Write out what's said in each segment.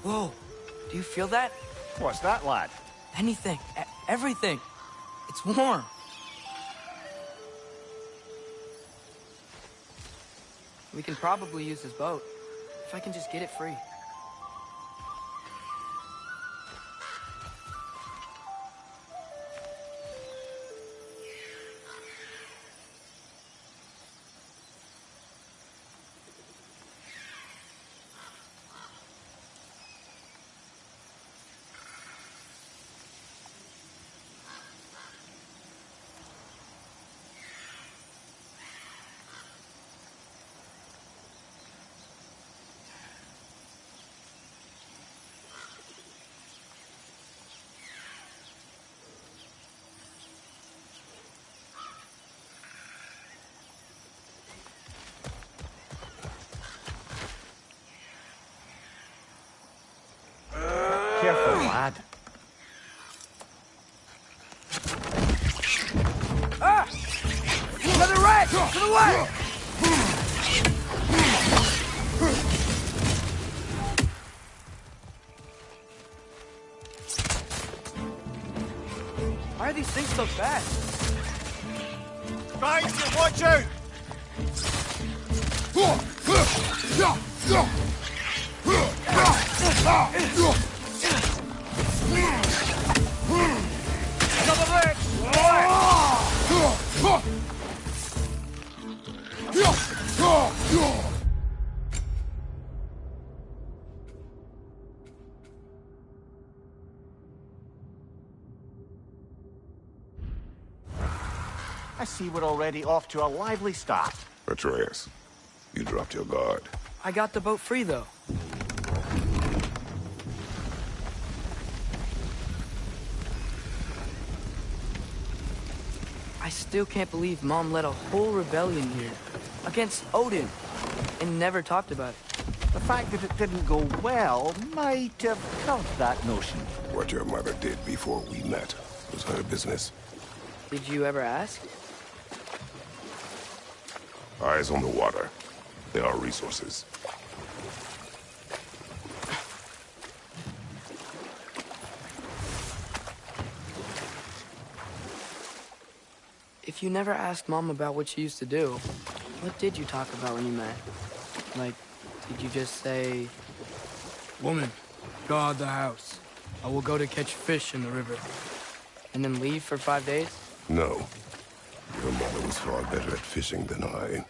Whoa, do you feel that? What's that, lad? Anything, everything. It's warm. We can probably use this boat, if I can just get it free. Careful, lad. Ah! Another rat! To the left! Why are these things so fast? Right, you watch out! Another red! I see we're already off to a lively start. Atreus, you dropped your guard. I got the boat free, though. I still can't believe Mom led a whole rebellion here against Odin and never talked about it. The fact that it didn't go well might have curbed that notion. What your mother did before we met was her business. Did you ever ask? Eyes on the water. There are resources. If you never asked Mom about what she used to do, what did you talk about when you met? Like, did you just say, "Woman, guard the house. I will go to catch fish in the river," and then leave for 5 days? No. Your mother was far better at fishing than I.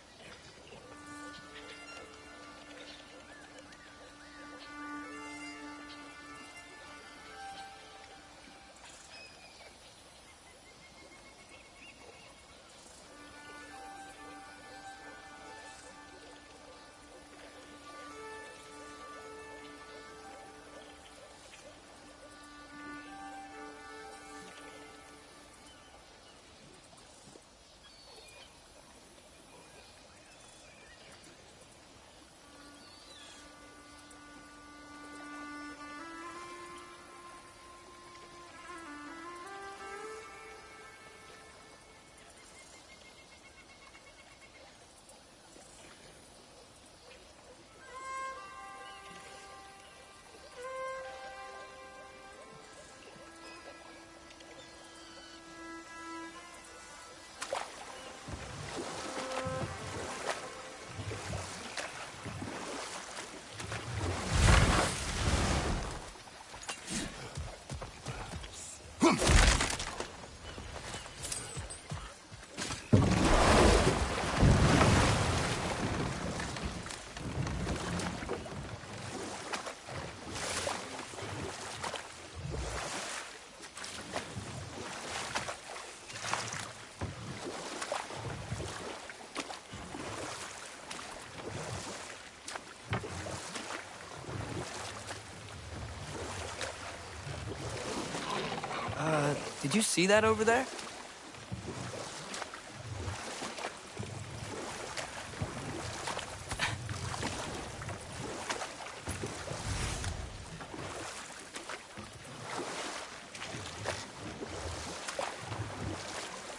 Did you see that over there?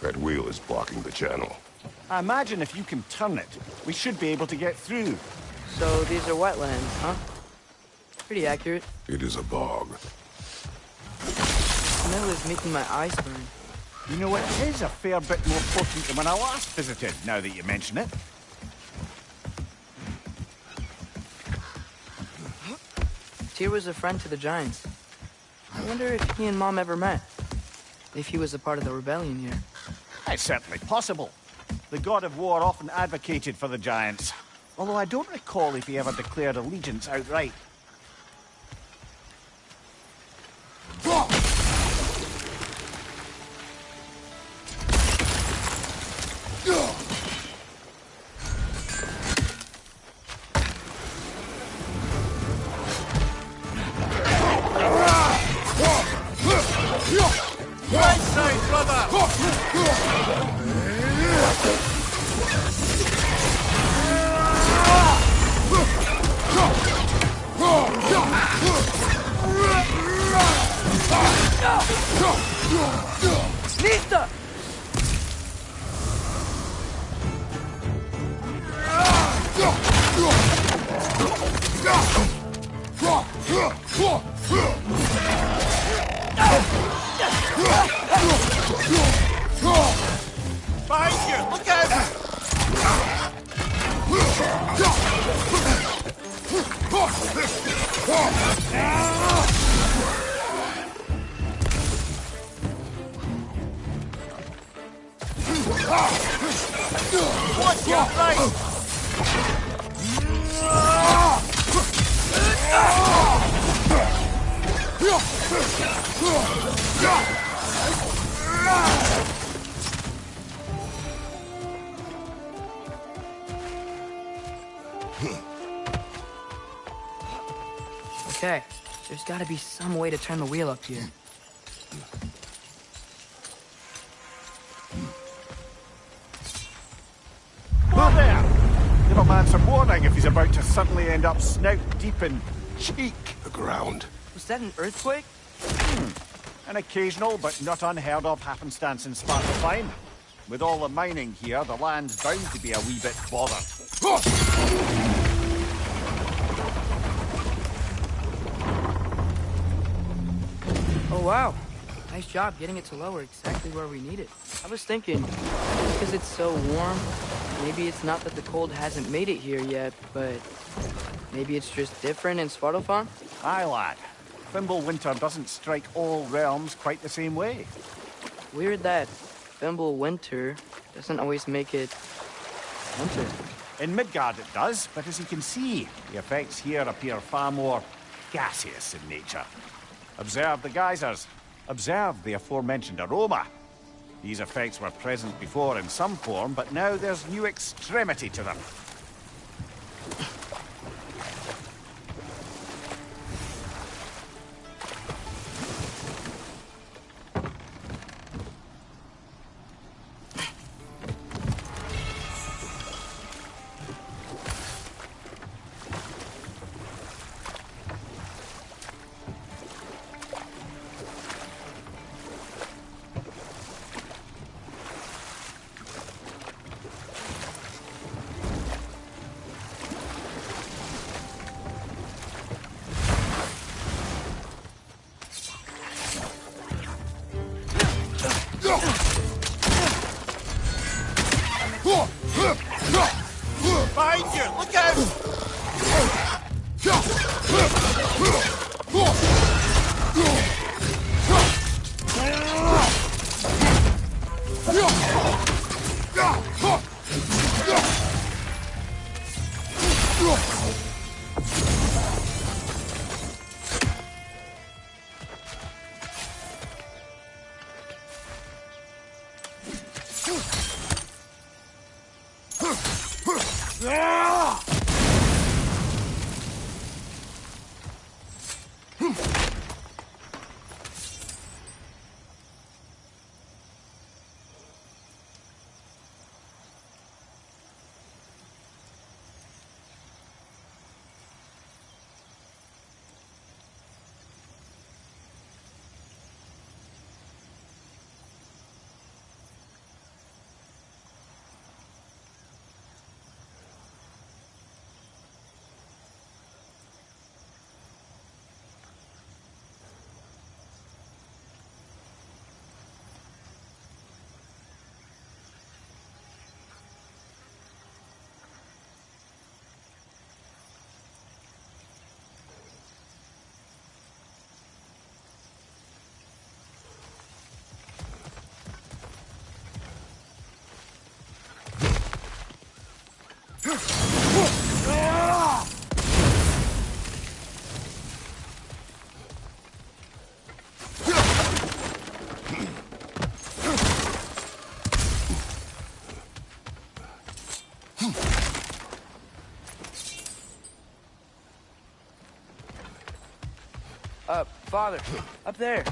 That wheel is blocking the channel. I imagine if you can turn it, we should be able to get through. So these are wetlands, huh? Pretty accurate. It is a bog. The smell is making my eyes burn. You know, it is a fair bit more potent than when I last visited, now that you mention it. Tyr was a friend to the Giants. I wonder if he and Mom ever met. If he was a part of the rebellion here. It's certainly possible. The god of war often advocated for the Giants. Although I don't recall if he ever declared allegiance outright. Right side, brother! Nista! Behind you! Look out! Watch your right! Okay, there's gotta be some way to turn the wheel up here. Who there? Give a man some warning if he's about to suddenly end up snout deep in cheek. The ground. Was that an earthquake? An occasional but not unheard of happenstance in Svartalfheim. With all the mining here, the land's bound to be a wee bit bothered. Oh wow, nice job getting it to lower exactly where we need it. I was thinking, because it's so warm, maybe it's not that the cold hasn't made it here yet, but maybe it's just different in Svartalfheim? Aye, lad. Fimbulwinter doesn't strike all realms quite the same way. Weird that Fimbulwinter doesn't always make it winter. In Midgard it does, but as you can see, the effects here appear far more gaseous in nature. Observe the geysers. Observe the aforementioned aroma. These effects were present before in some form, but now there's new extremity to them. Behind you! Look out! Father, up there.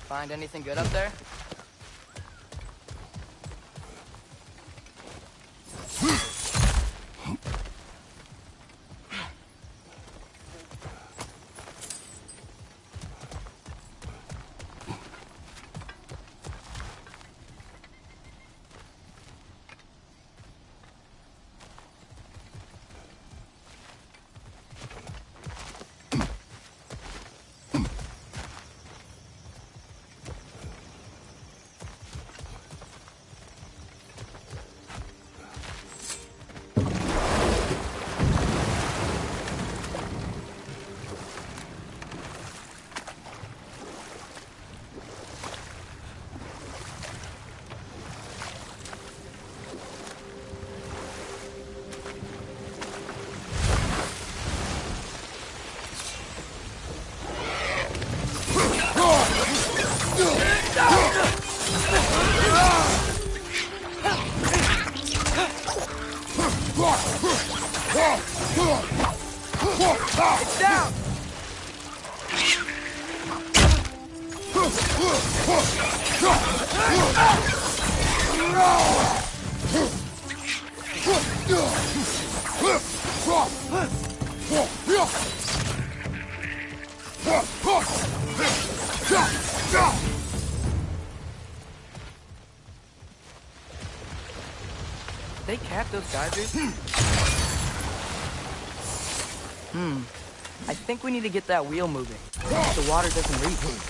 Find anything good up there? It's down! They cap those geysers? I think we need to get that wheel moving. The water doesn't reach.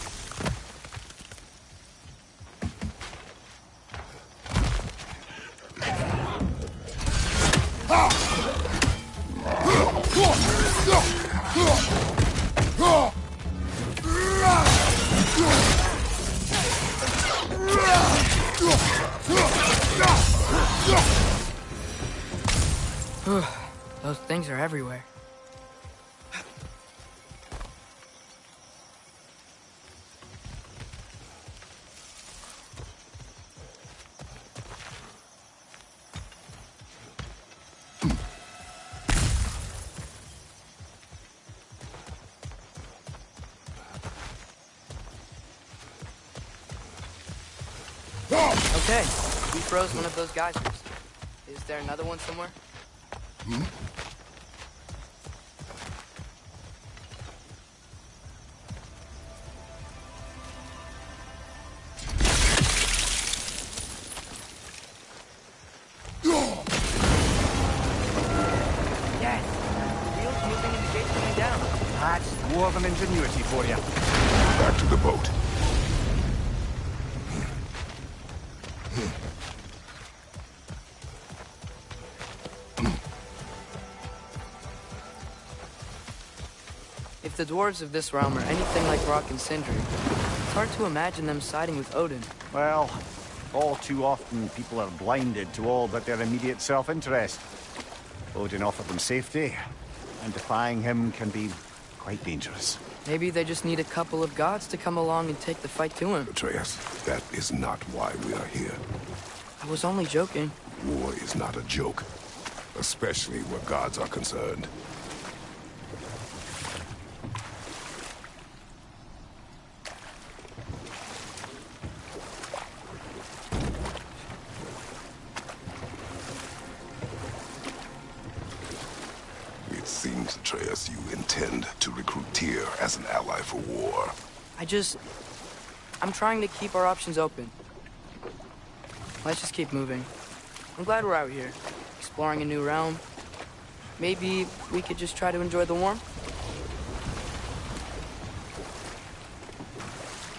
Those things are everywhere. Okay, we froze one of those geysers. Is there another one somewhere? Yes! The wheel's moving and the gate's coming down. That's dwarven ingenuity for you. Back to the boat. If the dwarves of this realm are anything like Rock and Sindri, it's hard to imagine them siding with Odin. Well, all too often people are blinded to all but their immediate self-interest. Odin offered them safety, and defying him can be quite dangerous. Maybe they just need a couple of gods to come along and take the fight to him. Atreus, that is not why we are here. I was only joking. War is not a joke, especially where gods are concerned. It seems, Atreus, you intend to recruit Tyr as an ally for war. I'm trying to keep our options open. Let's just keep moving. I'm glad we're out here, exploring a new realm. Maybe we could just try to enjoy the warmth?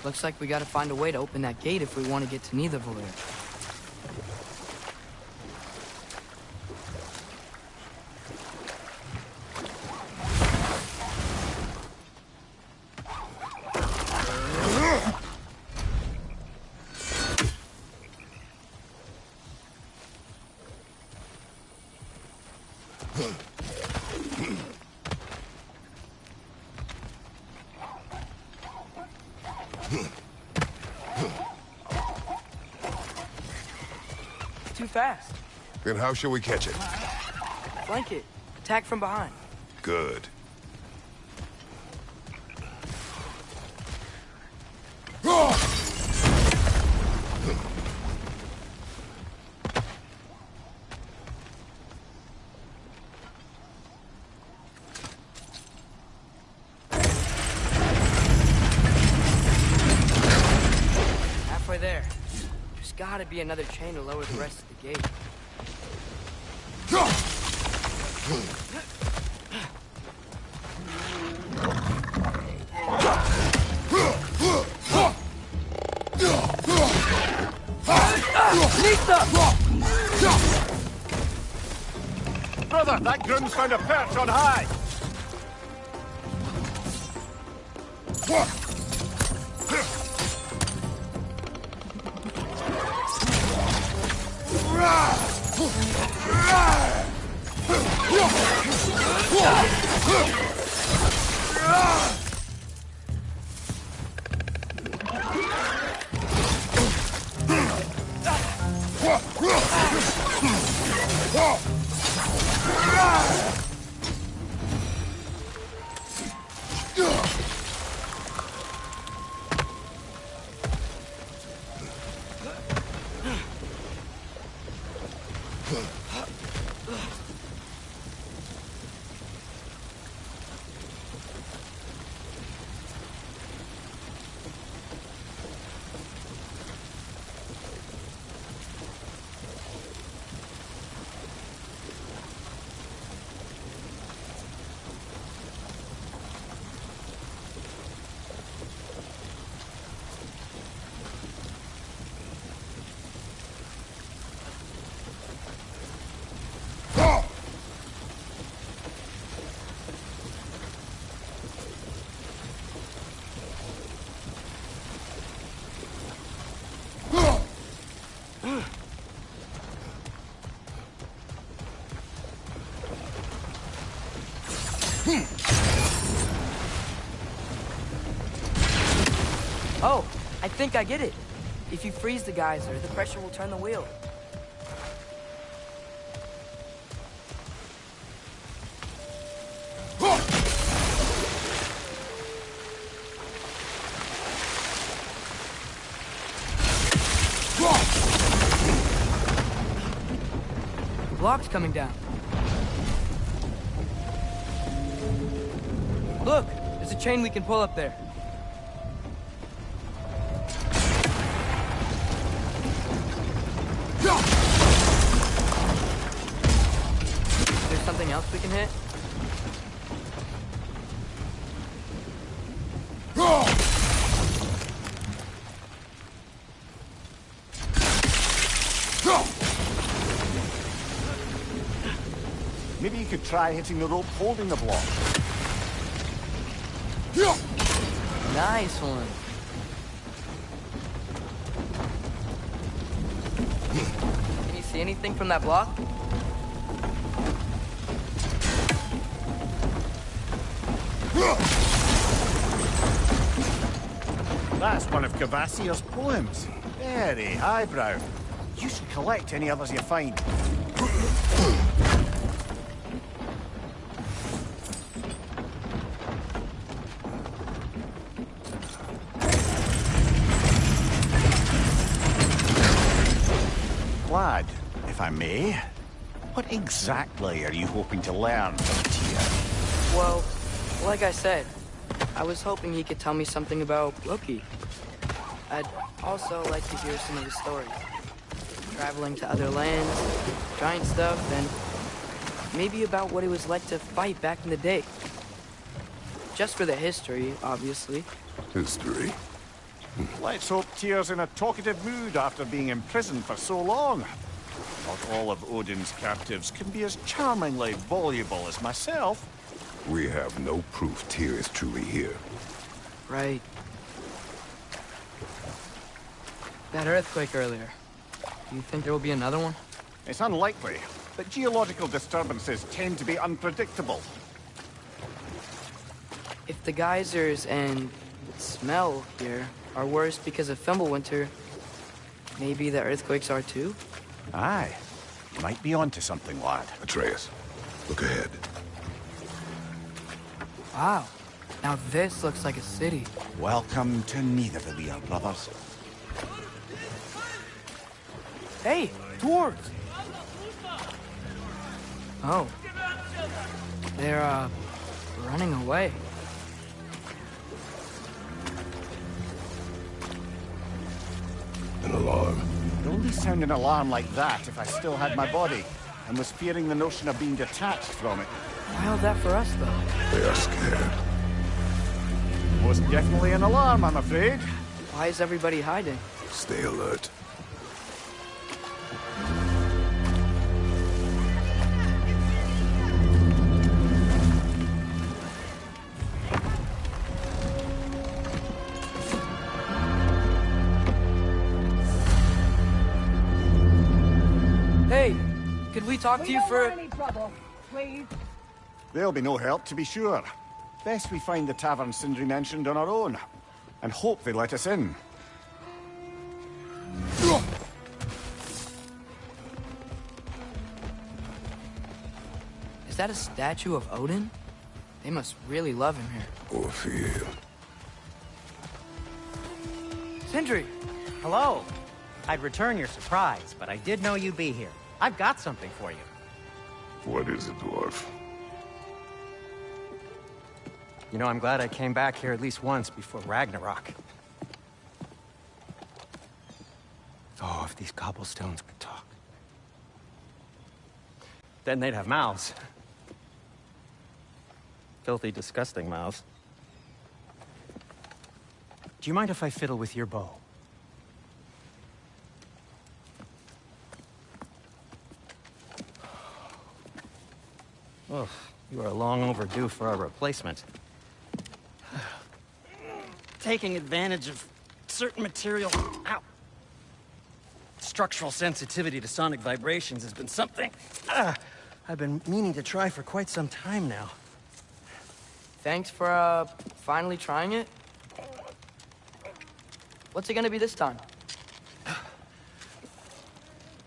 Looks like we gotta find a way to open that gate if we want to get to Nidavellir. Too fast. Then how shall we catch it? Flank it. Attack from behind. Good. Halfway there. There's gotta be another chain to lower the rest of the gate. Brother, that groom's found a perch on high! Oh, I think I get it. If you freeze the geyser, the pressure will turn the wheel. Block's coming down. Look, there's a chain we can pull up there. There's something else we can hit? Maybe you could try hitting the rope holding the block. Nice one. Can you see anything from that block? That's one of Cavassier's poems. Very highbrow. You should collect any others you find. Lad, if I may, what exactly are you hoping to learn from Tyr? Well, like I said, I was hoping he could tell me something about Loki. I'd also like to hear some of his stories. Traveling to other lands, giant stuff, and maybe about what it was like to fight back in the day. Just for the history, obviously. History. Let's hope Tyr's in a talkative mood after being imprisoned for so long. Not all of Odin's captives can be as charmingly voluble as myself. We have no proof Tyr is truly here. Right. That earthquake earlier. Do you think there will be another one? It's unlikely, but geological disturbances tend to be unpredictable. If the geysers and smell here are worse because of Fimbulwinter, maybe the earthquakes are too? Aye. You might be onto something, lad. Atreus, look ahead. Wow. Now this looks like a city. Welcome to Nidavellir, brothers. Hey, dwarves! Oh. They're, running away. An alarm. I'd only sound an alarm like that if I still had my body, and was fearing the notion of being detached from it. How's that for us, though? They are scared. Most definitely an alarm, I'm afraid. Why is everybody hiding? Stay alert. Hey, could we talk to you for... any trouble, please. There'll be no help, to be sure. Best we find the tavern Sindri mentioned on our own, and hope they let us in. Is that a statue of Odin? They must really love him here. Or fear. Sindri! Hello. I'd return your surprise, but I did know you'd be here. I've got something for you. What is it, dwarf? You know, I'm glad I came back here at least once before Ragnarok. Oh, if these cobblestones could talk. Then they'd have mouths. Filthy, disgusting mouths. Do you mind if I fiddle with your bow? Oh, you are long overdue for a replacement. Taking advantage of certain material... Ow! Structural sensitivity to sonic vibrations has been something I've been meaning to try for quite some time now. Thanks for, finally trying it. What's it gonna be this time?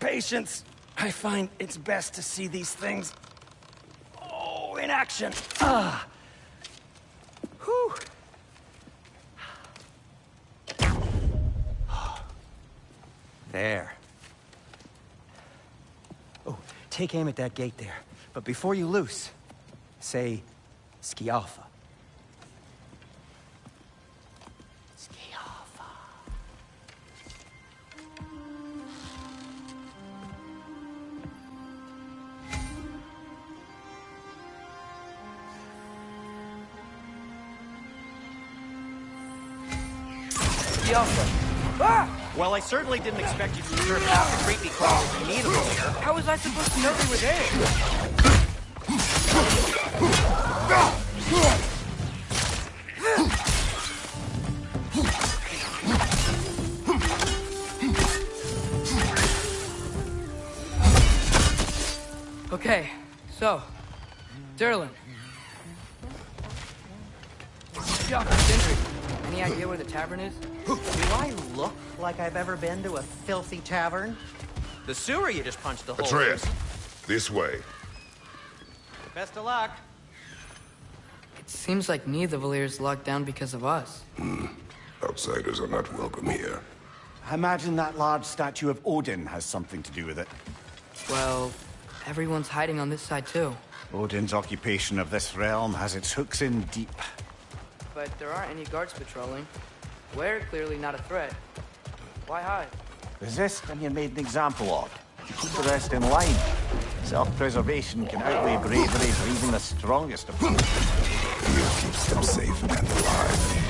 Patience. I find it's best to see these things... in action. Whew. There. Oh, take aim at that gate there. But before you loose, say, Skialfa. Skialfa. Ah! Well, I certainly didn't expect you to reserve half the creepy crawlers you need over here. How was I supposed to know they were there? Okay, so, Durlin. Sindri. Any idea where the tavern is? Do I look like I've ever been to a filthy tavern? The sewer you just punched the hole in. Atreus, this way. Best of luck. It seems like Nidavellir locked down because of us. Outsiders are not welcome here. I imagine that large statue of Odin has something to do with it. Well, everyone's hiding on this side too. Odin's occupation of this realm has its hooks in deep. But there aren't any guards patrolling. We're clearly not a threat. Why hide? Resist and you're made an example of. Keep the rest in line. Self-preservation can outweigh bravery for even the strongest of them. Fear keeps them safe and alive.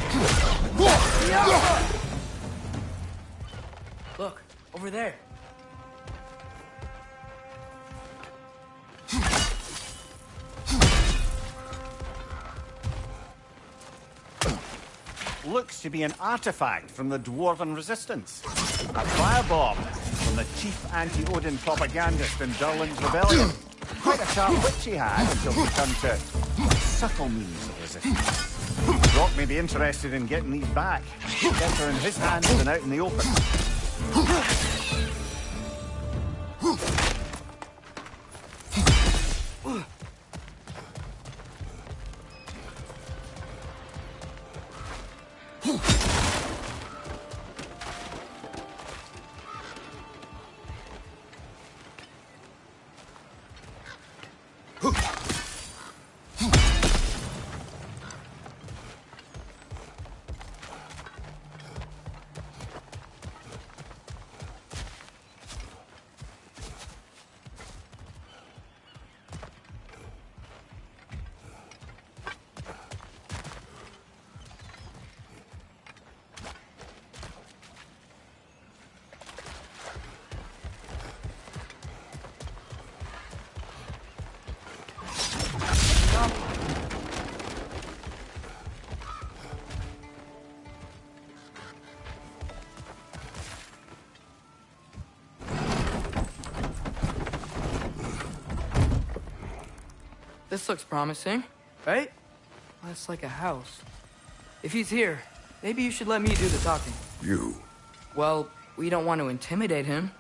Look, over there. Looks to be an artifact from the Dwarven Resistance. A firebomb from the chief anti-Odin propagandist in Durlin's rebellion. Quite a sharp witch he had until he turned to subtle means of resistance. Brock may be interested in getting these back. Better in his hands than out in the open. This looks promising, right? That's like a house. If he's here, maybe you should let me do the talking. You. Well, we don't want to intimidate him.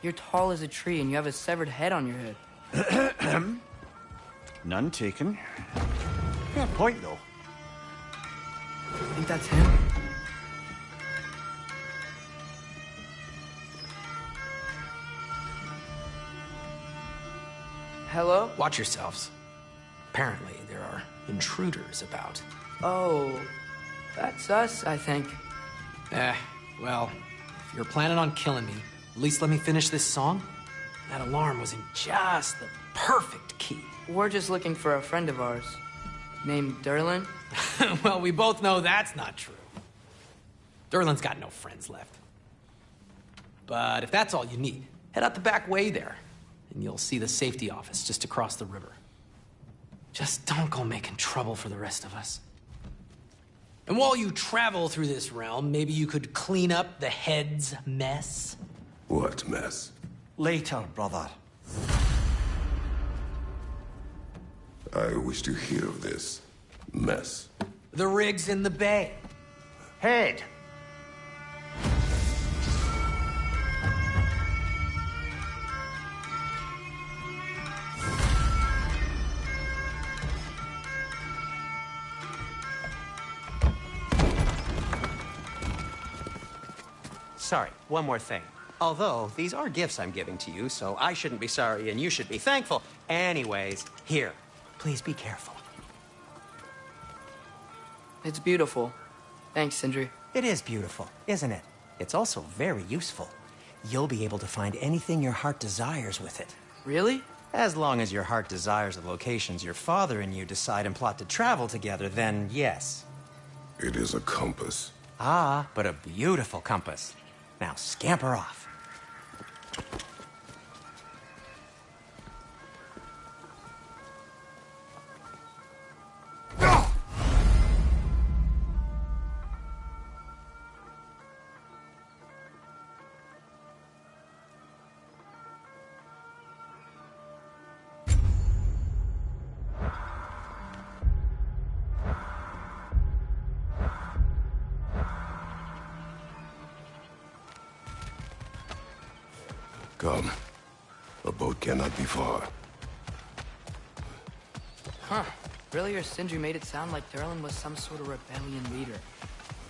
You're tall as a tree and you have a severed head on your head. None taken. Fair point, though. Think that's him? Hello? Watch yourselves. Apparently, there are intruders about. Oh, that's us, I think. Well, if you're planning on killing me, at least let me finish this song. That alarm was in just the perfect key. We're just looking for a friend of ours, named Durlin. Well, we both know that's not true. Durlin's got no friends left. But if that's all you need, head out the back way there, and you'll see the safety office just across the river. Just don't go making trouble for the rest of us. And while you travel through this realm, maybe you could clean up the head's mess? What mess? Later, brother. I wish to hear of this mess. The rig's in the bay. Head. Sorry, one more thing. Although, these are gifts I'm giving to you, so I shouldn't be sorry and you should be thankful. Anyways, here, please be careful. It's beautiful. Thanks, Sindri. It is beautiful, isn't it? It's also very useful. You'll be able to find anything your heart desires with it. Really? As long as your heart desires the locations your father and you decide and plot to travel together, then yes. It is a compass. Ah, but a beautiful compass. Now scamper off. Come. A boat cannot be far. Huh. Earlier, Sindri made it sound like Durlin was some sort of rebellion leader.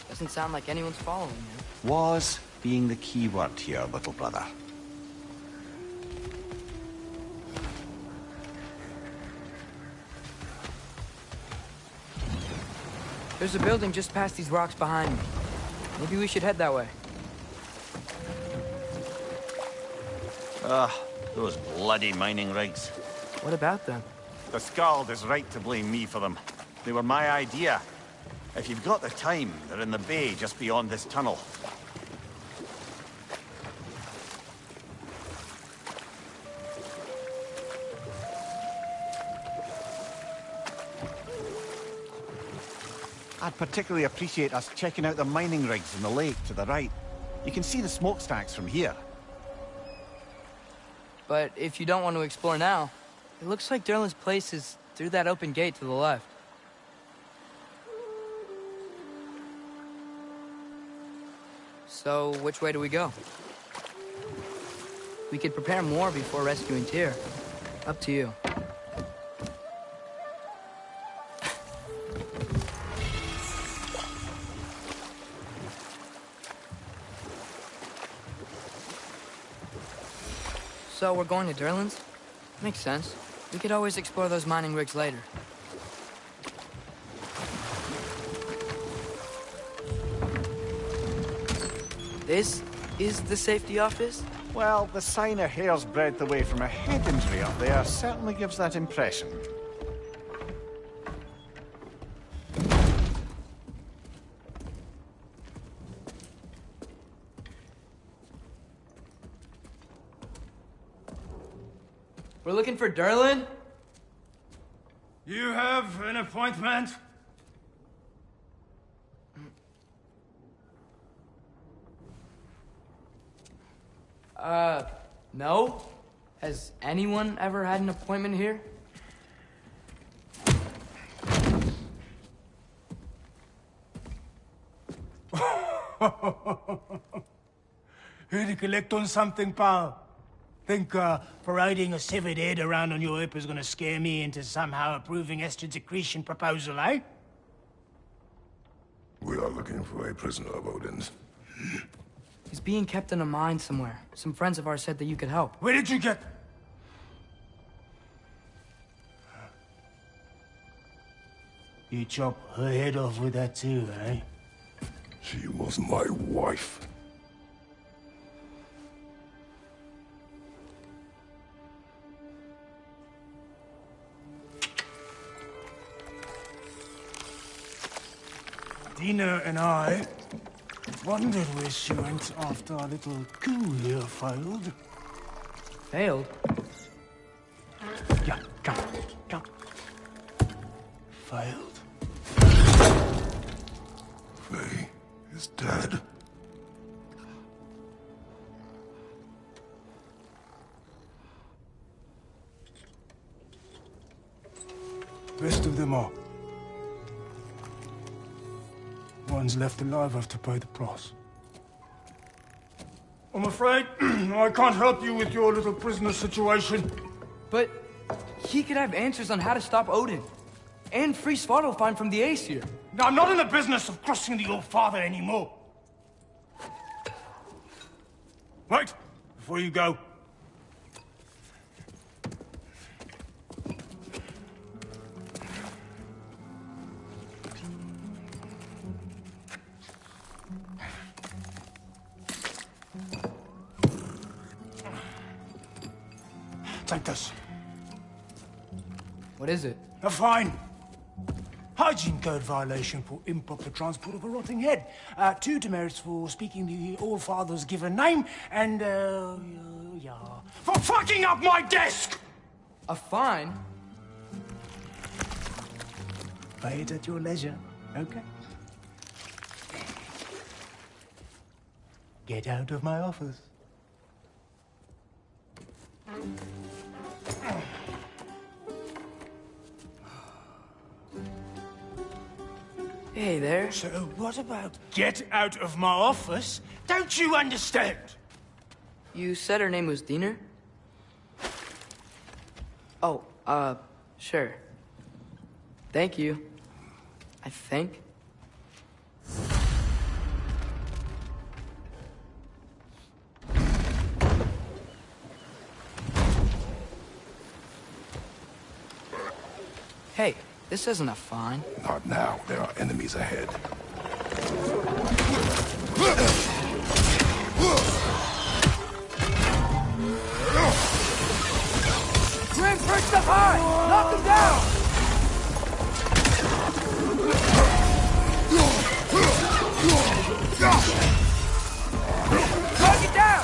Doesn't sound like anyone's following him. Was being the key word here, little brother. There's a building just past these rocks behind me. Maybe we should head that way. Those bloody mining rigs. What about them? The Skald is right to blame me for them. They were my idea. If you've got the time, they're in the bay just beyond this tunnel. I'd particularly appreciate us checking out the mining rigs in the lake to the right. You can see the smokestacks from here. But if you don't want to explore now, it looks like Durlin's place is through that open gate to the left. So, which way do we go? We could prepare more before rescuing Tyr. Up to you. So, we're going to Durlin's? Makes sense. We could always explore those mining rigs later. This is the safety office? Well, the sign a hair's breadth away from a head injury up there certainly gives that impression. We're looking for Durlin? You have an appointment? No? Has anyone ever had an appointment here? Here to collect on something, pal? Think, parading a severed head around on your hip is gonna scare me into somehow approving Estrid's accretion proposal, eh? We are looking for a prisoner of Odin's. He's being kept in a mine somewhere. Some friends of ours said that you could help. Where did you get... You chop her head off with that too, eh? She was my wife. Dina and I wondered where she went after our little coup here failed. Failed? Yeah, come. Failed. Faye is dead. Rest of them are. Ones left alive have to pay the price. I'm afraid I can't help you with your little prisoner situation. But he could have answers on how to stop Odin. And free Svartalfheim from the Aesir. I'm not in the business of crossing the old father anymore. Right, before you go. Take this. What is it? A fine. Hygiene code violation for improper transport of a rotting head. 2 demerits for speaking the All-Father's given name, and, yeah... for fucking up my desk! A fine? Pay it at your leisure, okay? Get out of my office. Hey there. So what about get out of my office? Don't you understand? You said her name was Diener? Oh, sure. Thank you. I think. Hey, this isn't a fine. Not now. There are enemies ahead. Grim, perched up high! Knock him down! Knock it down!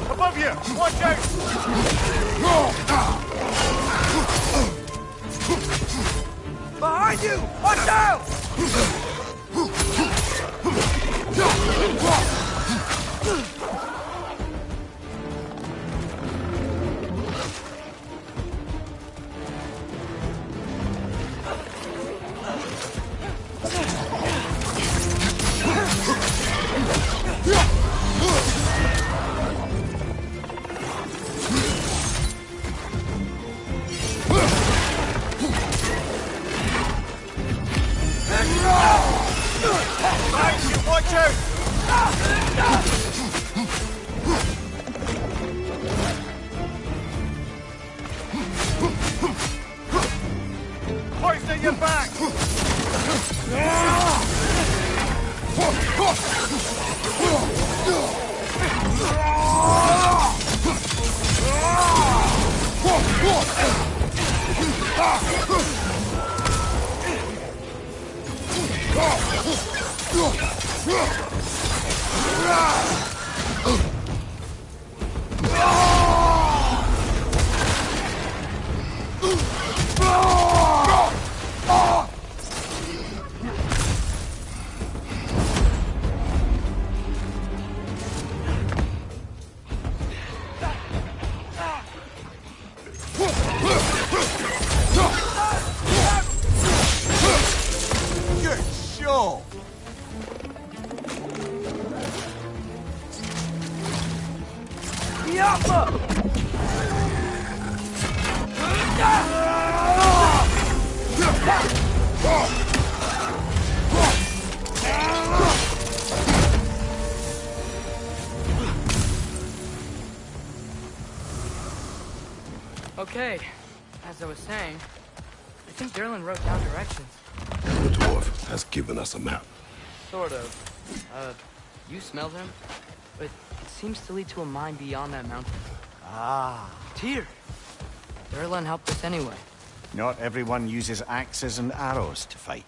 Above you! Watch out! Behind you! Watch out! Watch out! Hoist your back! Good show! Okay, as I was saying, I think Durlin wrote down directions. The dwarf has given us a map. Sort of. You smelled him? But it seems to lead to a mine beyond that mountain. Ah. Tyr! Durlin helped us anyway. Not everyone uses axes and arrows to fight.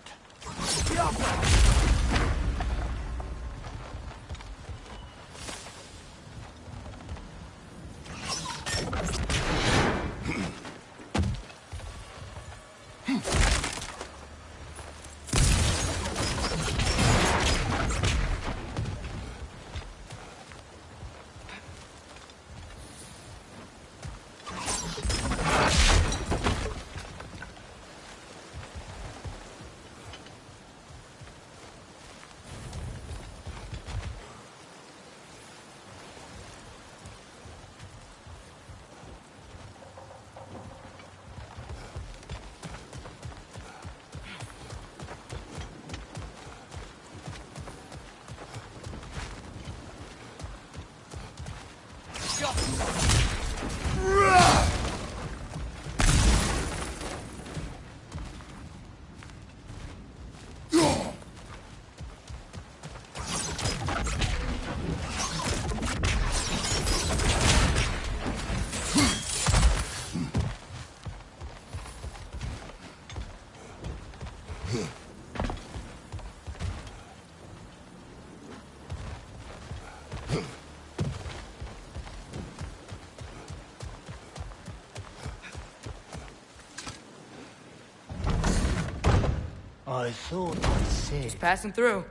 I thought I said... Passing through.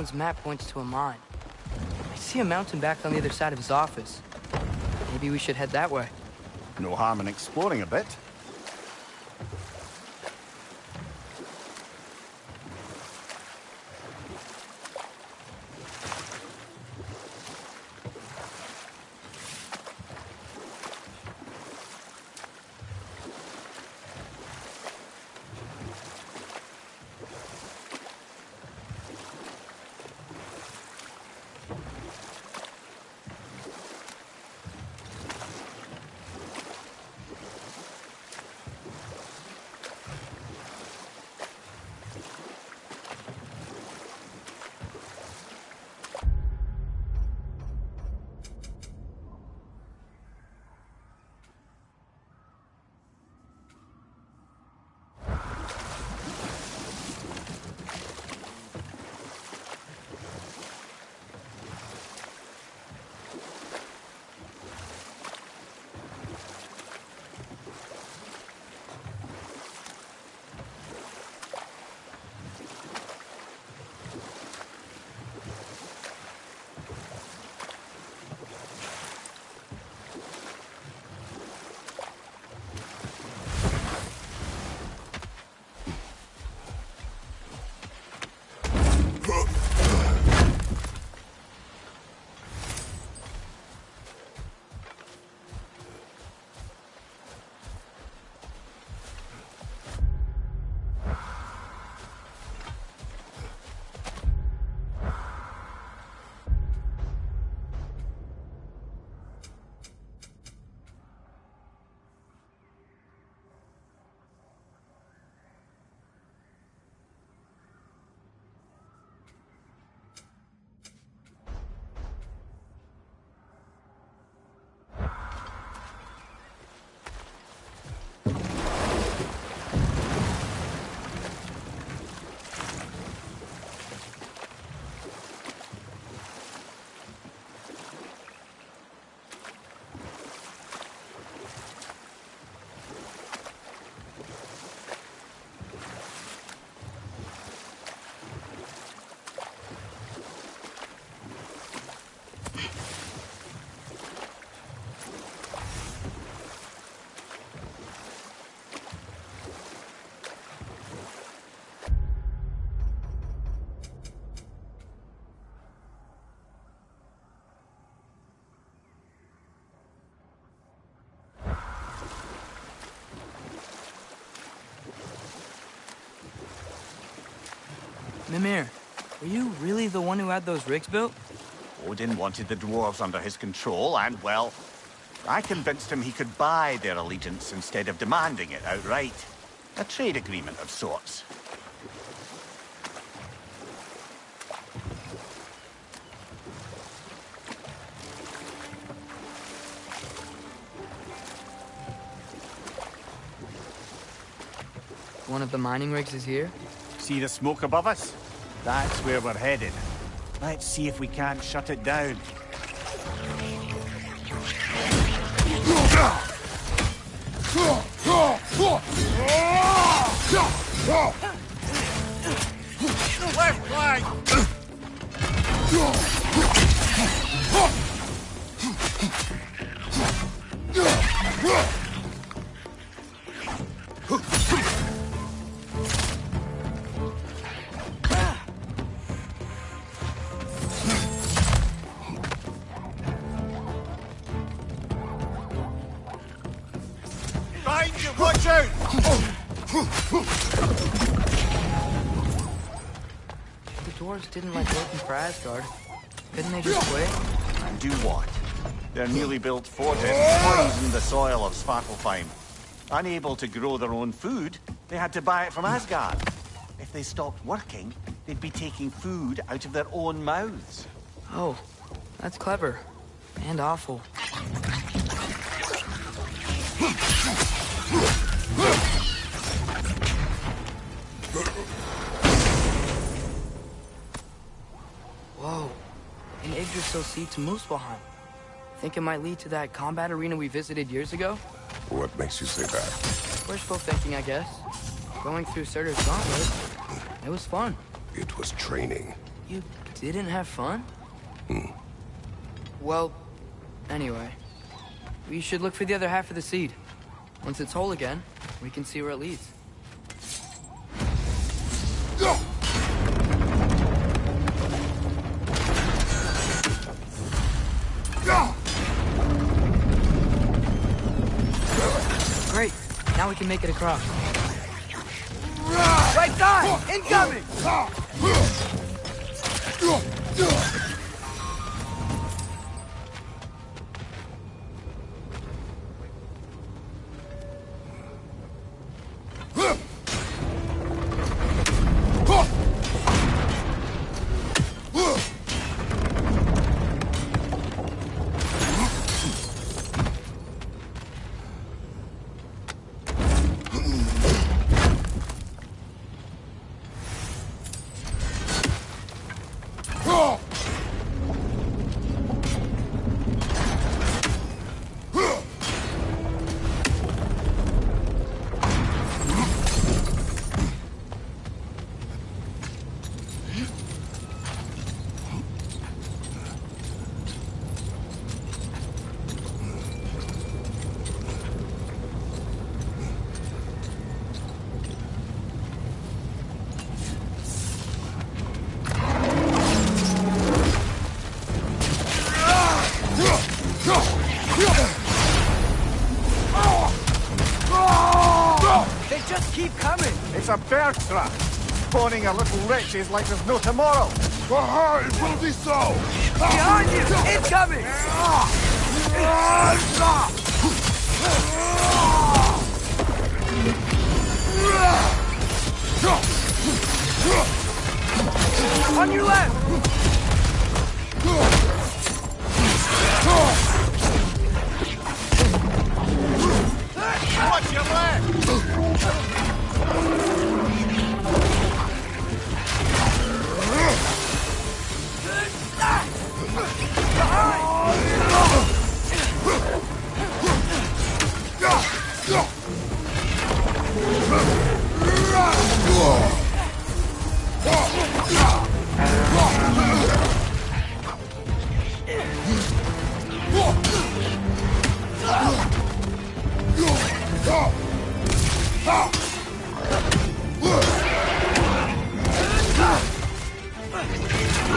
Darwin's map points to a mine. I see a mountain back on the other side of his office. Maybe we should head that way. No harm in exploring a bit. Mimir, were you really the one who had those rigs built? Odin wanted the dwarves under his control, and, well, I convinced him he could buy their allegiance instead of demanding it outright. A trade agreement of sorts. One of the mining rigs is here? See the smoke above us? That's where we're headed. Let's see if we can't shut it down. Left flank! Behind you, watch out! The dwarves didn't like working for Asgard. Couldn't they just quit? And do what? Their newly built fortress poisoned the soil of Svartalfheim. Unable to grow their own food, they had to buy it from Asgard. If they stopped working, they'd be taking food out of their own mouths. Oh, that's clever. And awful. Whoa. An Yggdrasil seed to Muspelheim. Think it might lead to that combat arena we visited years ago? What makes you say that? Wishful thinking, I guess. Going through Surtur's gauntlet. It was fun. It was training. You didn't have fun? Well, anyway, we should look for the other half of the seed. Once it's whole again, we can see where it leads. Great. Now we can make it across. Right side! Incoming! They just keep coming! It's a bear trap! Spawning our little wretches like there's no tomorrow! Behind will be so! Behind you! Incoming! On your left! Watch your left!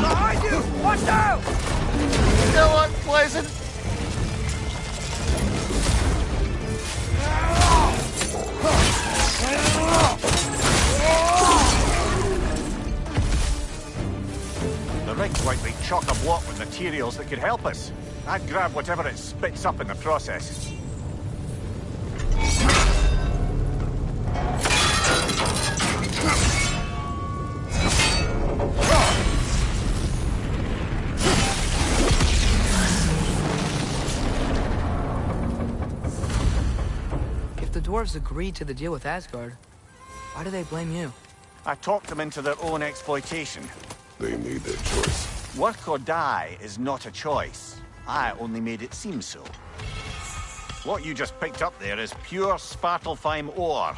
Behind you! Watch out! Still unpleasant! The rig's likely chock-a-block with materials that could help us. I'd grab whatever it spits up in the process. If the dwarves agreed to the deal with Asgard, why do they blame you? I talked them into their own exploitation. They made their choice. Work or die is not a choice. I only made it seem so. What you just picked up there is pure Svartalfheim ore.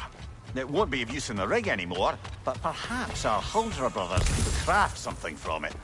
It won't be of use in the rig anymore, but perhaps our Huldra brothers could craft something from it.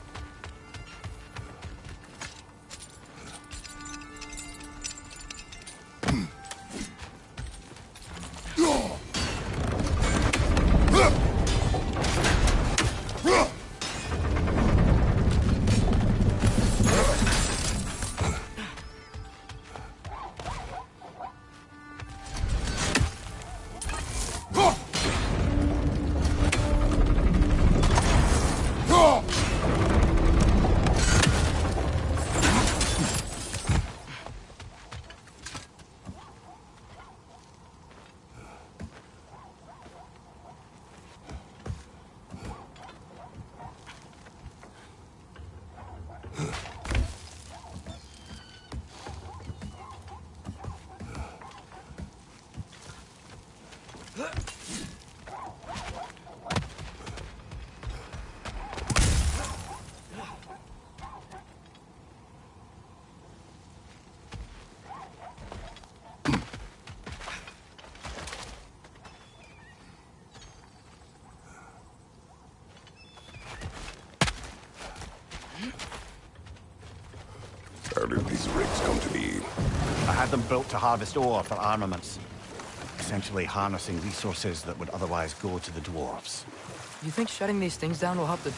had them built to harvest ore for armaments. Essentially harnessing resources that would otherwise go to the dwarves. You think shutting these things down will help the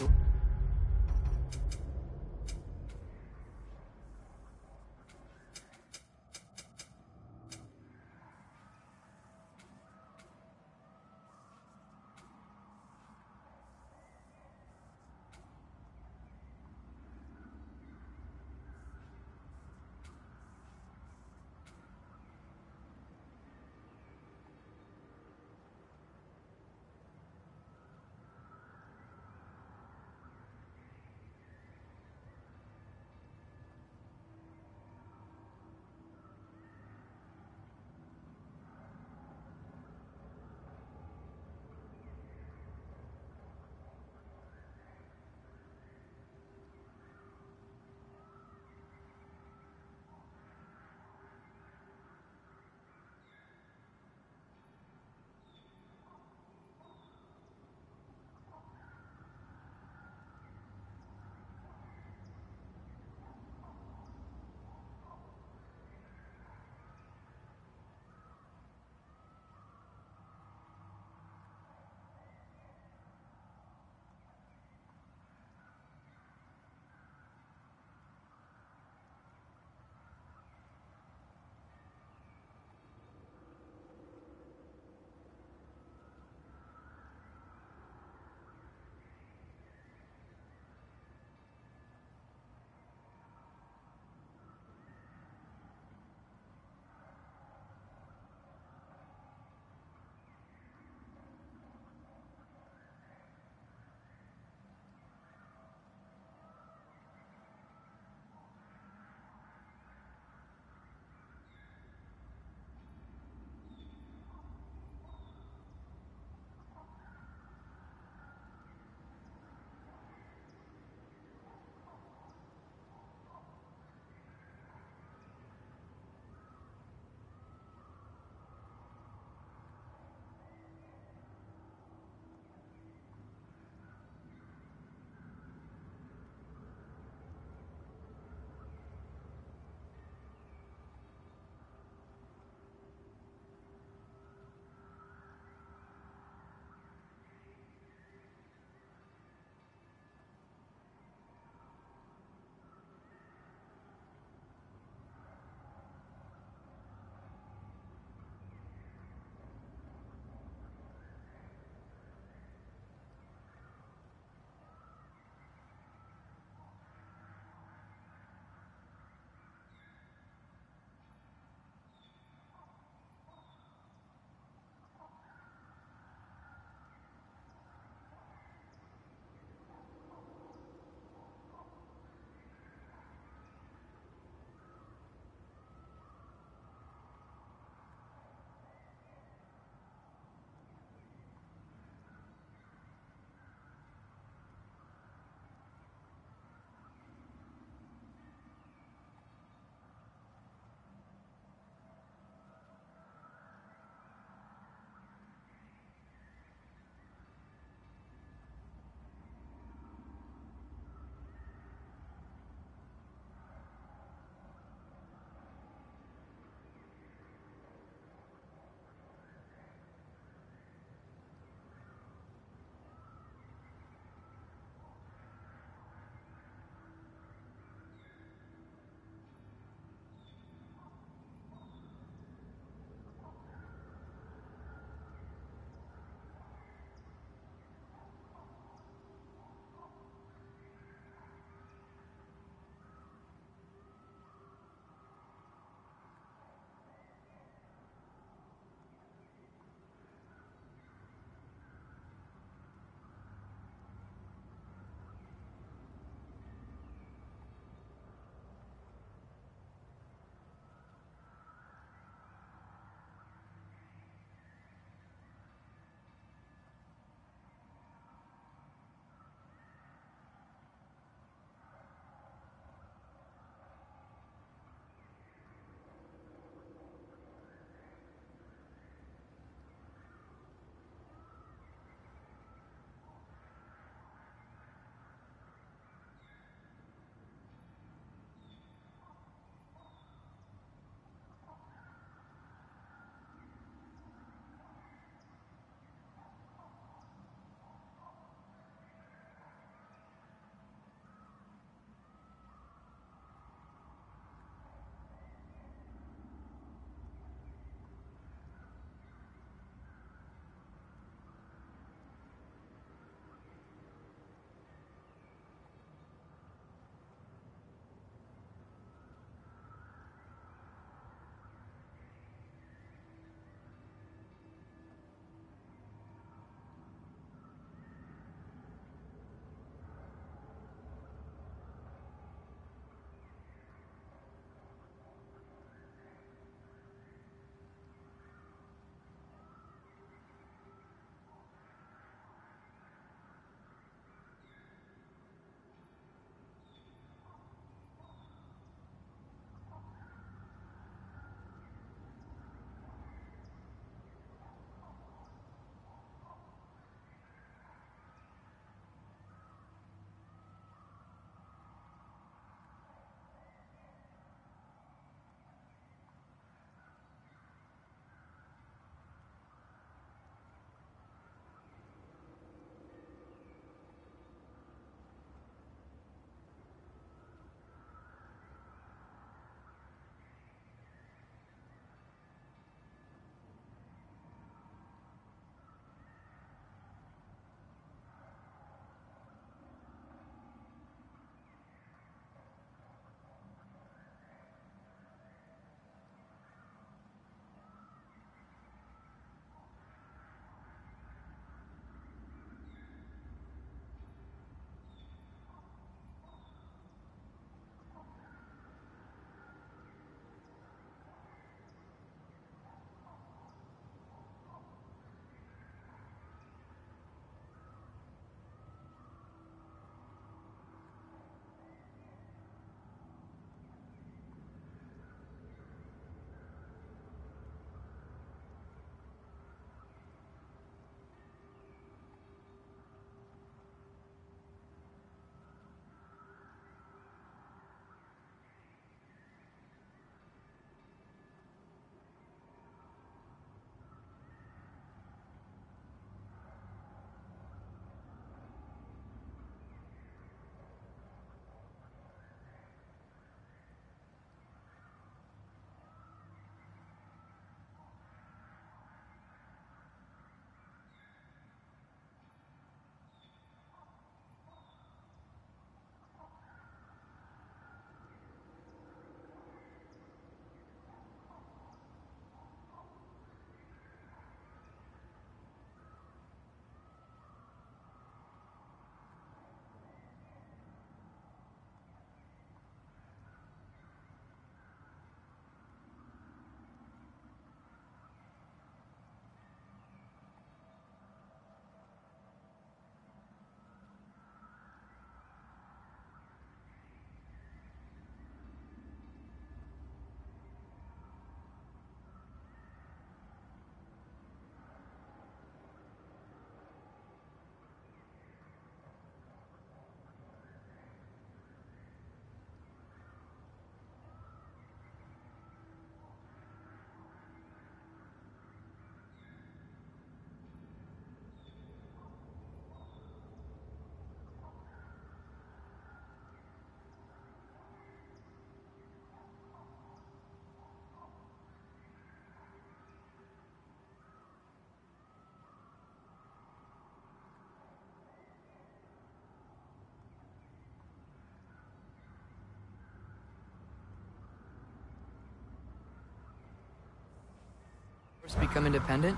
Become independent?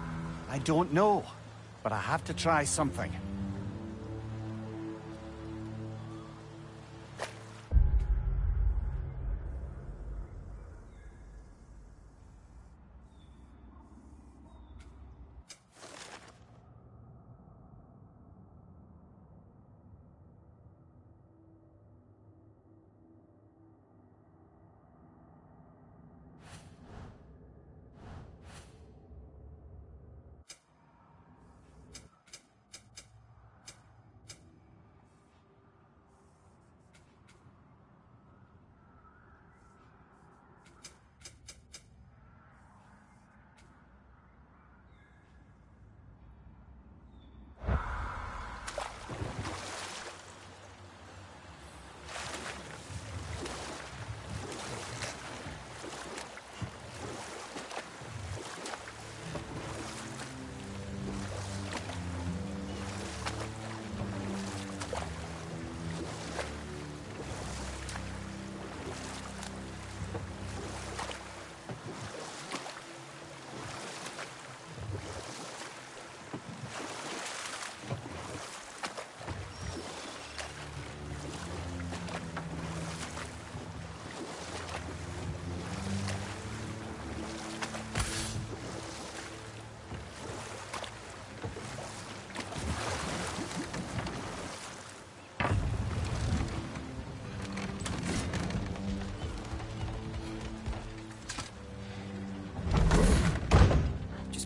I don't know, but I have to try something.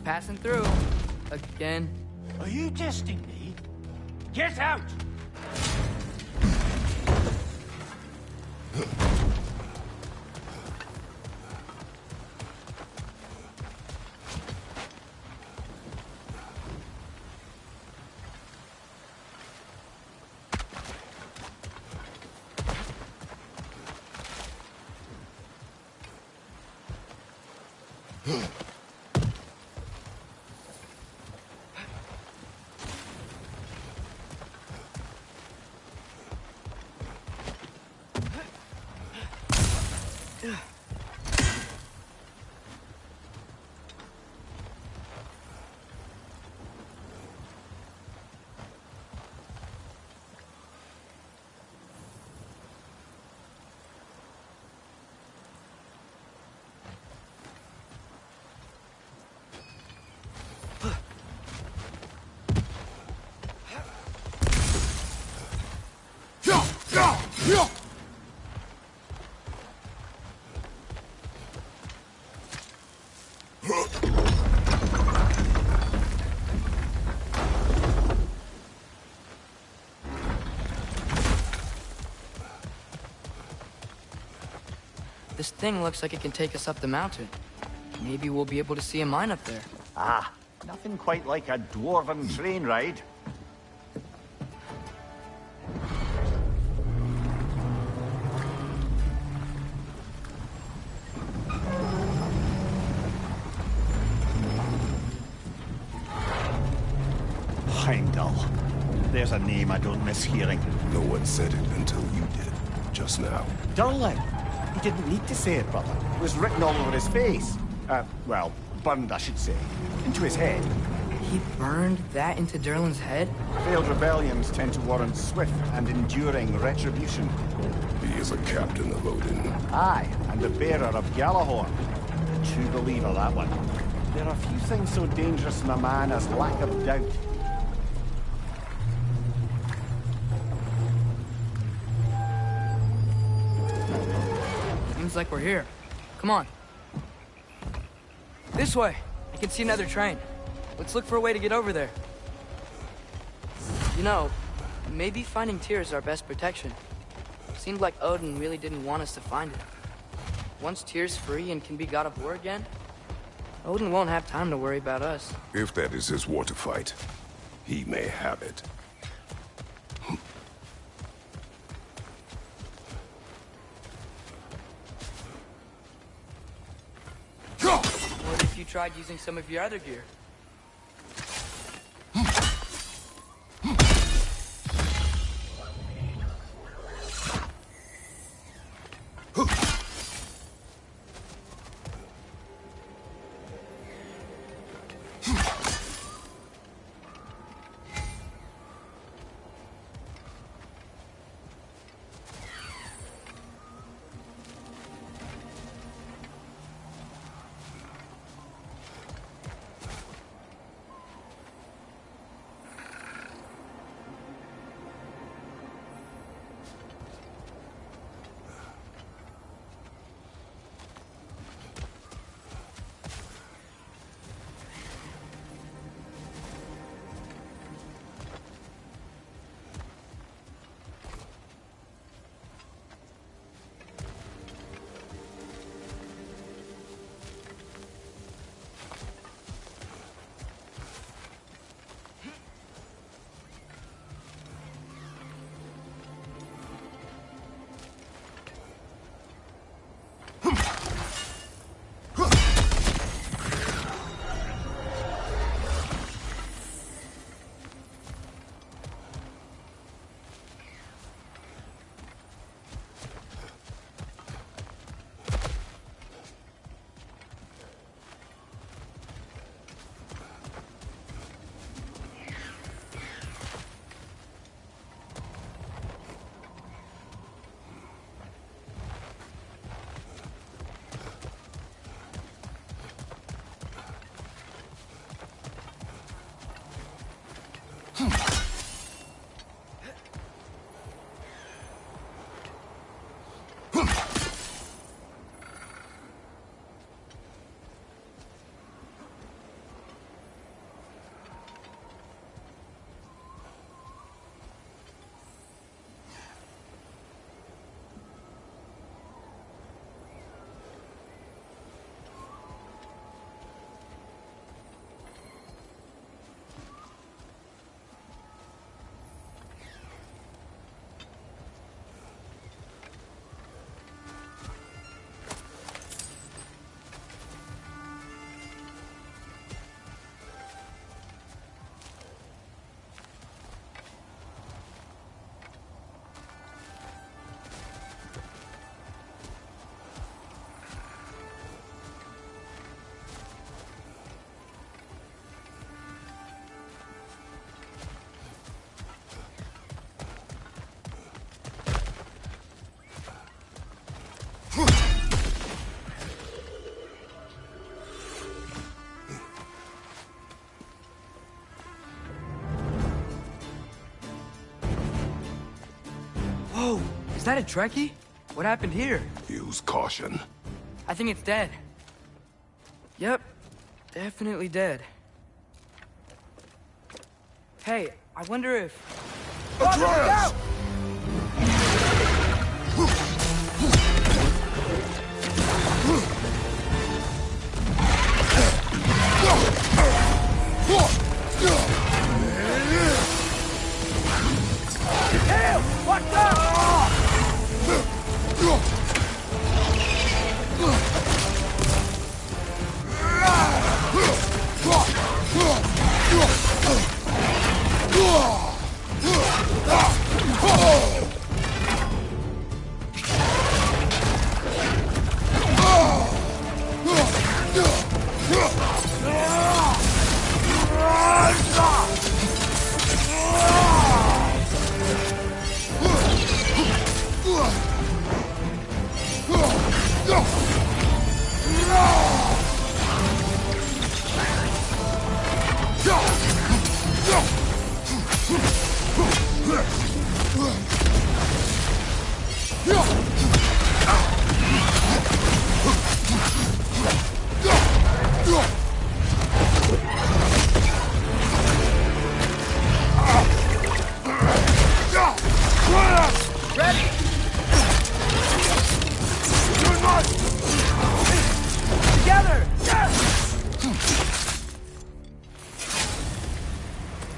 Passing through. Again. Are you testing me? Get out! This thing looks like it can take us up the mountain. Maybe we'll be able to see a mine up there. Ah, nothing quite like a dwarven train ride. Heimdall. There's a name I don't miss hearing. No one said it until you did, just now. Durlin. He didn't need to say it, brother. It was written all over his face. Well, burned, I should say. Into his head. He burned that into Durlin's head? Failed rebellions tend to warrant swift and enduring retribution. He is a captain of Odin. Aye, and the bearer of Gjallarhorn. True believer, that one. There are few things so dangerous in a man as lack of doubt. Seems like we're here. Come on. This way. I can see another train. Let's look for a way to get over there. You know, maybe finding Tyr is our best protection. Seemed like Odin really didn't want us to find it. Once Tyr's free and can be god of war again, Odin won't have time to worry about us. If that is his war to fight, he may have it. What if you tried using some of your other gear? Whoa! Is that a Trekkie? What happened here? Use caution. I think it's dead. Yep. Definitely dead. Hey, I wonder if... Atreus! What's up?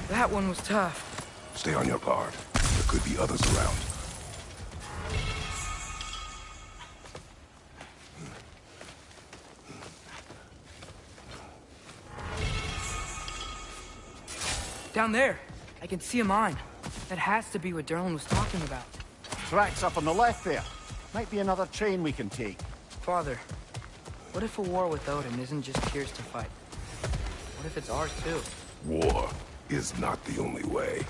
That one was tough. Stay on your guard. There could be others around. Down there. I can see a mine. That has to be what Durlin was talking about. Tracks up on the left there. Might be another train we can take. Father, what if a war with Odin isn't just Tyr's to fight? What if it's ours too? War is not the only way.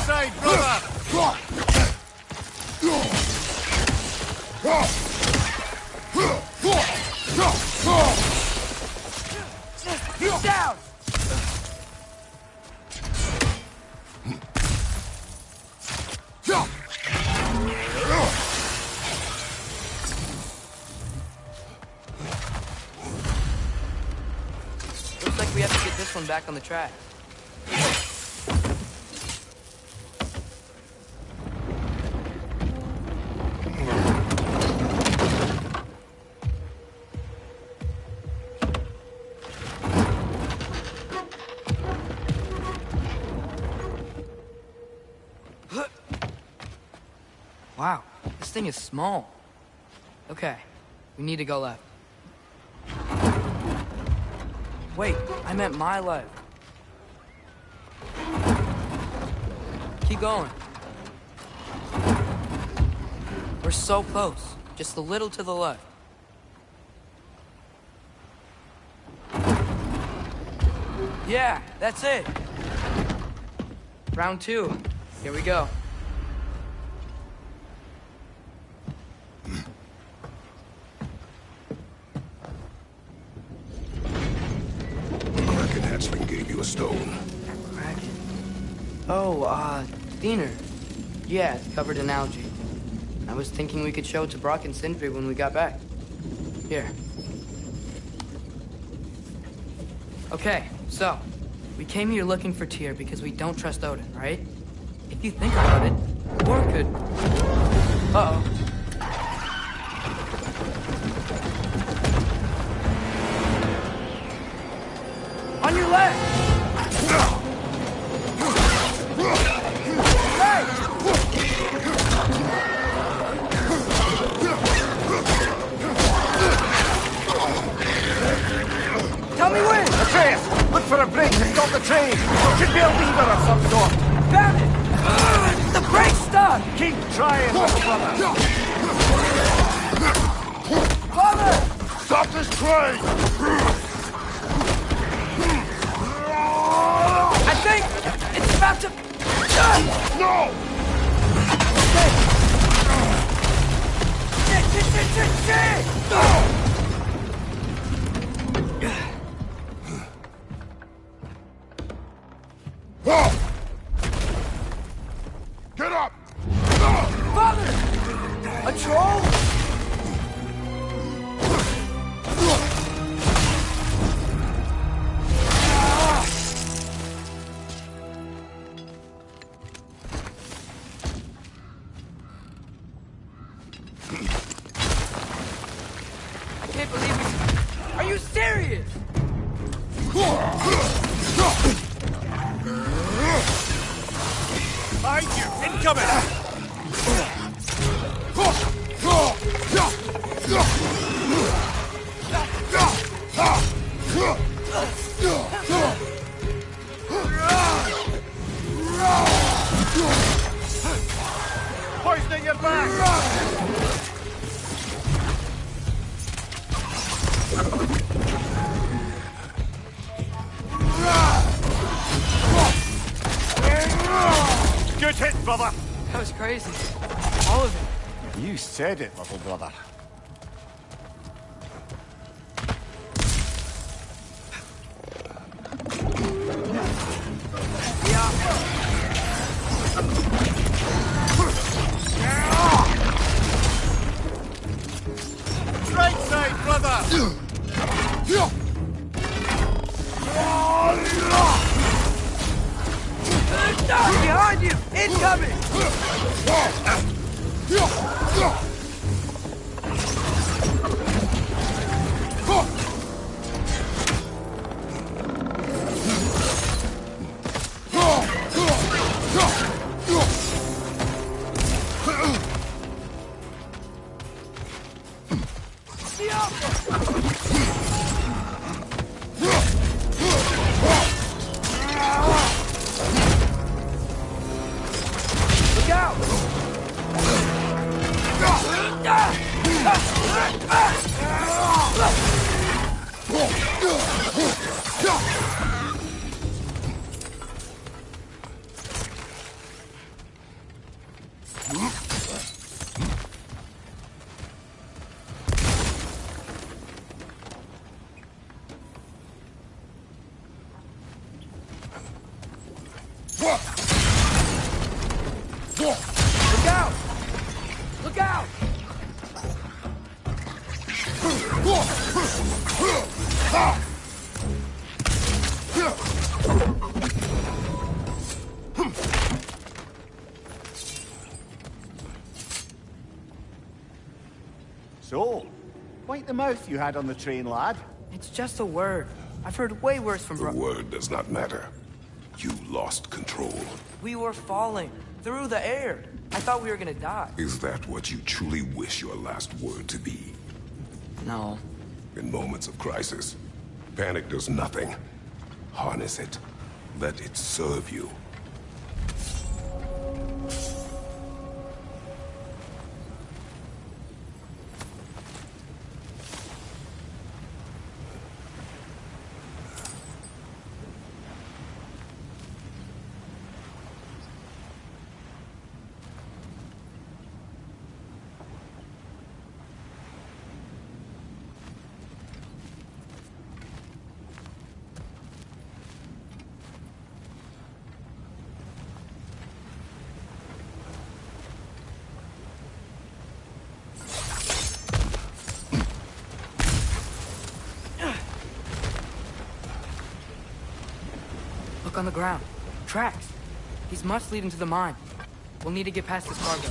Side, brother! He's down! Looks like we have to get this one back on the track. thing is small. Okay, we need to go left. Wait, I meant my left. Keep going. We're so close. Just a little to the left. Yeah, that's it. Round 2. Here we go. Kraken hatchling gave you a stone. Kraken. Oh, Diener. Yeah, it's covered in algae. I was thinking we could show it to Brock and Sindri when we got back. Here. Okay, so, we came here looking for Tyr because we don't trust Odin, right? If you think about it, Thor could... Uh-oh. On your left! Hey! Tell me when! Atreus, look for a break to stop the train. There should be a lever of some sort. Found it! The brake's stuck! Keep trying, little brother. Father! Stop this train! I think it's about to... No! Shit! Get up! Father! A troll? I can't believe it. Are you serious? Behind you, incoming! Poisoning your back! Good hit, brother! That was crazy. All of it. You said it, little brother. Right side, brother! Behind you! Incoming! Look out! Look out! Look out! So, quite the mouth you had on the train, lad. It's just a word. I've heard way worse from The word does not matter. You lost control. We were falling through the air. I thought we were gonna die. Is that what you truly wish your last word to be? No. In moments of crisis, panic does nothing. Harness it. Let it serve you. Look on the ground. Tracks. These must lead into the mine. We'll need to get past this cargo.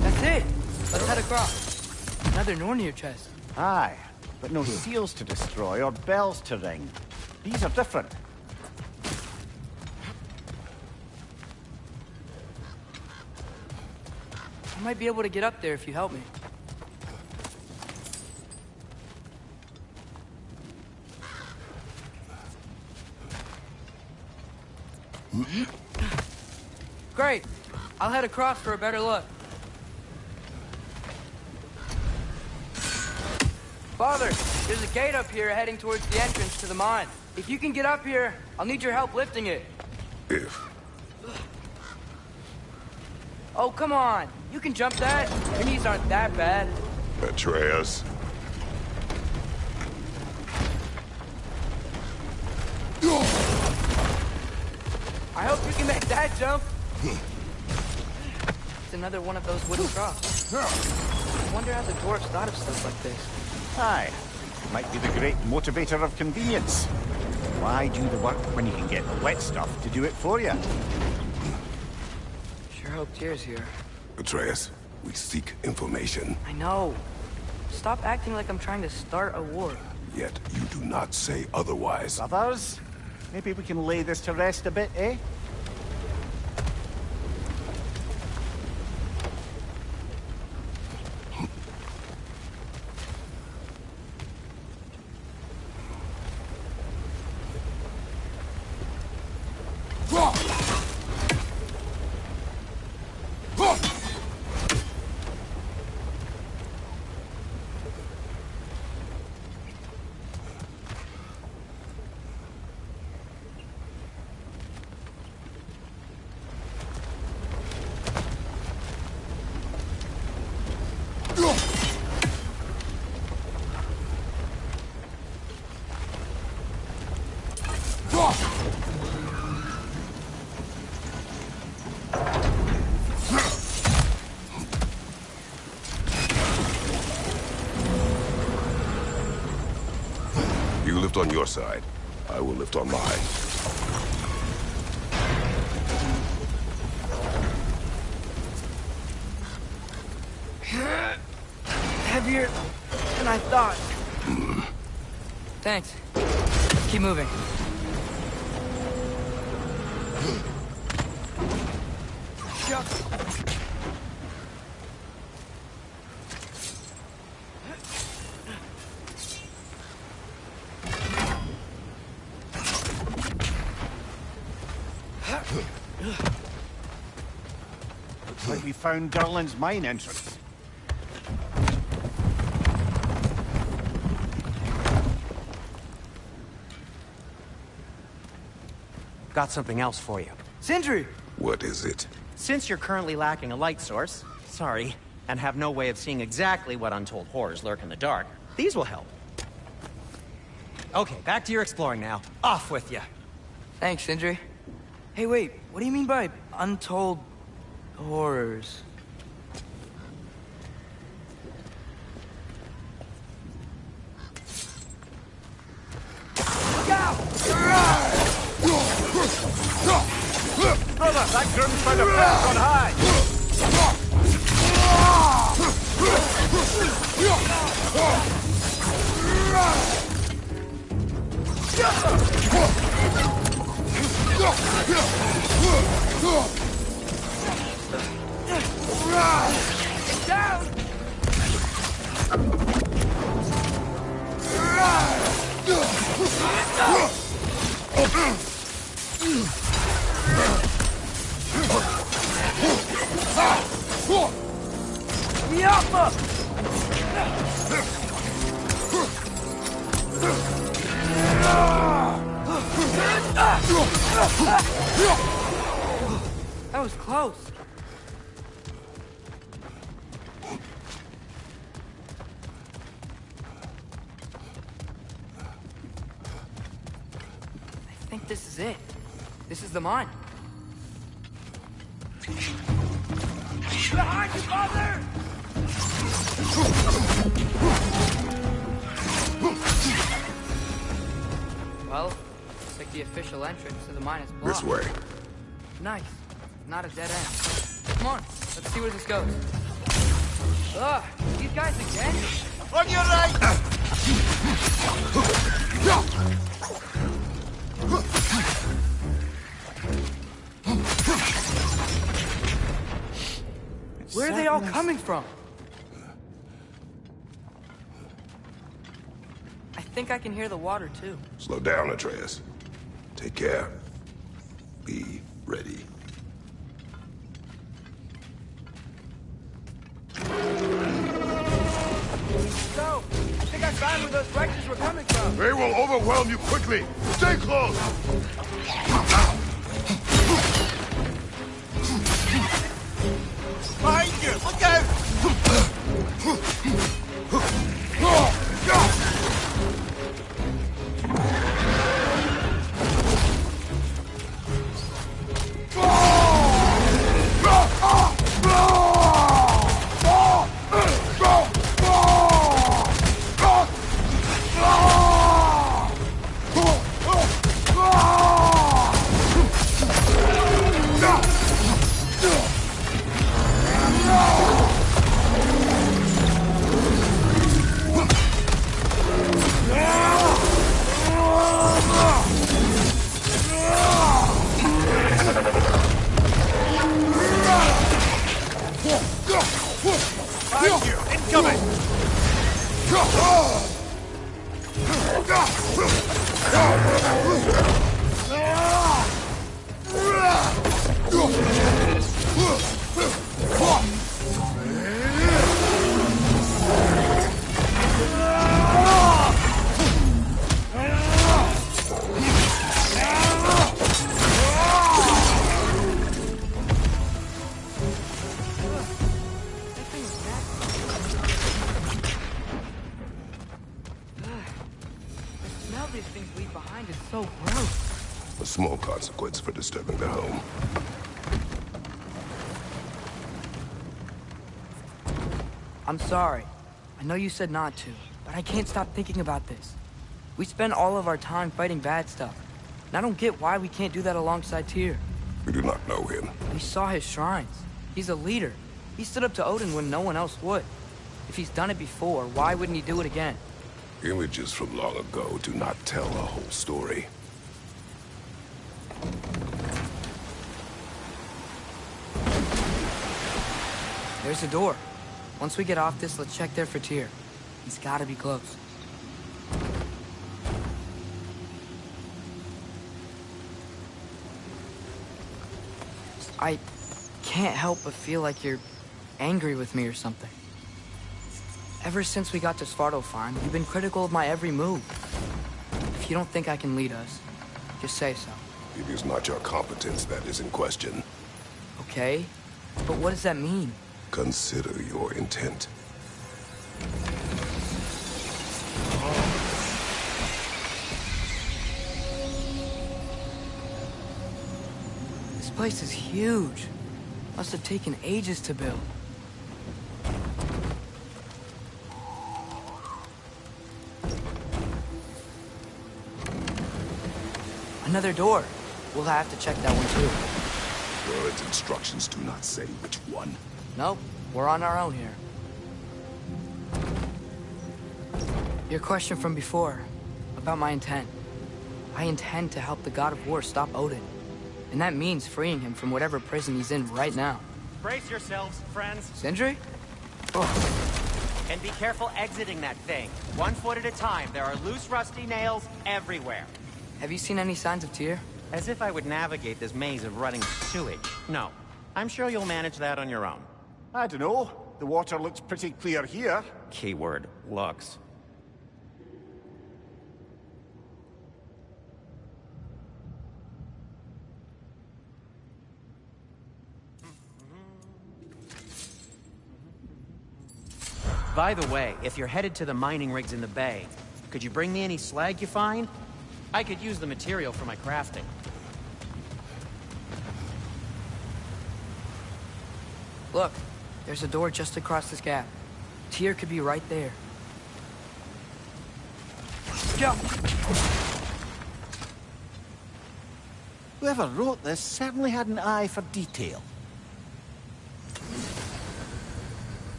That's it. Let's head across. Another Nornir chest. Aye, but no seals to destroy or bells to ring. These are different. I might be able to get up there if you help me. Great. I'll head across for a better look. Father, there's a gate up here heading towards the entrance to the mine. If you can get up here, I'll need your help lifting it. If. Oh, come on. You can jump that. Your knees aren't that bad. Atreus. I hope you can make that jump. It's another one of those wooden troughs. I wonder how the dwarves thought of stuff like this. Aye, might be the great motivator of convenience. Why do the work when you can get wet stuff to do it for you? Sure hope Tyr's here. Atreus, we seek information, I know. Stop acting like I'm trying to start a war. yet you do not say otherwise. Brothers, maybe we can lay this to rest a bit, eh? You lift on your side. I will lift on mine. Heavier than I thought. Thanks. Let's keep moving. Looks like we found Durlin's mine entrance. Got something else for you. Sindri! What is it? Since you're currently lacking a light source, sorry, and have no way of seeing exactly what untold horrors lurk in the dark, these will help. Okay, back to your exploring now. Off with you. Thanks, Sindri. Hey, wait. What do you mean by untold horrors? That groom's found a path on high! That was close. I think this is it. This is the mine. Behind you, father! Well, looks like the official entrance to the mine is blocked. This way. Nice. Not a dead end. Come on, let's see where this goes. Ugh, these guys again? On your right! Where are they all coming from? I think I can hear the water, too. Slow down, Atreus. Take care. Be ready. So, I think I found where those wrecks were coming from. They will overwhelm you quickly. Stay close. Behind you! Look out! Behind you! Incoming! The smell these things leave behind is so gross. A small consequence for disturbing the home. I'm sorry. I know you said not to, but I can't stop thinking about this. We spend all of our time fighting bad stuff, and I don't get why we can't do that alongside Tyr. We do not know him. We saw his shrines. He's a leader. He stood up to Odin when no one else would. If he's done it before, why wouldn't he do it again? Images from long ago do not tell a whole story. There's a door. Once we get off this, let's check there for Tyr. He's gotta be close. I can't help but feel like you're angry with me or something. Ever since we got to Svartalfheim, you've been critical of my every move. If you don't think I can lead us, just say so. It is not your competence that is in question. Okay? But what does that mean? Consider your intent. This place is huge. Must have taken ages to build. Another door. We'll have to check that one too. Birds' instructions do not say which one. Nope, we're on our own here. Your question from before, about my intent. I intend to help the God of War stop Odin. And that means freeing him from whatever prison he's in right now. Brace yourselves, friends. Sindri? And be careful exiting that thing. 1 foot at a time. There are loose, rusty nails everywhere. Have you seen any signs of Tyr? As if I would navigate this maze of running sewage. No. I'm sure you'll manage that on your own. I don't know. The water looks pretty clear here. Keyword, looks. By the way, if you're headed to the mining rigs in the bay, could you bring me any slag you find? I could use the material for my crafting. Look, there's a door just across this gap. Tyr could be right there. Go! Whoever wrote this certainly had an eye for detail.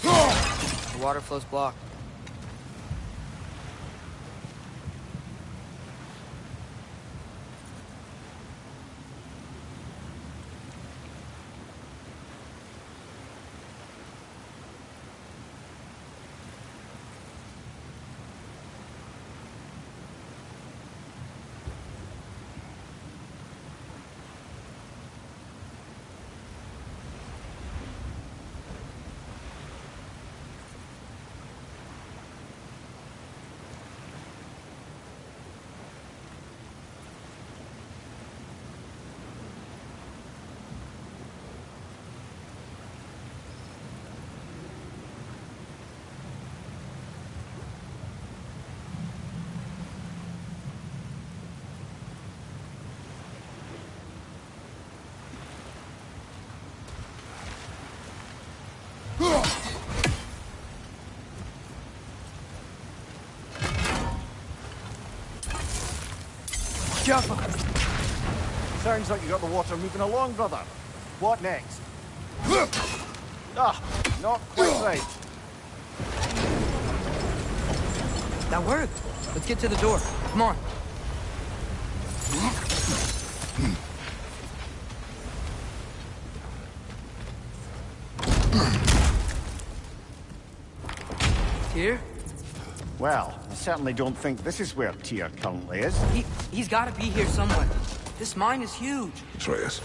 The water flow's blocked. Sounds like you got the water moving along, brother. What next? Not quite right. That worked. Let's get to the door. Come on. Tyr? Well, I certainly don't think this is where Tyr currently is. He's got to be here somewhere. This mine is huge. Atreus,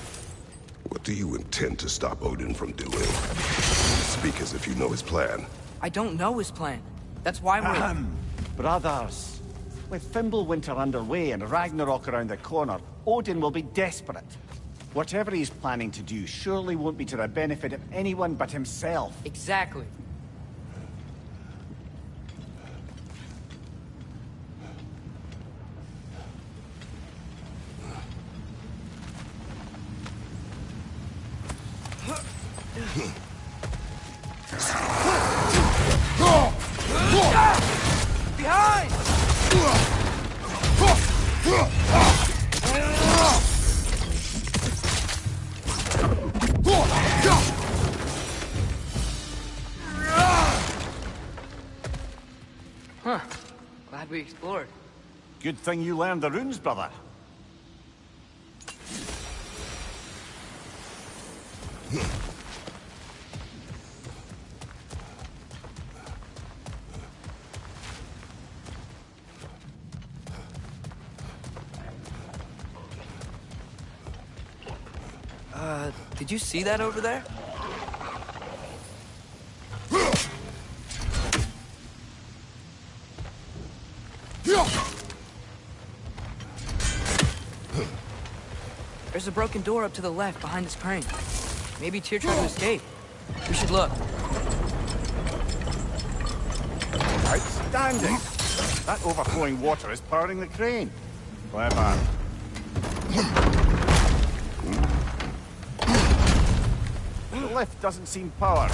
what do you intend to stop Odin from doing? Speak as if you know his plan. I don't know his plan. That's why we're... Brothers, with Fimbulwinter underway and Ragnarok around the corner, Odin will be desperate. Whatever he's planning to do surely won't be to the benefit of anyone but himself. Exactly. Behind! Huh. Glad we explored. Good thing you learned the runes, brother. Did you see that over there? There's a broken door up to the left behind this crane. Maybe Tyr tried to escape. We should look. Outstanding! That overflowing water is powering the crane. Clever. The lift doesn't seem powered.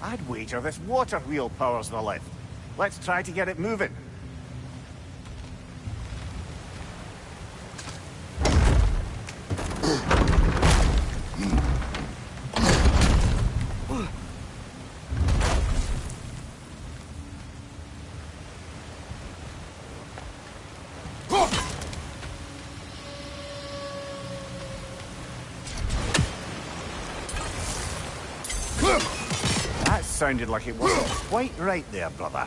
I'd wager this water wheel powers the lift. Let's try to get it moving. That sounded like it wasn't quite right there, brother.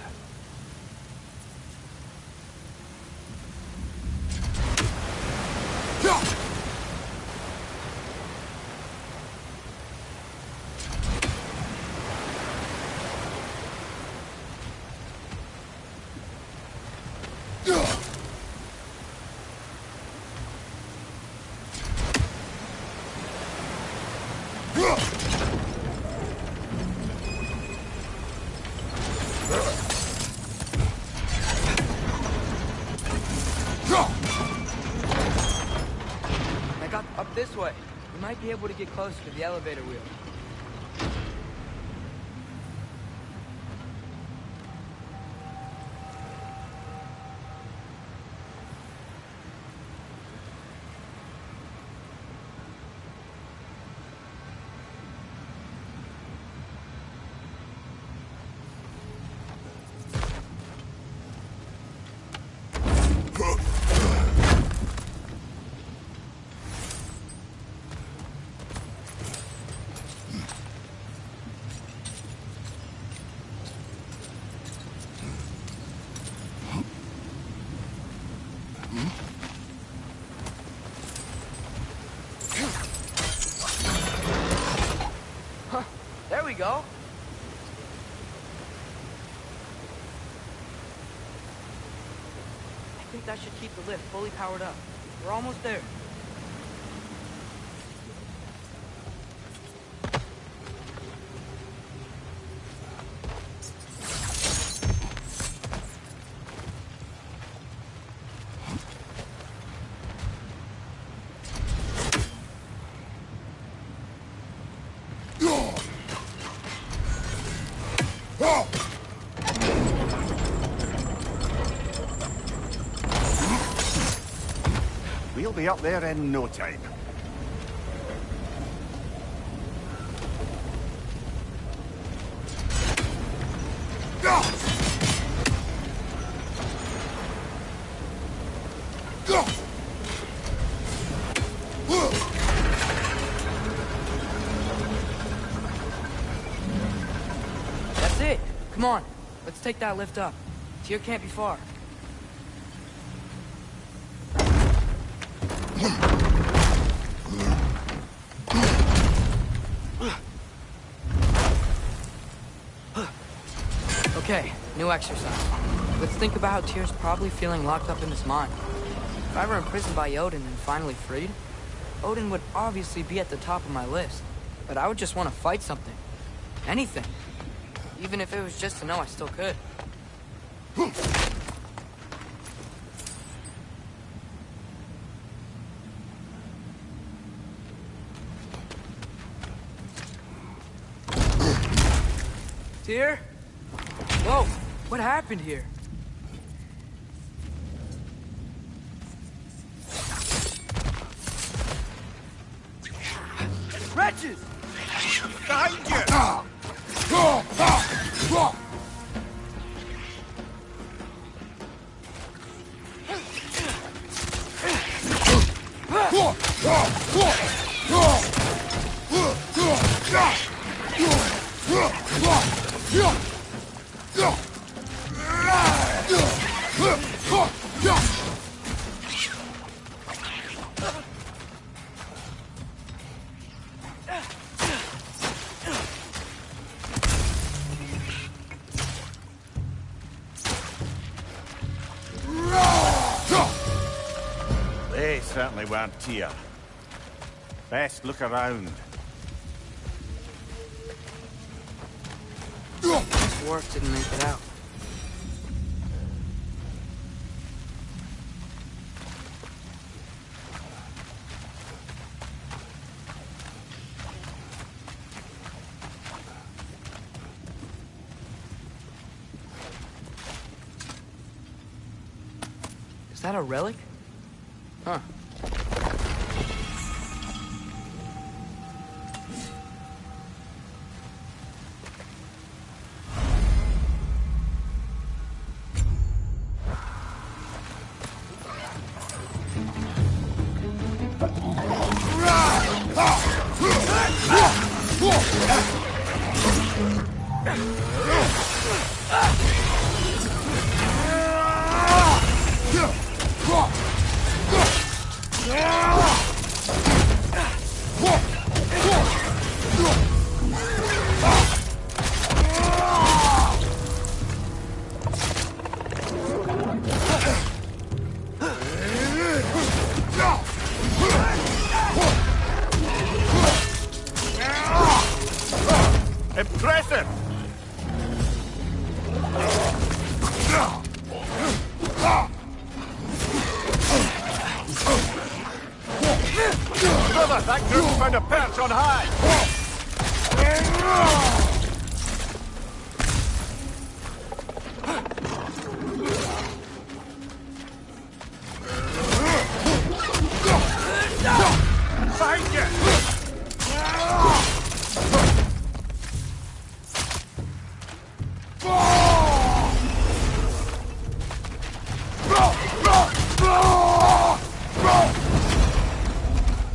Up this way. You might be able to get closer to the elevator wheel. There we go. I think that should keep the lift fully powered up. We're almost there. We'll be up there in no time. That's it. Come on. Let's take that lift up. Tyr can't be far. Okay, new exercise. Let's think about how Tyr's probably feeling locked up in his mind. If I were imprisoned by Odin and finally freed, Odin would obviously be at the top of my list. But I would just want to fight something. Anything. Even if it was just to know I still could. Tyr? Whoa, what happened here? Wretches! Behind you! They certainly weren't Tyr. Best look around. Dwarf didn't make it out. Is that a relic? Huh. Impressive! Brother, that group found a perch on high! Behind you!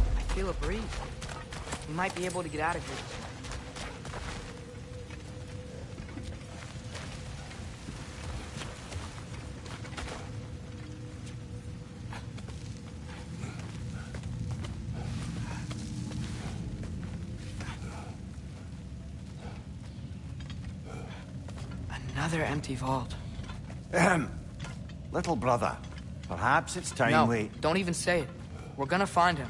I feel a breeze. We might be able to get out of here. Another empty vault. Little brother, perhaps it's time No, we... don't even say it. We're gonna find him.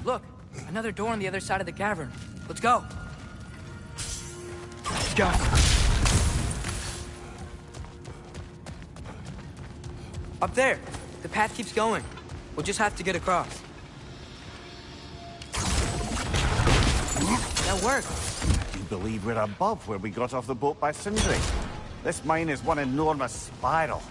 Look, another door on the other side of the cavern. Let's go. Go. Up there. The path keeps going. We'll just have to get across. That worked. Do you believe we're above where we got off the boat by Sindri? This mine is one enormous spiral.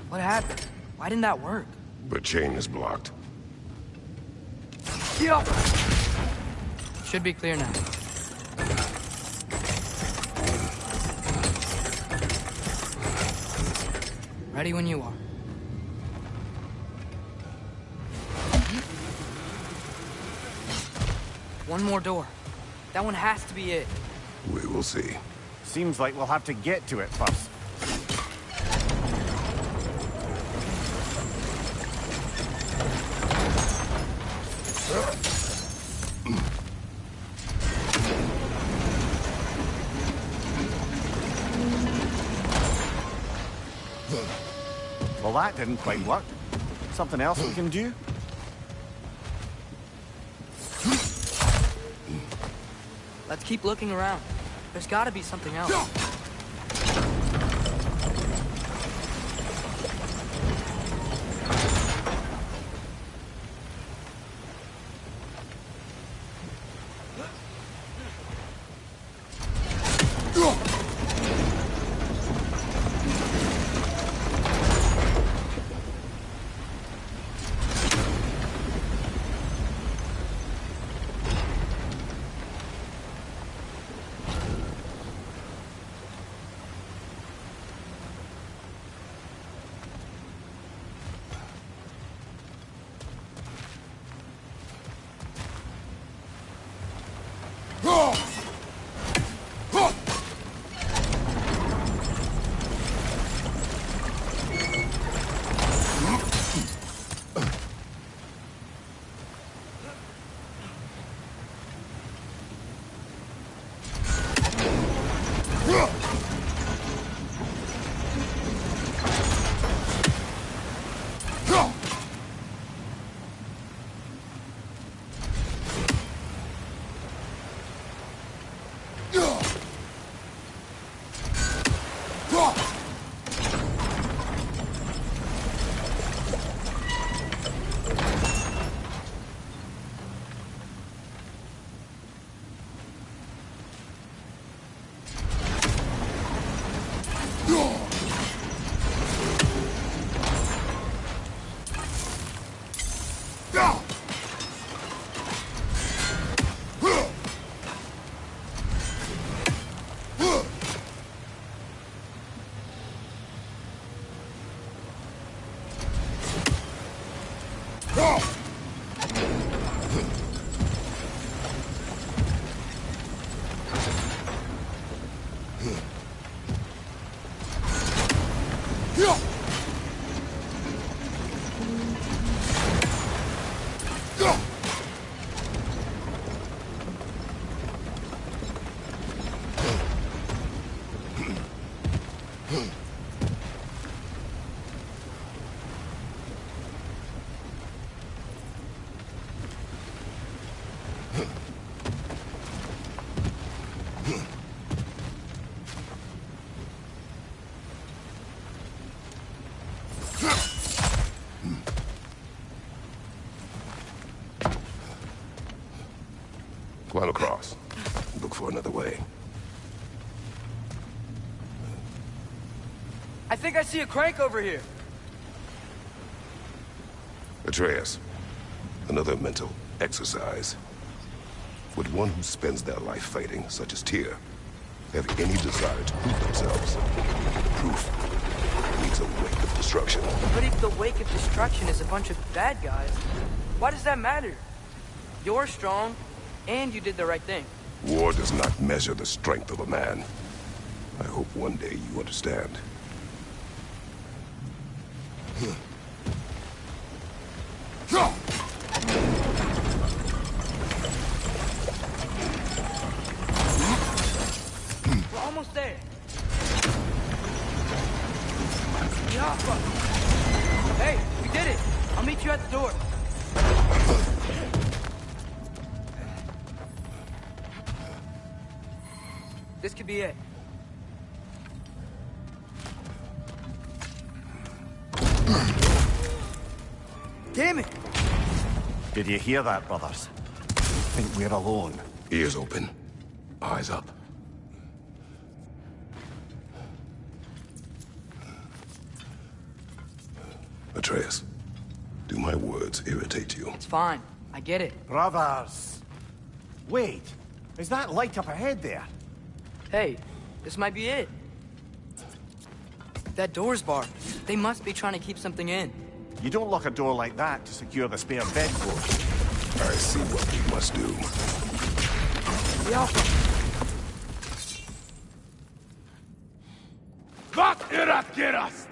What happened? Why didn't that work? The chain is blocked. Should be clear now. Ready when you are. One more door. That one has to be it. We will see. Seems like we'll have to get to it first. Well, that didn't quite work. Something else we can do? Let's keep looking around. There's gotta be something else. Climb across. Look for another way. I think I see a crank over here. Atreus, another mental exercise. Would one who spends their life fighting, such as Tyr, have any desire to prove themselves? Proof needs a wake of destruction. But if the wake of destruction is a bunch of bad guys, why does that matter? You're strong, and you did the right thing. War does not measure the strength of a man. I hope one day you understand. We're almost there. Yappa! Hey, we did it! I'll meet you at the door. This could be it. Damn it! Did you hear that, brothers? I think we're alone. Ears open, eyes up. Atreus, do my words irritate you? It's fine. I get it. Brothers! Wait, is that light up ahead there? Hey, this might be it. That door's barred. They must be trying to keep something in. You don't lock a door like that to secure the spare bedpost. I see what we must do. Yappa! Vad är att gerast?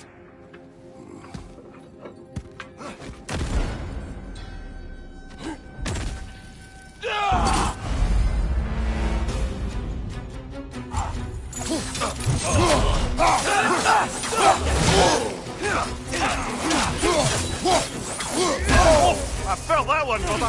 I felt that one, brother!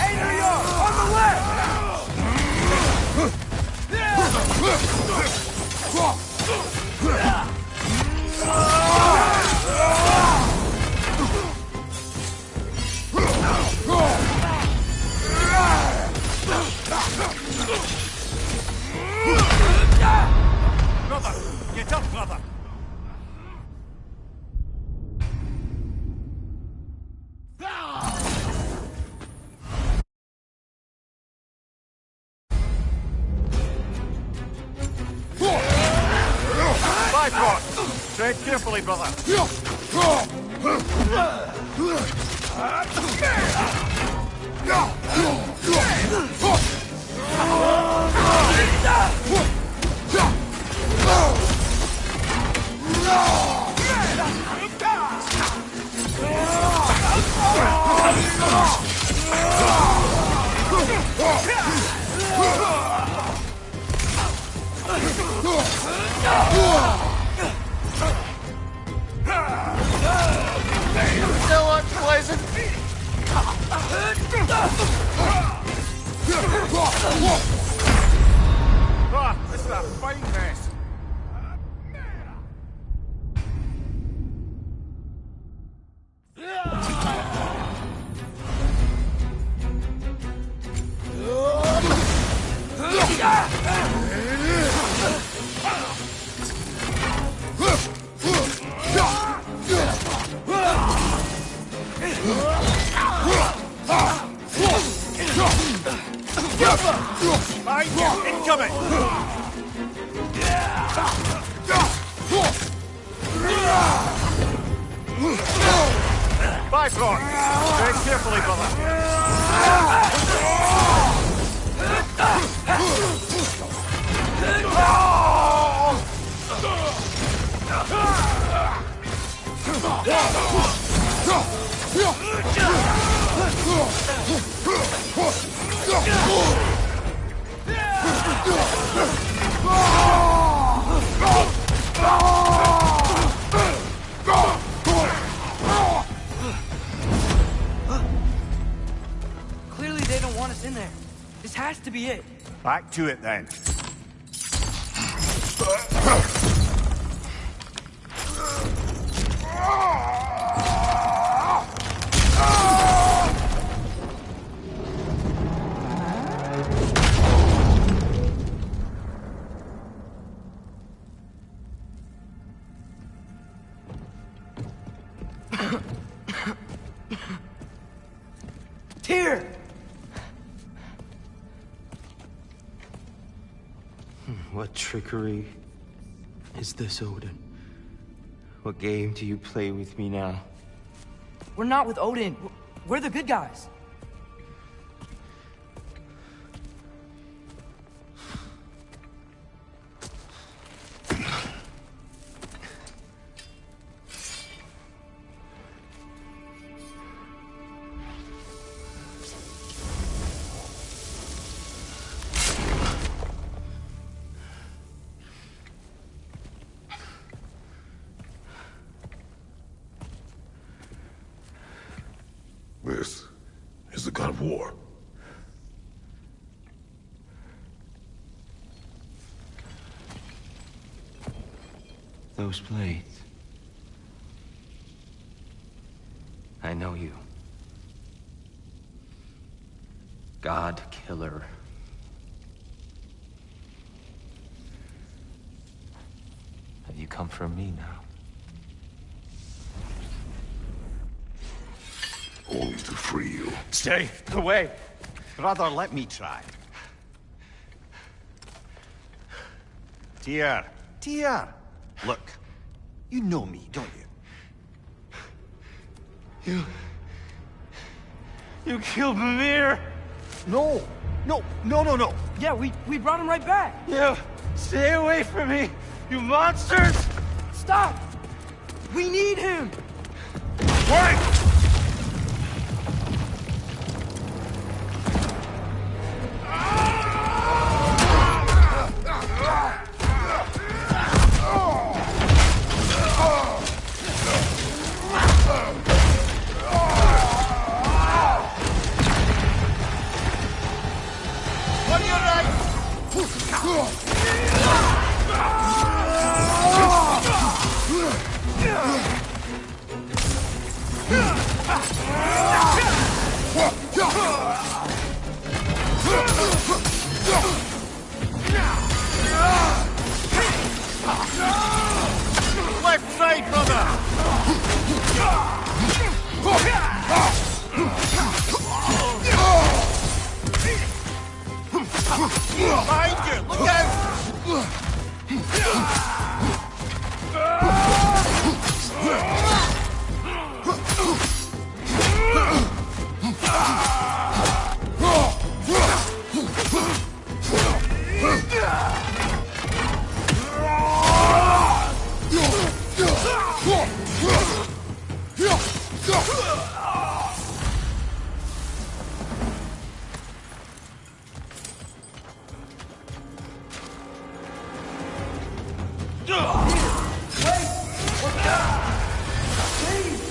Hey, there you are! On the left! Brother! Get up, brother! Bifrost! Tread carefully, brother! So unpleasant! Ah, this is a fine mess! Incoming! Bifrost! Very carefully, brother. Clearly they don't want us in there. This has to be it. Back to it, then. Tyr! What trickery is this, Odin? What game do you play with me now? We're not with Odin. We're the good guys. This is the god of war. Those blades. I know you. God Killer. Have you come for me now? Only to free you. Stay away. Brother, let me try. Tyr. Tyr. Look, you know me, don't you? You killed Mimir! No. No. Yeah, we brought him right back. You stay away from me, you monsters! Stop! We need him! Wait! Left side, brother! Behind you! Look out!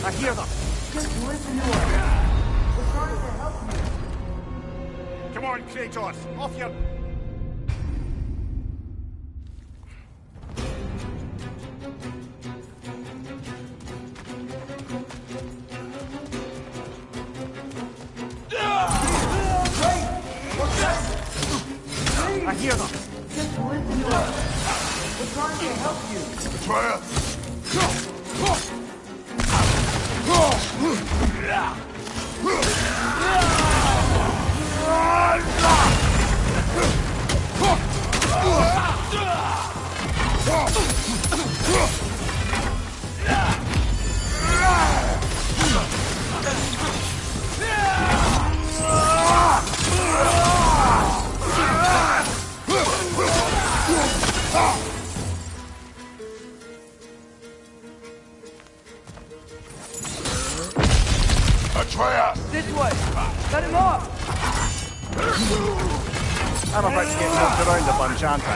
I hear them. Just listen to us. We're trying to help you. Come on, Kratos. Off your... I hear them. Just listen to us. We're trying to help you. Atreus! Atreus! This way! Cut him off! I'm about to get knocked around a bunch, aren't I?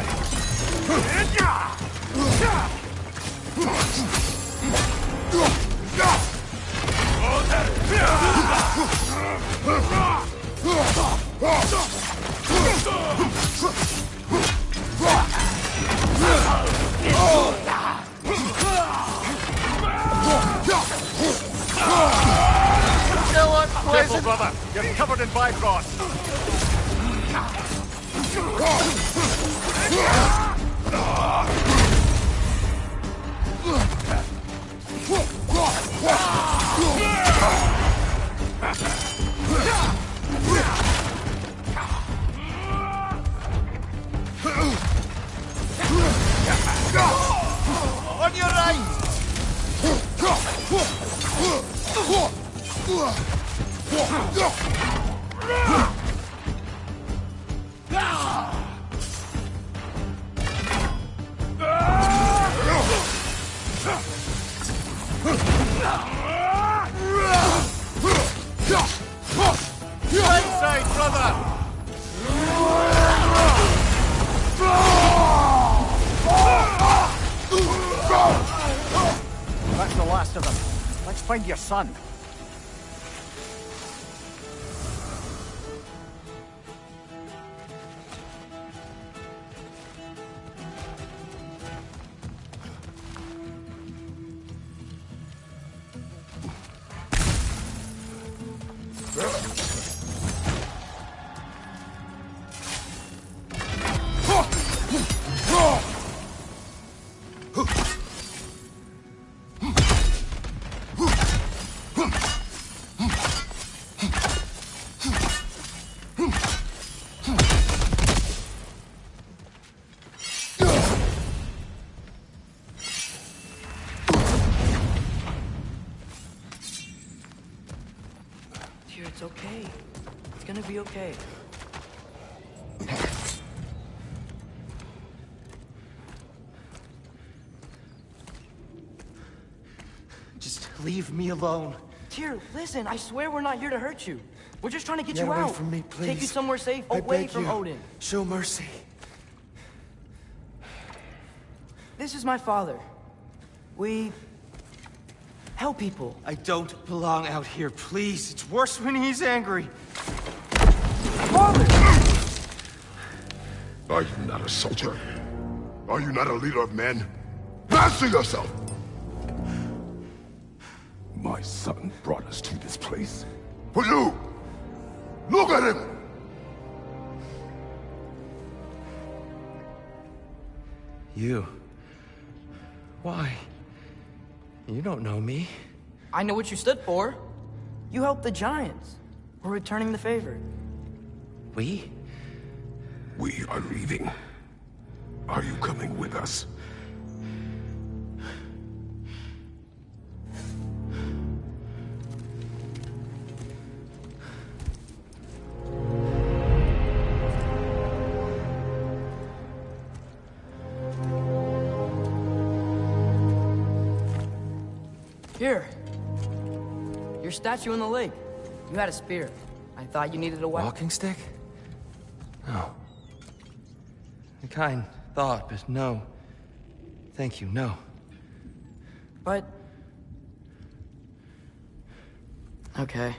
Careful, brother. You're covered in Bifrost. On your right! Right side, brother! That's the last of them. Let's find your son. It's okay. It's gonna be okay. Just leave me alone. Tyr, listen, I swear we're not here to hurt you. We're just trying to get Get you away out. from me, please. Take you somewhere safe, I away beg from you. Odin. Show mercy. This is my father. We help people. I don't belong out here, please. It's worse when he's angry. Father! Are you not a soldier? Are you not a leader of men? Master yourself! My son brought us to this place. For you! Look at him! You? Why? You don't know me. I know what you stood for. You helped the Giants. We're returning the favor. We? We are leaving. Are you coming with us? Here. Your statue in the lake. You had a spear. I thought you needed a weapon. Walking stick? No. A kind thought, but no. Thank you, no. But... okay.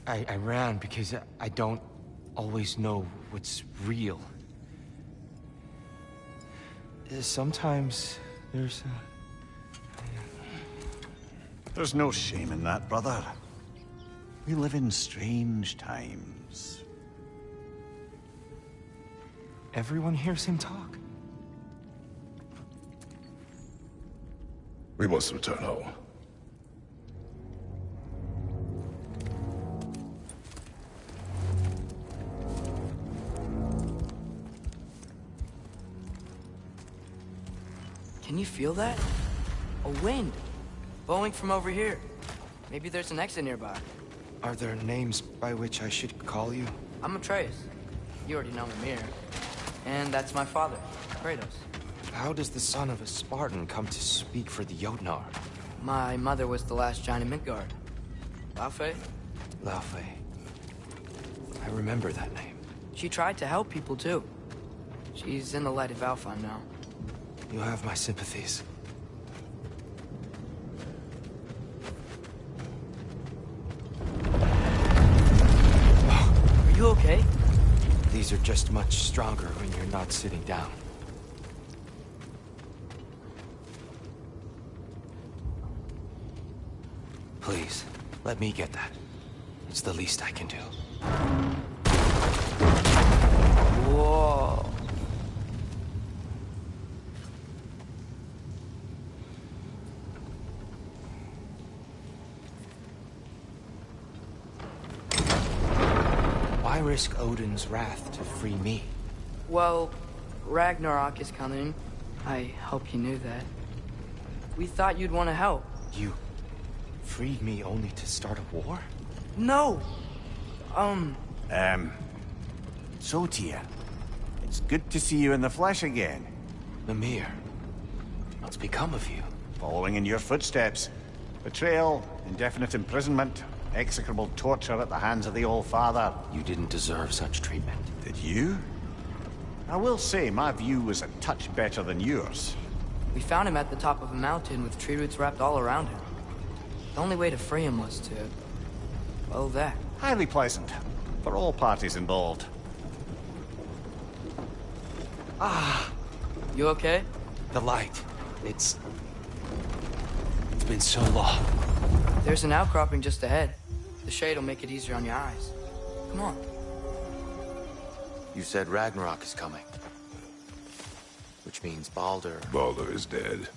I ran because I don't always know what's real. Sometimes there's There's no shame in that, brother. We live in strange times. Everyone hears him talk. We must return home. Can you feel that? A wind blowing from over here. Maybe there's an exit nearby. Are there names by which I should call you? I'm Atreus. You already know Mimir. And that's my father, Kratos. How does the son of a Spartan come to speak for the Jotnar? My mother was the last giant in Midgard. Laufey? Laufey. I remember that name. She tried to help people, too. She's in the light of Alfheim now. You have my sympathies. Are you okay? These are just much stronger when you're not sitting down. Please, let me get that. It's the least I can do. Whoa. Why risk Odin's wrath to free me? Well, Ragnarok is coming. I hope you knew that. We thought you'd want to help. You freed me only to start a war? No! So, Tyr, it's good to see you in the flesh again. Mimir, what's become of you? Following in your footsteps. Betrayal, indefinite imprisonment, execrable torture at the hands of the All-Father. You didn't deserve such treatment. Did you? I will say, my view was a touch better than yours. We found him at the top of a mountain with tree roots wrapped all around him. The only way to free him was to... well, that. Highly pleasant. For all parties involved. You okay? The light. It's been so long. There's an outcropping just ahead. The shade will make it easier on your eyes. Come on. You said Ragnarok is coming. Which means Baldur... Baldur is dead.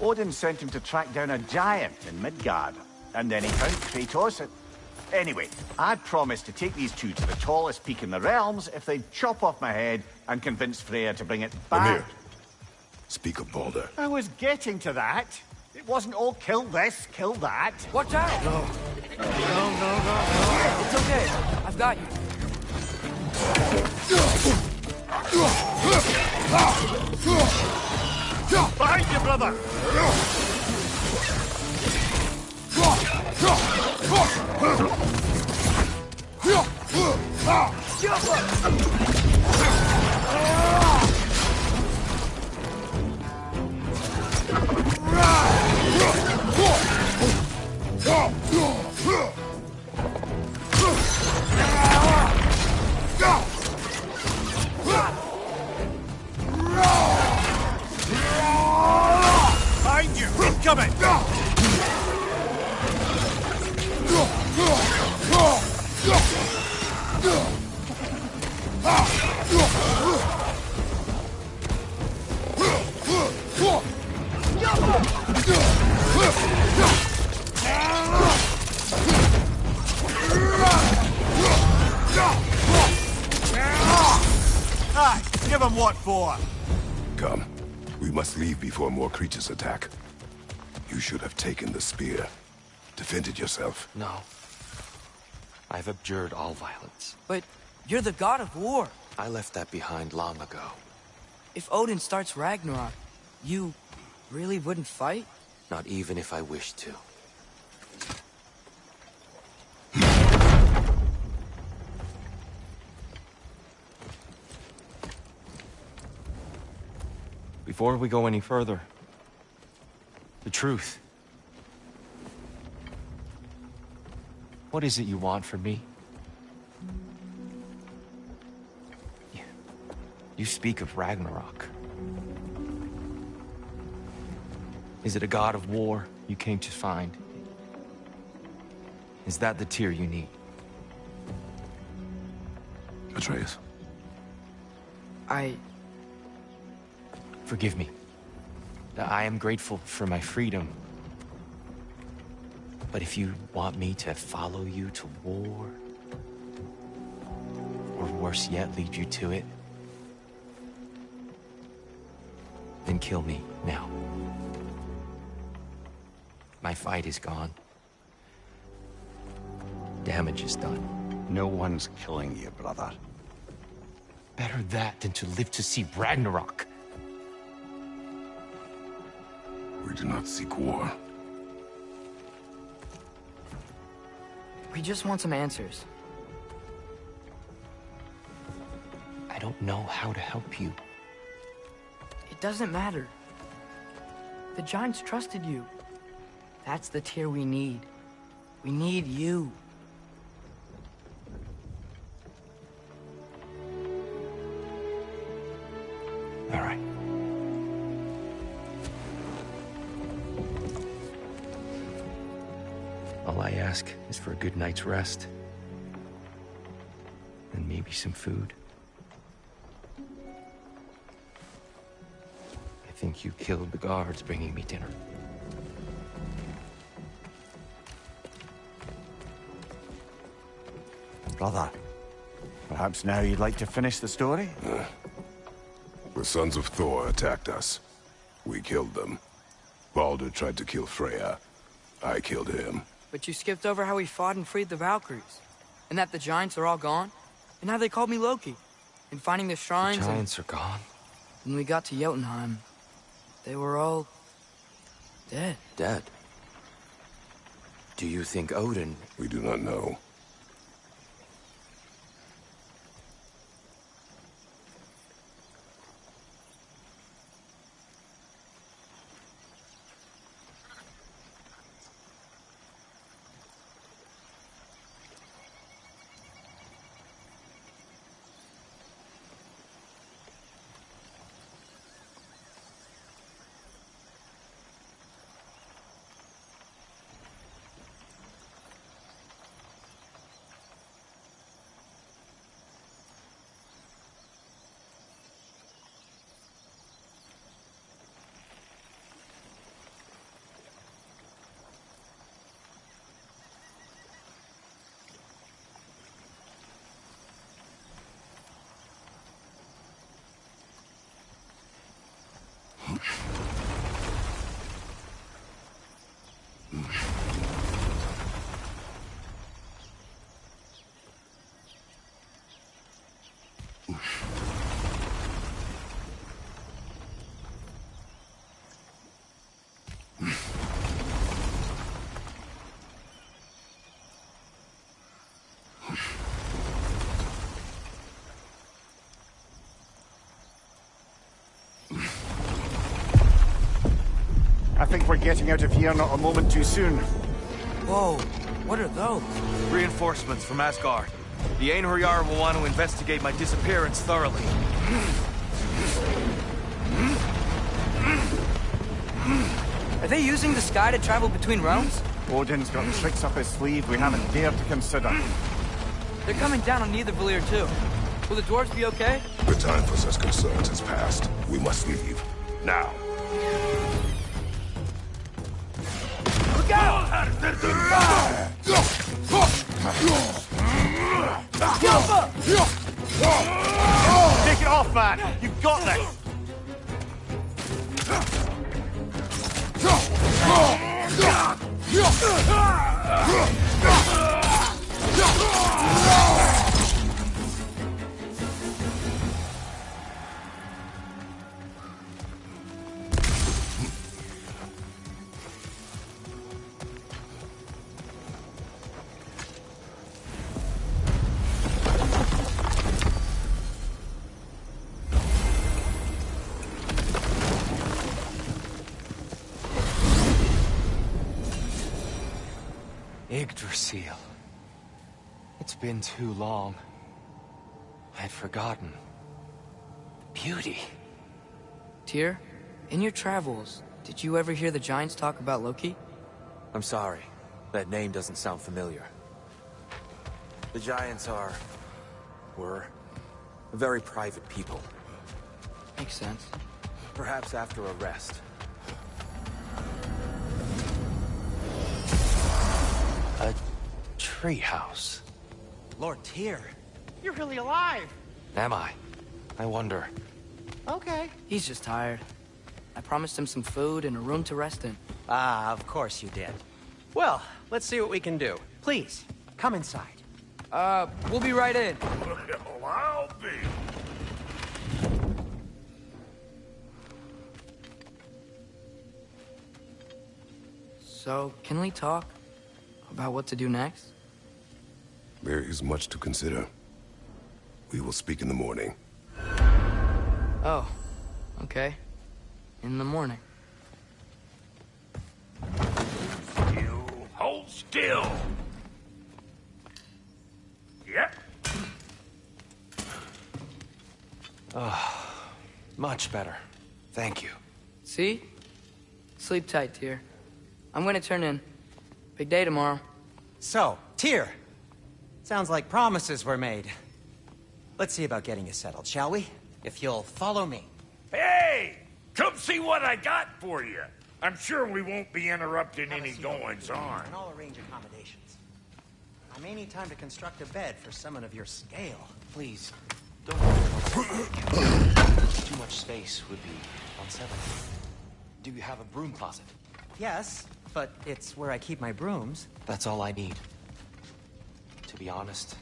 Odin sent him to track down a giant in Midgard. And then he found Kratos. Anyway, I'd promised to take these two to the tallest peak in the realms if they'd chop off my head and convince Freya to bring it back. Mimir, speak of Baldur. I was getting to that. It wasn't all kill this, kill that. Watch out! No. No. It's okay. I've got you. Behind you, brother! Behind you! Incoming! Aye, give him what for? Come. We must leave before more creatures attack. You should have taken the spear. Defended yourself. No. I've abjured all violence. But you're the god of war. I left that behind long ago. If Odin starts Ragnarok, you really wouldn't fight? Not even if I wished to. Before we go any further, the truth. What is it you want from me? You speak of Ragnarok. Is it a god of war you came to find? Is that the Tyr you need? Atreus. Forgive me. I am grateful for my freedom. But if you want me to follow you to war, or worse yet, lead you to it, then kill me now. My fight is gone. damage is done. No one's killing you, brother. Better that than to live to see Ragnarok. We do not seek war. We just want some answers. I don't know how to help you. It doesn't matter. The Giants trusted you. That's the Tyr we need. We need you. All right. All I ask is for a good night's rest. And maybe some food. I think you killed the guards bringing me dinner. Brother, perhaps now you'd like to finish the story? The sons of Thor attacked us. We killed them. Baldur tried to kill Freya. I killed him. But you skipped over how we fought and freed the Valkyries. And that the Giants are all gone. And how they called me Loki. And finding the shrines. The Giants are gone? When we got to Jotunheim, they were all dead. Dead? Do you think Odin... We do not know. I think we're getting out of here not a moment too soon. Whoa, what are those? Reinforcements from Asgard. The Einherjar will want to investigate my disappearance thoroughly. Are they using the sky to travel between realms? Odin's got tricks up his sleeve we haven't dared to consider. They're coming down on Nidavellir too. Will the dwarves be okay? The time for such concerns has passed. We must leave. Now. Look out! Take it off, man! You've got this! Yggdrasil. It's been too long. I'd forgotten. The beauty. Tyr, in your travels, did you ever hear the Giants talk about Loki? I'm sorry. That name doesn't sound familiar. The Giants were very private people. Makes sense. Perhaps after a rest. A treehouse. Lord Tyr, you're really alive. Am I? I wonder. Okay. He's just tired. I promised him some food and a room to rest in. Ah, of course you did. Well, let's see what we can do. Please, Come inside. We'll be right in. Well, I'll be. So, can we talk about what to do next? There is much to consider. We will speak in the morning. Oh, okay. In the morning. Still. Hold still. Yep. Much better. Thank you. See? Sleep tight, Tyr. I'm gonna turn in. Big day tomorrow. So, Tyr. Sounds like promises were made. Let's see about getting you settled, shall we? If you'll follow me. Hey! Come see what I got for you. I'm sure we won't be interrupting any goings-on. And I'll arrange accommodations. I may need time to construct a bed for someone of your scale. Please, don't too much space would be unsettling. Do you have a broom closet? Yes, but it's where I keep my brooms. That's all I need. To be honest,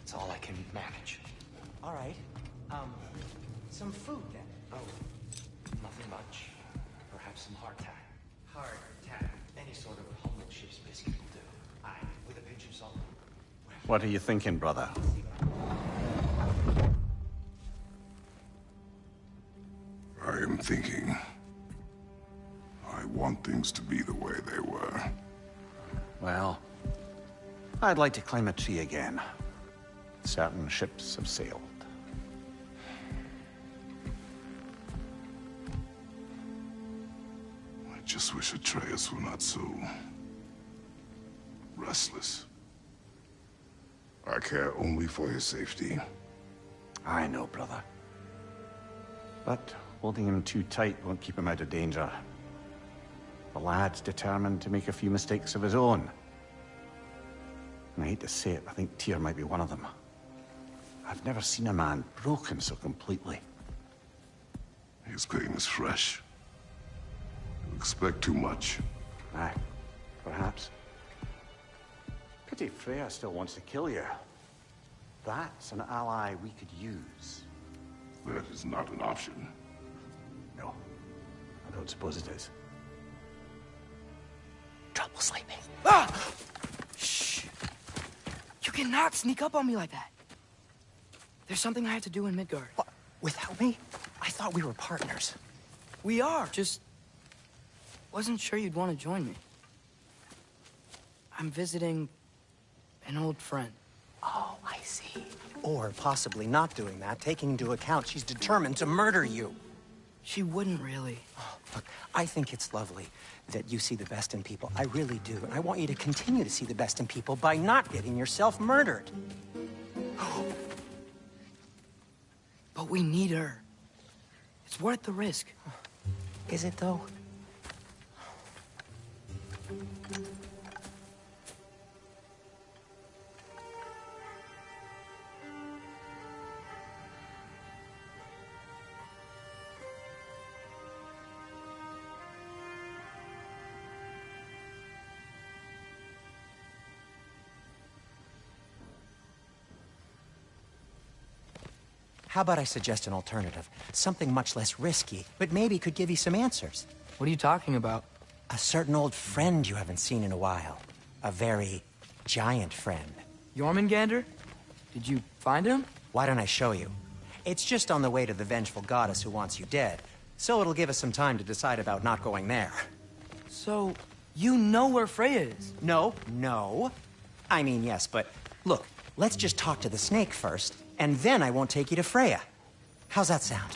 it's all I can manage. All right. Some food then. Oh, nothing much. Perhaps some hardtack. Hardtack. Any sort of humble ship's biscuit will do. Aye, with a pinch of salt. What are you thinking, brother? I am thinking. I want things to be the way they were. Well, I'd like to climb a tree again. Certain ships have sailed. I just wish Atreus were not so restless. I care only for his safety. I know, brother. But holding him too tight won't keep him out of danger. The lad's determined to make a few mistakes of his own. And I hate to say it, I think Tyr might be one of them. I've never seen a man broken so completely. His pain is fresh. You expect too much. Aye, perhaps. Pity Freya still wants to kill you. That's an ally we could use. That is not an option. No, I don't suppose it is. Trouble sleeping. Ah! Shh! You cannot sneak up on me like that. There's something I have to do in Midgard. What? Without me? I thought we were partners. We are. Just wasn't sure you'd want to join me. I'm visiting an old friend. Oh, I see. Or possibly not doing that, taking into account she's determined to murder you. She wouldn't really. Oh, look, I think it's lovely that you see the best in people. I really do. And I want you to continue to see the best in people by not getting yourself murdered. But we need her. It's worth the risk. Is it, though? How about I suggest an alternative? Something much less risky, but maybe could give you some answers. What are you talking about? A certain old friend you haven't seen in a while. A very giant friend. Jormungandr? Did you find him? Why don't I show you? It's just on the way to the vengeful goddess who wants you dead. So it'll give us some time to decide about not going there. So, you know where Freya is? No. I mean, yes, but look, let's just talk to the snake first, and then I won't take you to Freya. How's that sound?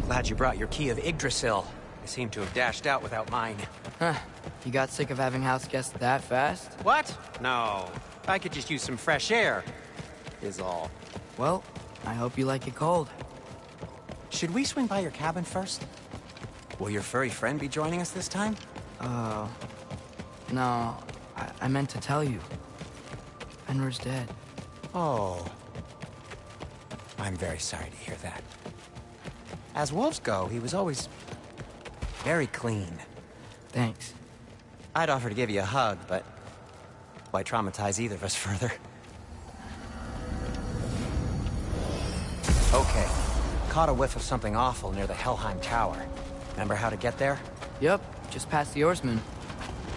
Glad you brought your key of Yggdrasil. They seem to have dashed out without mine. Huh. You got sick of having house guests that fast? What? No. I could just use some fresh air, is all. Well, I hope you like it cold. Should we swing by your cabin first? Will your furry friend be joining us this time? No. I meant to tell you. Fenrir's dead. Oh. I'm very sorry to hear that. As wolves go, he was always very clean. Thanks. I'd offer to give you a hug, but why traumatize either of us further? Okay. Caught a whiff of something awful near the Helheim Tower. Remember how to get there? Yep, just past the oarsman.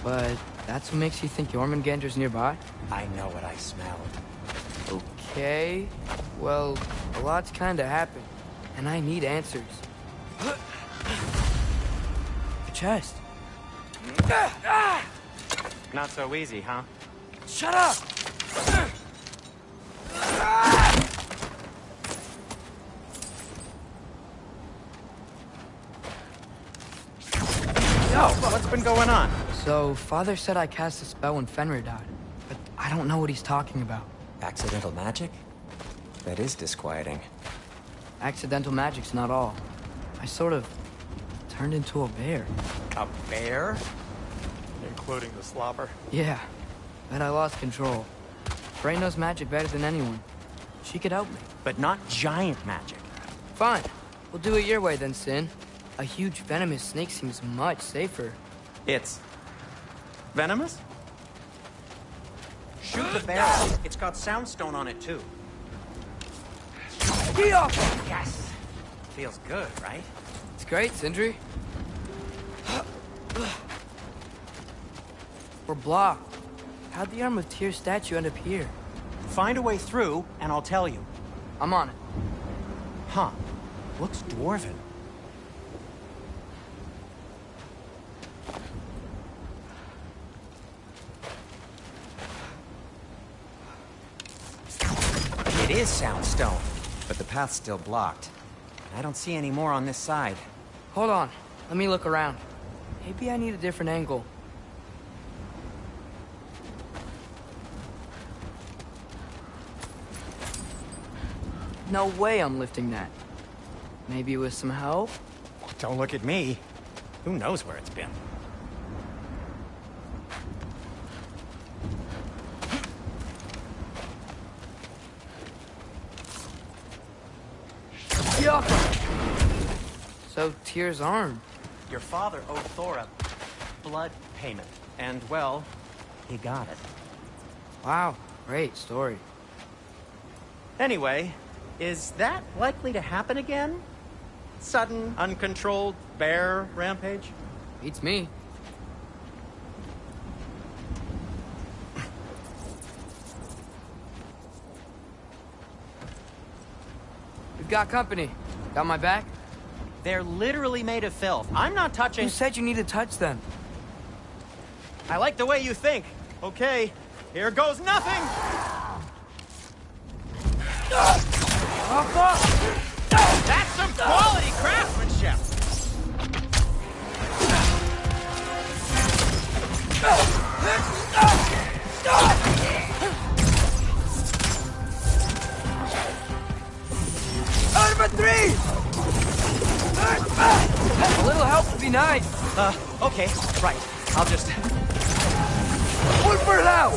But that's what makes you think Jormungandr's nearby? I know what I smelled. Okay. Well, a lot's kinda happened, and I need answers. The chest. Not so easy, huh? Shut up! Yo, what's been going on? So, Father said I cast a spell when Fenrir died, but I don't know what he's talking about. Accidental magic? That is disquieting. Accidental magic's not all. I sort of turned into a bear. A bear? Including the slobber. Yeah, but I lost control. Frey knows magic better than anyone. She could help me. But not giant magic. Fine. We'll do it your way then, Sin. A huge venomous snake seems much safer. It's venomous? Shoot the bear. It's got soundstone on it, too. Yes! Feels good, right? It's great, Sindri. We're blocked. How'd the Arm of Tyr statue end up here? Find a way through, and I'll tell you. I'm on it. Huh. Looks dwarven. It is soundstone, but the path's still blocked. I don't see any more on this side. Hold on. Let me look around. Maybe I need a different angle. No way I'm lifting that. Maybe with some help? Don't look at me. Who knows where it's been? So, Tyr's arm. Your father owed Thor a blood payment. And, well, he got it. Wow, great story. Anyway, is that likely to happen again? Sudden, uncontrolled bear rampage? Beats me. We've got company. Got my back? They're literally made of filth. I'm not touching... Who said you need to touch them? I like the way you think. Okay, here goes nothing! That's some quality craftsmanship! Out of a three! A little help would be nice. Okay, right. I'll just... One for now!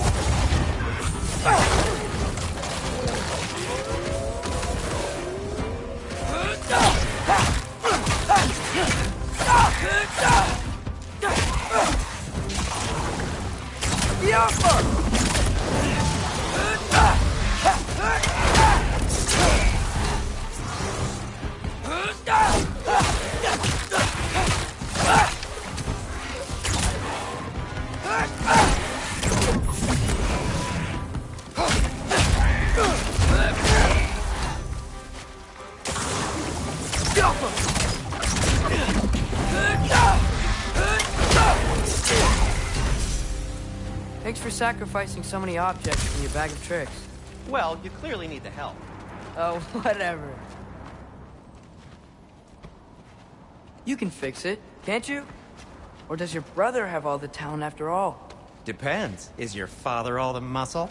Thanks for sacrificing so many objects from your bag of tricks. Well, you clearly need the help. Oh, whatever. You can fix it, can't you? Or does your brother have all the talent after all? Depends. Is your father all the muscle?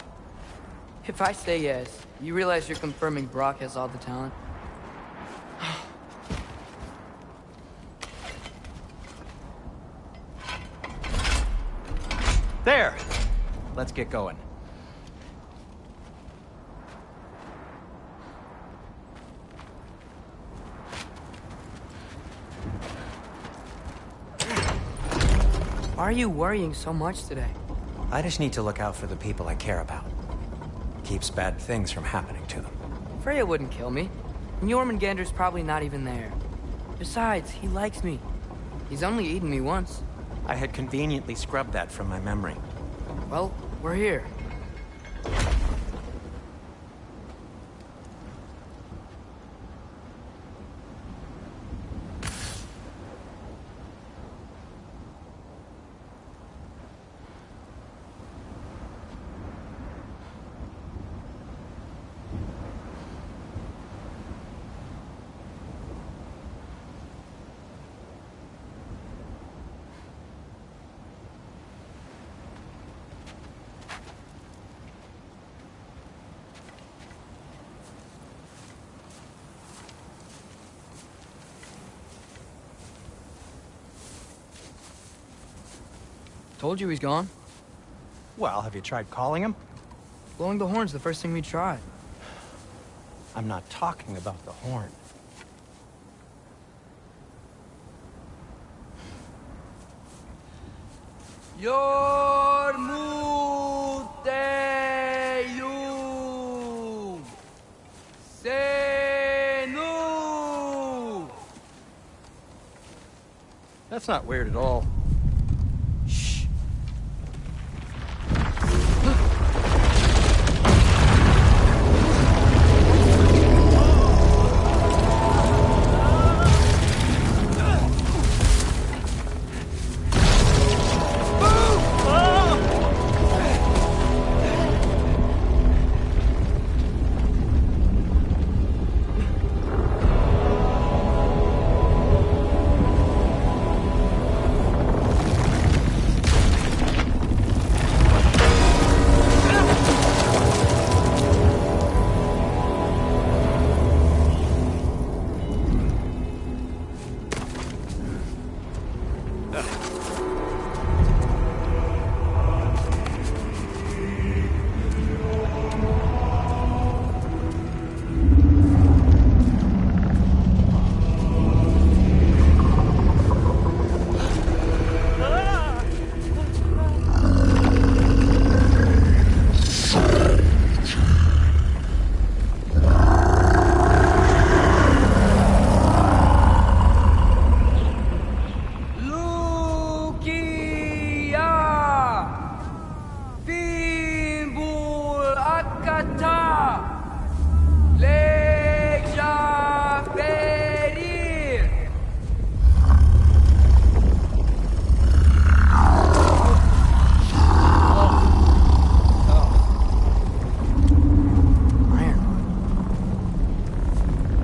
If I say yes, you realize you're confirming Brock has all the talent? There! Let's get going. Why are you worrying so much today? I just need to look out for the people I care about. Keeps bad things from happening to them. Freya wouldn't kill me. And Jormungandr's probably not even there. Besides, he likes me. He's only eaten me once. I had conveniently scrubbed that from my memory. Well, we're here. Told you he's gone. Well, have you tried calling him? Blowing the horn's the first thing we tried. I'm not talking about the horn. Yormuteyum Senu. That's not weird at all. Shh.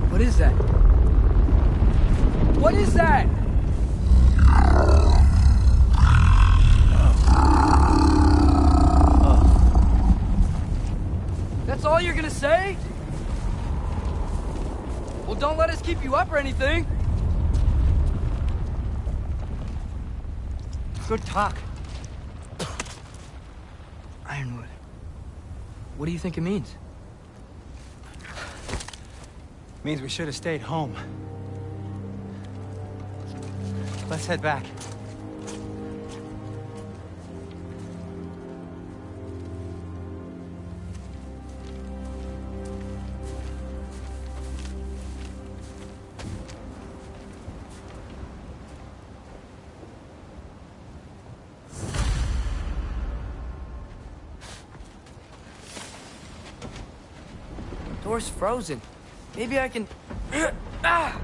What is that? What is that? That's all you're gonna say? Well, don't let us keep you up or anything. Good talk. Ironwood. What do you think it means? Means we should have stayed home. Let's head back. Door's frozen. Maybe I can... Ah!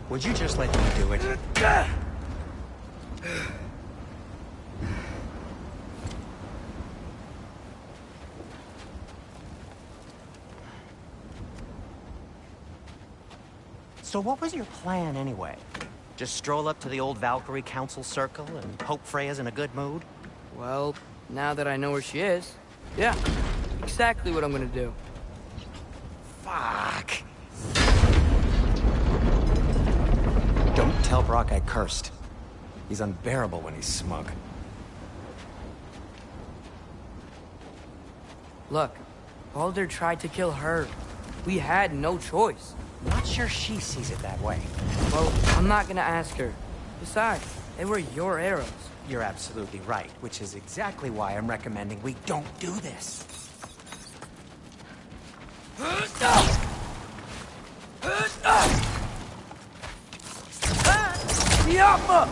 Would you just let me do it? So what was your plan, anyway? Just stroll up to the old Valkyrie Council Circle and hope Freya's in a good mood? Well, now that I know where she is, yeah, exactly what I'm gonna do. Fuck. Don't tell Brock I cursed. He's unbearable when he's smug. Look, Baldur tried to kill her. We had no choice. Not sure she sees it that way. Well, I'm not gonna ask her. Besides, they were your arrows. You're absolutely right, which is exactly why I'm recommending we don't do this. Yappa!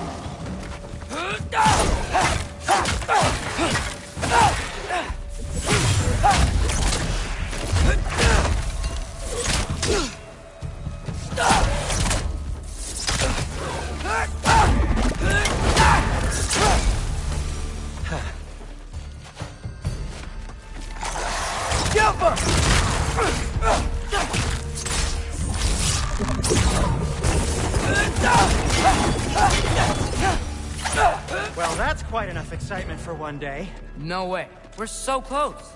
Well, that's quite enough excitement for one day. No way. We're so close.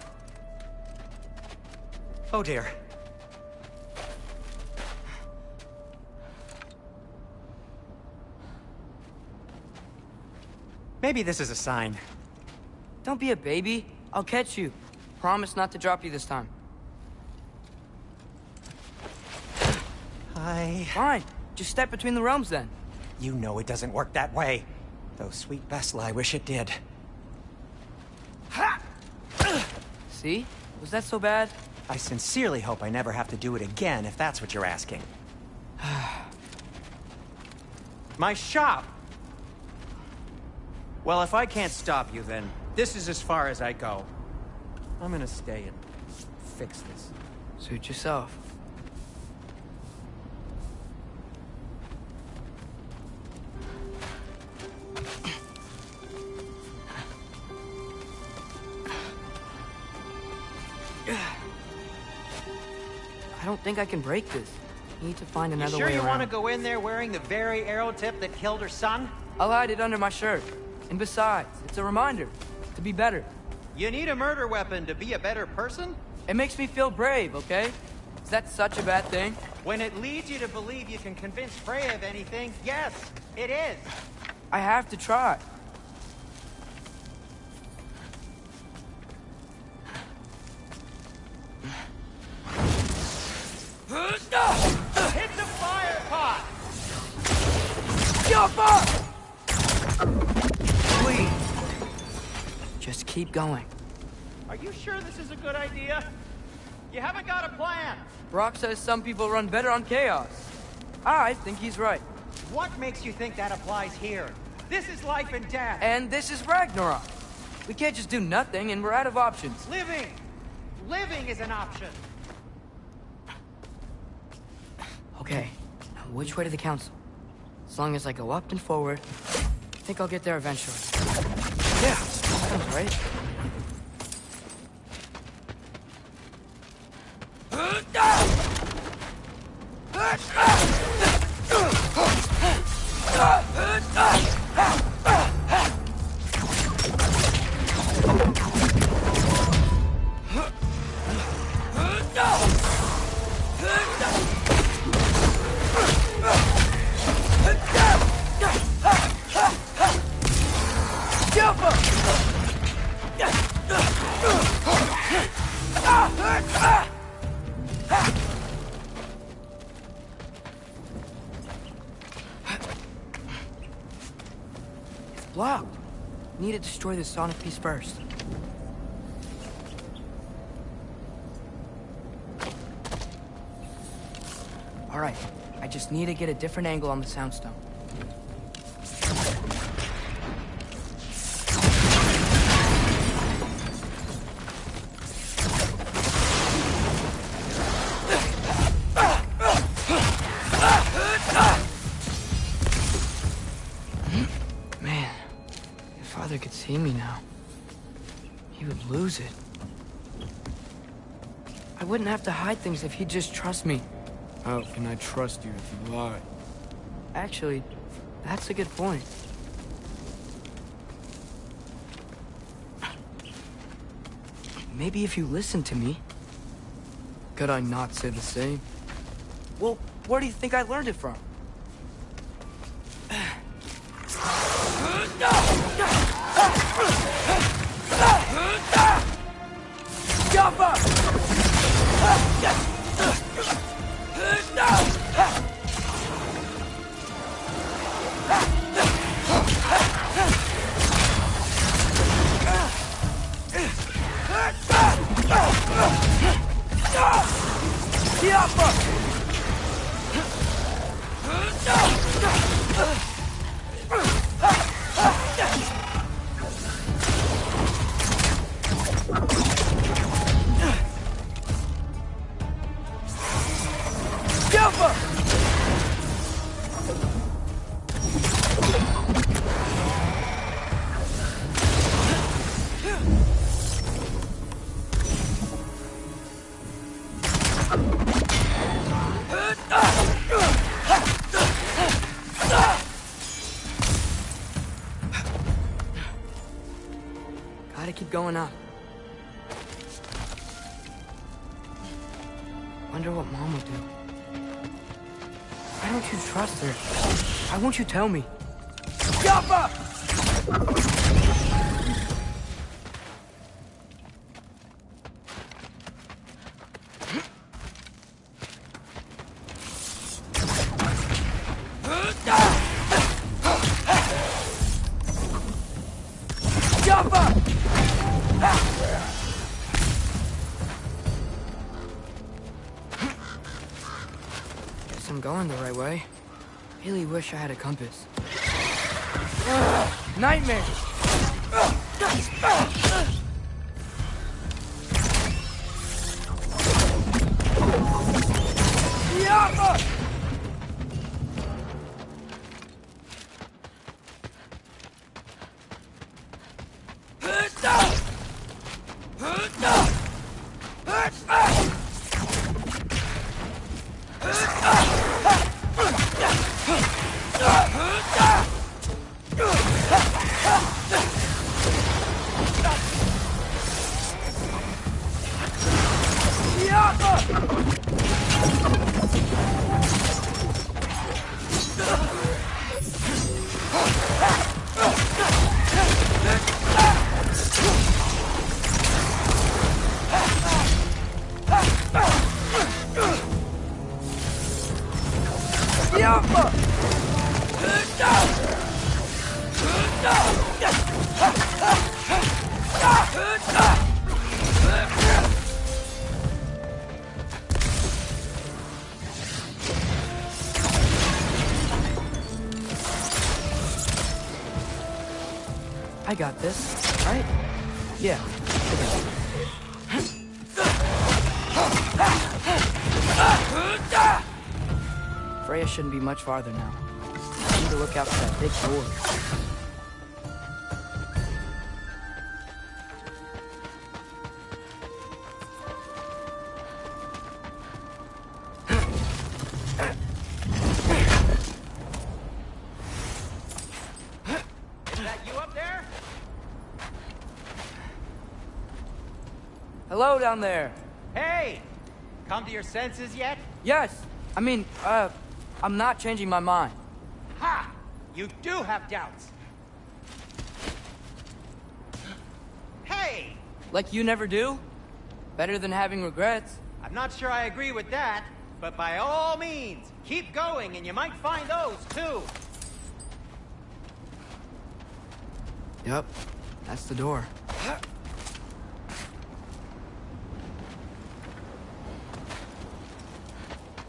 Oh dear. Maybe this is a sign. Don't be a baby. I'll catch you. Promise not to drop you this time. Fine. Just step between the realms then. You know it doesn't work that way. Though sweet Vesla, I wish it did. See? Was that so bad? I sincerely hope I never have to do it again, if that's what you're asking. My shop! Well, if I can't stop you, then this is as far as I go. I'm gonna stay and fix this. Suit yourself. I don't think I can break this. Need to find another way around. You sure you want to go in there wearing the very arrow tip that killed her son? I'll hide it under my shirt. And besides, it's a reminder to be better. You need a murder weapon to be a better person? It makes me feel brave, okay? Is that such a bad thing? When it leads you to believe you can convince Freya of anything, yes, it is. I have to try. Hit the fire pot! Please. Just keep going. Are you sure this is a good idea? You haven't got a plan. Brock says some people run better on chaos. I think he's right. What makes you think that applies here? This is life and death. And this is Ragnarok. We can't just do nothing, and we're out of options. Living! Living is an option. Okay, now which way to the council? As long as I go up and forward, I think I'll get there eventually. Yeah, sounds right. Blocked. Need to destroy the sonic piece first. All right, I just need to get a different angle on the soundstone. father could see me now, he would lose it. I wouldn't have to hide things if he'd just trust me. How can I trust you if you lie? Actually, that's a good point. Maybe if you listened to me. Could I not say the same? Well, where do you think I learned it from? Gotta keep going up. Wonder what Mom would do. Why don't you trust her? Why won't you tell me? Yappa! Guess I'm going the right way. Really wish I had a compass. Nightmare! Yappa! I got this, right? Yeah. Freya shouldn't be much farther now. I need to look out for that big door. Hello down there. Hey! Come to your senses yet? Yes. I mean, I'm not changing my mind. Ha! You do have doubts. Hey! Like you never do? Better than having regrets. I'm not sure I agree with that, but by all means, keep going and you might find those, too. Yep. That's the door.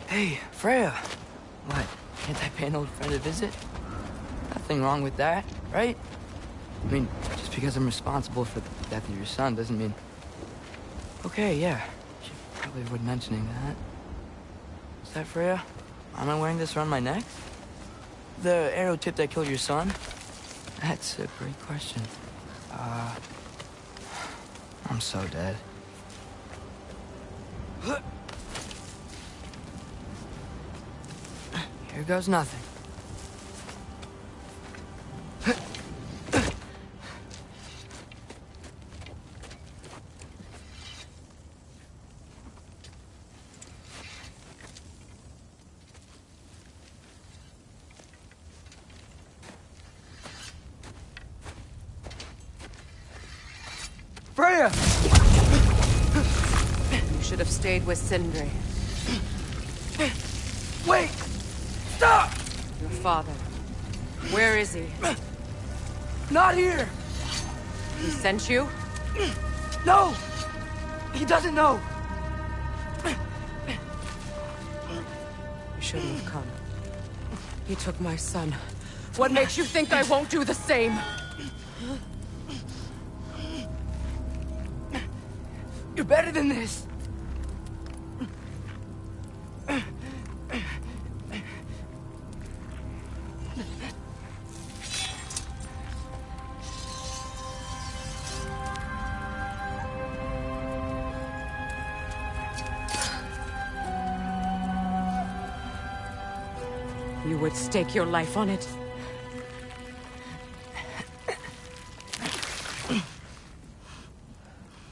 Hey, Freya. What? Can't I pay an old friend a visit? Nothing wrong with that, right? I mean, just because I'm responsible for the death of your son doesn't mean... Okay, yeah. Should probably avoid mentioning that. Is that Freya? Am I wearing this around my neck? The arrow tip that killed your son? That's a great question. I'm so dead. Here goes nothing. Freya! You should have stayed with Sindri. Wait! Stop! Your father. Where is he? Not here! He sent you? No! He doesn't know! You shouldn't have come. He took my son. What makes you think I won't do the same? You're better than this! You would stake your life on it?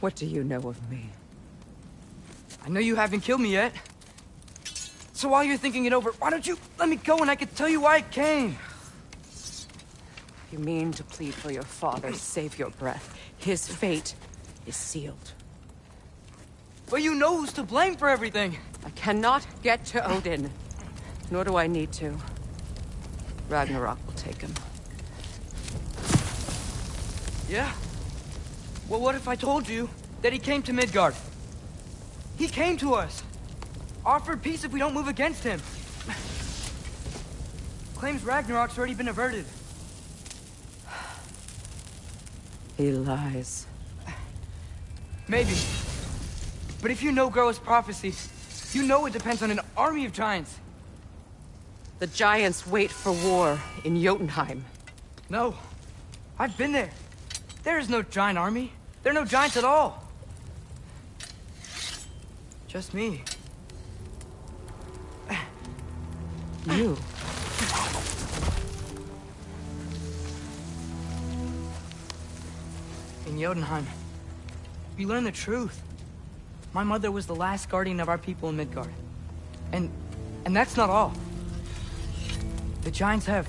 What do you know of me? I know you haven't killed me yet. So while you're thinking it over, why don't you let me go and I can tell you why I came? You mean to plead for your father, save your breath. His fate is sealed. But you know who's to blame for everything. I cannot get to Odin. Nor do I need to. Ragnarok will take him. Yeah? Well, what if I told you that he came to Midgard? He came to us. Offered peace if we don't move against him. Claims Ragnarok's already been averted. He lies. Maybe. But if you know Groa's prophecy, you know it depends on an army of giants. The giants wait for war in Jotunheim. No. I've been there. There is no giant army. There are no giants at all. Just me. You. In Jotunheim, we learn the truth. My mother was the last guardian of our people in Midgard. And that's not all. The giants have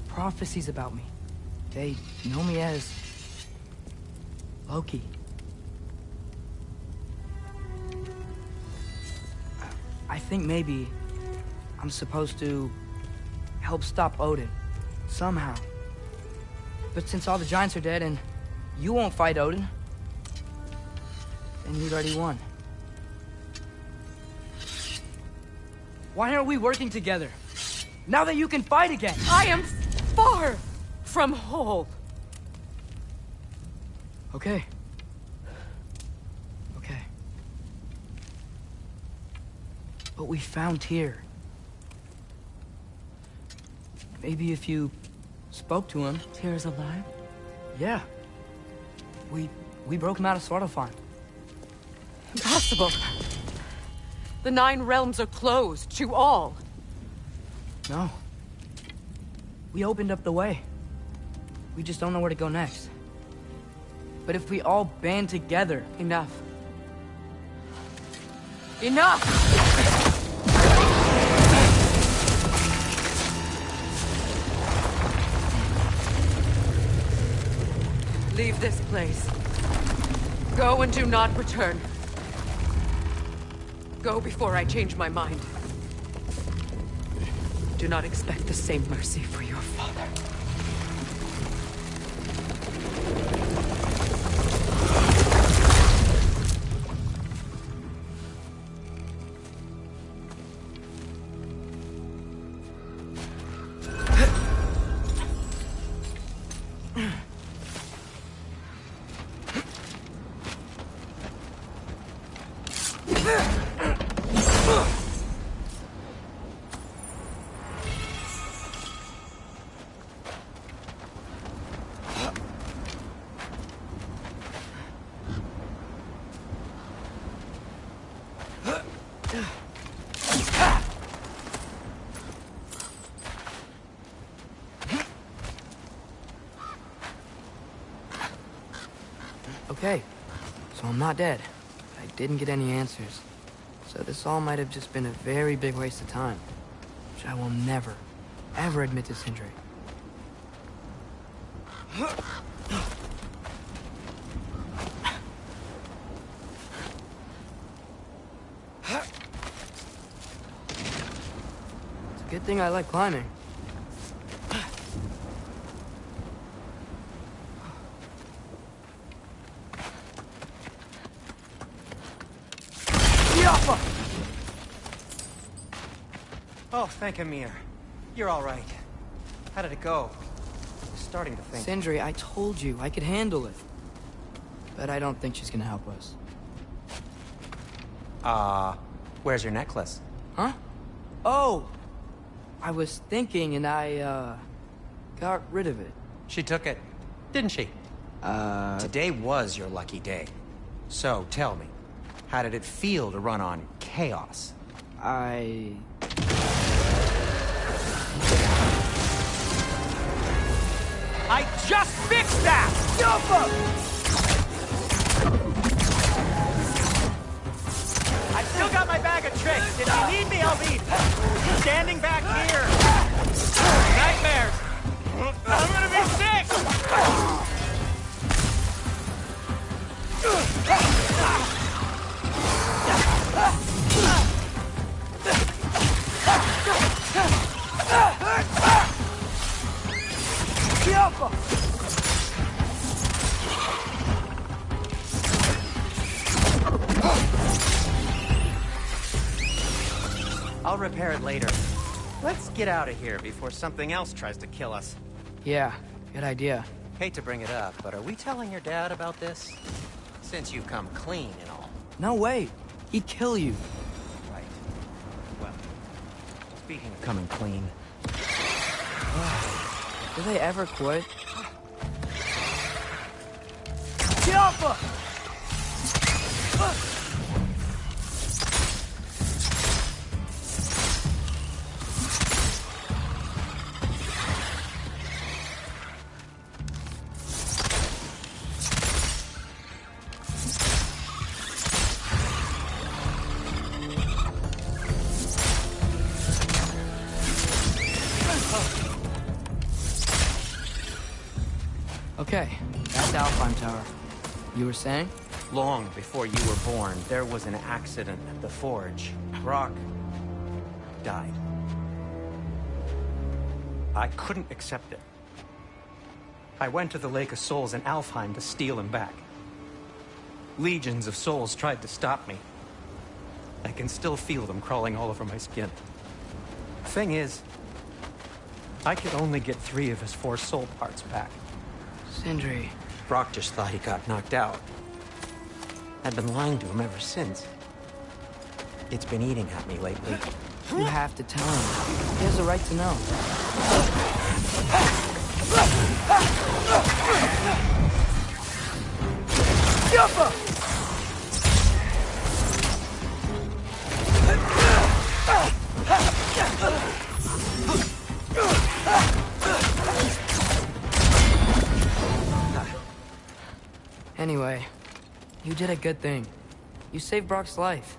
prophecies about me. They know me as Loki. I think maybe I'm supposed to help stop Odin, somehow. But since all the giants are dead and you won't fight Odin, then you've already won. Why aren't we working together? Now that you can fight again! I am far from whole. Okay. Okay. But we found Tyr. Maybe if you spoke to him... Tyr's alive? Yeah. We broke him out of Svartalfheim. Impossible. The 9 realms are closed to all. No. We opened up the way. We just don't know where to go next. But if we all band together... Enough. Enough! Leave this place. Go and do not return. Go before I change my mind. Do not expect the same mercy for your father. Okay, so I'm not dead. I didn't get any answers. So this all might have just been a very big waste of time. Which I will never, ever admit to Sindri. It's a good thing I like climbing. Oh, thank Amir. You're all right. How did it go? I was starting to think... Sindri, I told you I could handle it. But I don't think she's gonna help us. Where's your necklace? Huh? Oh! I was thinking and I, got rid of it. She took it, didn't she? Today was your lucky day. So, tell me, how did it feel to run on chaos? I just fixed that! I've still got my bag of tricks. If you need me, I'll be standing back here. Nightmares. I'm gonna be sick! I'll repair it later. Let's get out of here before something else tries to kill us. Yeah, good idea. Hate to bring it up, but are we telling your dad about this? Since you've come clean and all. No way. He'd kill you. Right. Well, speaking of coming clean... Do they ever quit? Okay, that's Alfheim Tower. You were saying? Long before you were born, there was an accident at the forge. Brock died. I couldn't accept it. I went to the Lake of Souls in Alfheim to steal him back. Legions of souls tried to stop me. I can still feel them crawling all over my skin. Thing is, I could only get 3 of his 4 soul parts back. Sindri. Brock just thought he got knocked out. I've been lying to him ever since. It's been eating at me lately. You have to tell him. He has a right to know. Anyway, you did a good thing. You saved Brock's life.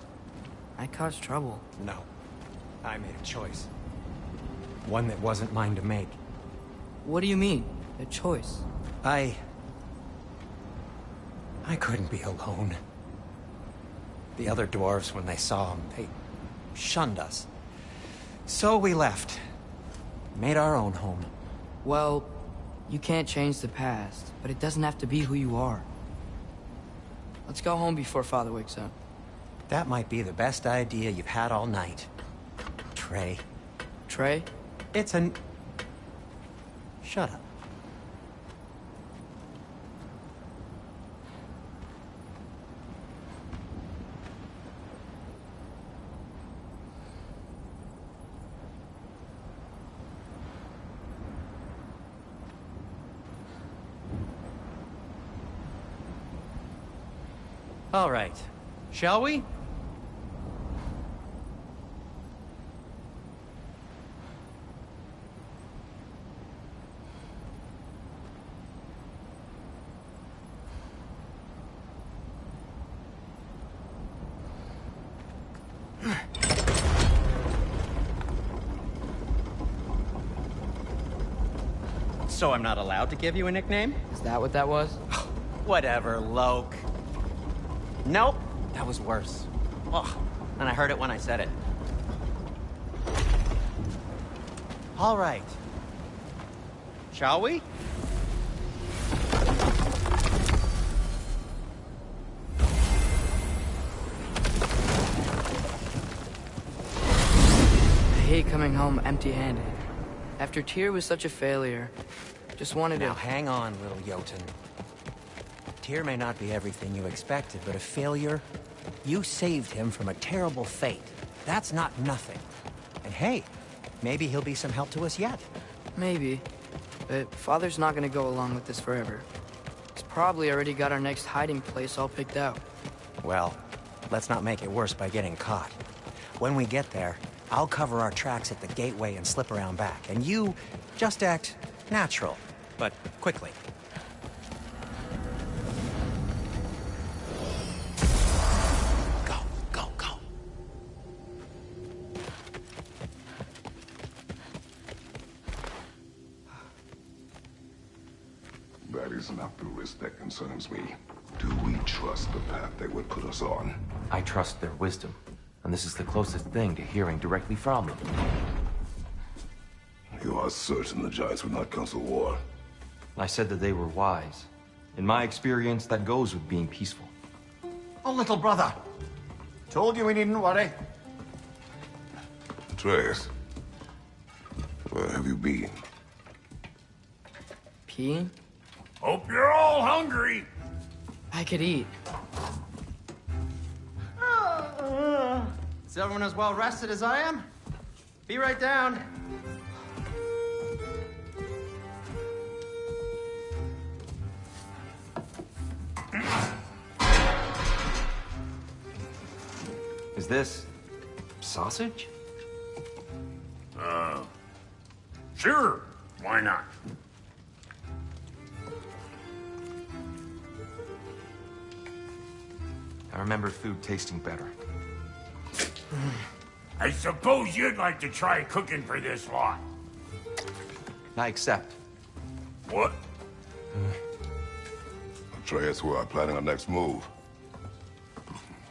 I caused trouble. No. I made a choice. One that wasn't mine to make. What do you mean? A choice? I couldn't be alone. The other dwarves, when they saw him, they shunned us. So we left. Made our own home. Well, you can't change the past, but it doesn't have to be who you are. Let's go home before Father wakes up. That might be the best idea you've had all night. Trey. Trey? It's an... Shut up. All right. Shall we? So I'm not allowed to give you a nickname? Is that what that was? Whatever, Loke. Nope, that was worse. Ugh, and I heard it when I said it. All right. Shall we? I hate coming home empty-handed. After Tyr was such a failure, just wanted Now to... hang on, little Jotun. Tyr may not be everything you expected, but a failure? You saved him from a terrible fate. That's not nothing. And hey, maybe he'll be some help to us yet. Maybe. But Father's not gonna go along with this forever. He's probably already got our next hiding place all picked out. Well, let's not make it worse by getting caught. When we get there, I'll cover our tracks at the gateway and slip around back. And you just act natural, but quickly. Go, go, go. That is not the risk that concerns me. Do we trust the path they would put us on? I trust their wisdom, and this is the closest thing to hearing directly from them. You are certain the Giants would not counsel war? I said that they were wise. In my experience, that goes with being peaceful. Oh, little brother. Told you we needn't worry. Atreus, where have you been? Peeing? Hope you're all hungry. I could eat. Is everyone as well rested as I am? Be right down. Is this... sausage? Sure. Why not? I remember food tasting better. I suppose you'd like to try cooking for this lot. I accept. What? Atreus, we are planning our next move.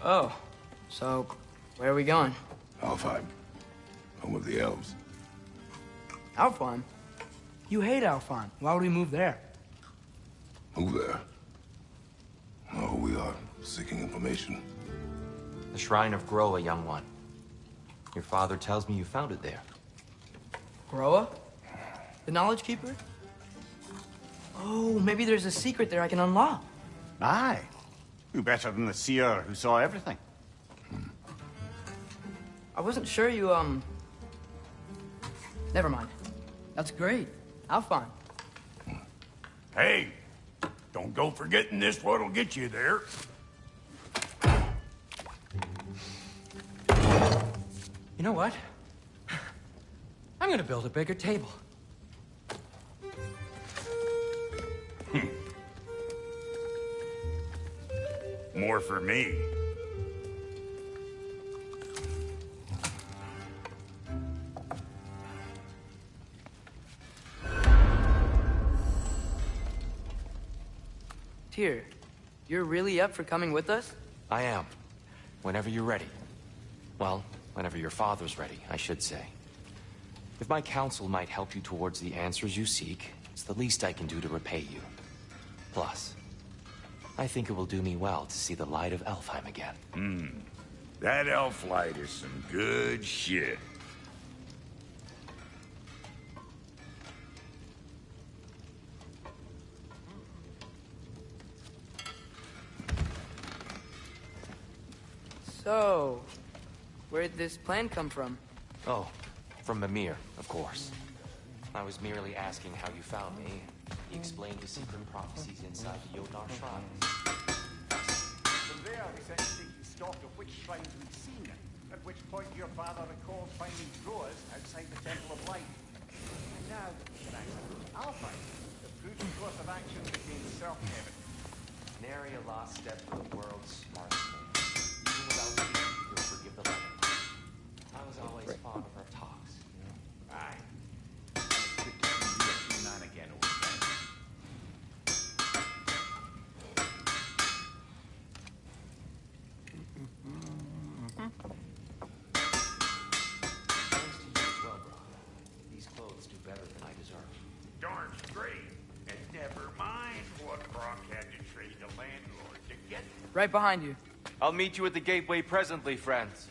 Oh. So, where are we going? Alfheim. Home of the elves. Alfheim? You hate Alfheim. Why would we move there? Move there. No, we are seeking information. The Shrine of Groa, young one. Your father tells me you found it there. Groa? The Knowledge Keeper? Oh, maybe there's a secret there I can unlock. Aye. Who better than the seer who saw everything? I wasn't sure you, Never mind. That's great. Alfheim. Hey, don't go forgetting this what'll get you there. You know what? I'm gonna build a bigger table. More for me. Tyr, you're really up for coming with us? I am. Whenever you're ready. Well, whenever your father's ready, I should say. If my counsel might help you towards the answers you seek, it's the least I can do to repay you. Plus, I think it will do me well to see the light of Alfheim again. That elf light is some good shit. So, where'd this plan come from? Oh, from Mimir, of course. I was merely asking how you found me. He explained the secret prophecies inside the Jotnar shrines. From there, we sent to take stock of which shrines we'd seen, at which point your father recalled finding drawers outside the Temple of Light. And now, Alfheim, the prudent course of action became self-evident. Nary a lost step to the world's smartest man. Even without me, you'll forgive the legend. I was always fond of her talks, you know? Aye. And it's good to see you a man again, old Right behind you. I'll meet you at the gateway presently, friends.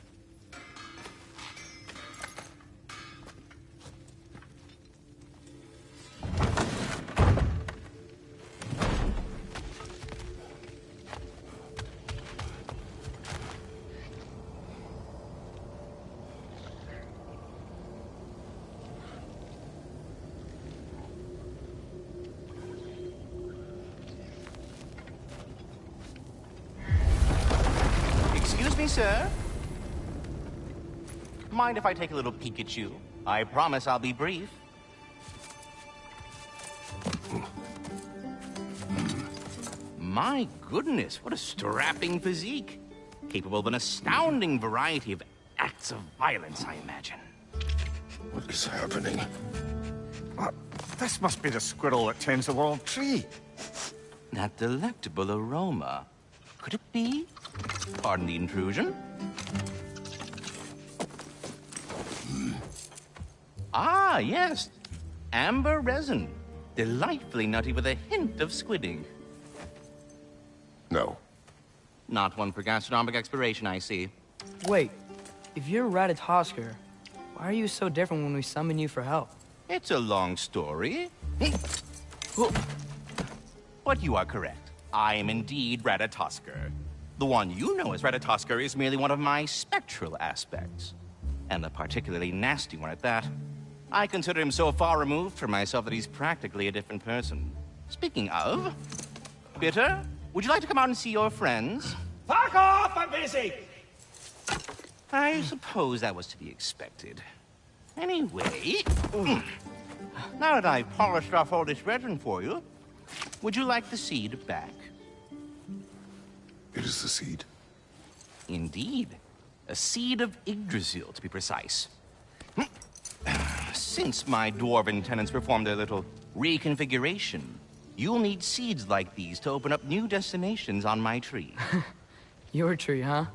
Excuse me, sir. Mind if I take a little peek at you? I promise I'll be brief. My goodness, what a strapping physique. Capable of an astounding variety of acts of violence, I imagine. What is happening? This must be the squirrel that tends the world tree. That delectable aroma. Could it be? Pardon the intrusion. Ah, yes. Amber resin. Delightfully nutty with a hint of squidding. No. Not one for gastronomic exploration, I see. Wait, if you're Ratatoskr, why are you so different when we summon you for help? It's a long story. But you are correct. I am indeed Ratatoskr. The one you know as Ratatoskr is merely one of my spectral aspects. And a particularly nasty one at that. I consider him so far removed from myself that he's practically a different person. Speaking of... Bitter, would you like to come out and see your friends? Fuck off! I'm busy! I suppose that was to be expected. Anyway... Now that I've polished off all this resin for you, would you like the seed back? It is the seed? Indeed. A seed of Yggdrasil, to be precise. Since my dwarven tenants performed their little reconfiguration, you'll need seeds like these to open up new destinations on my tree. Your tree, huh?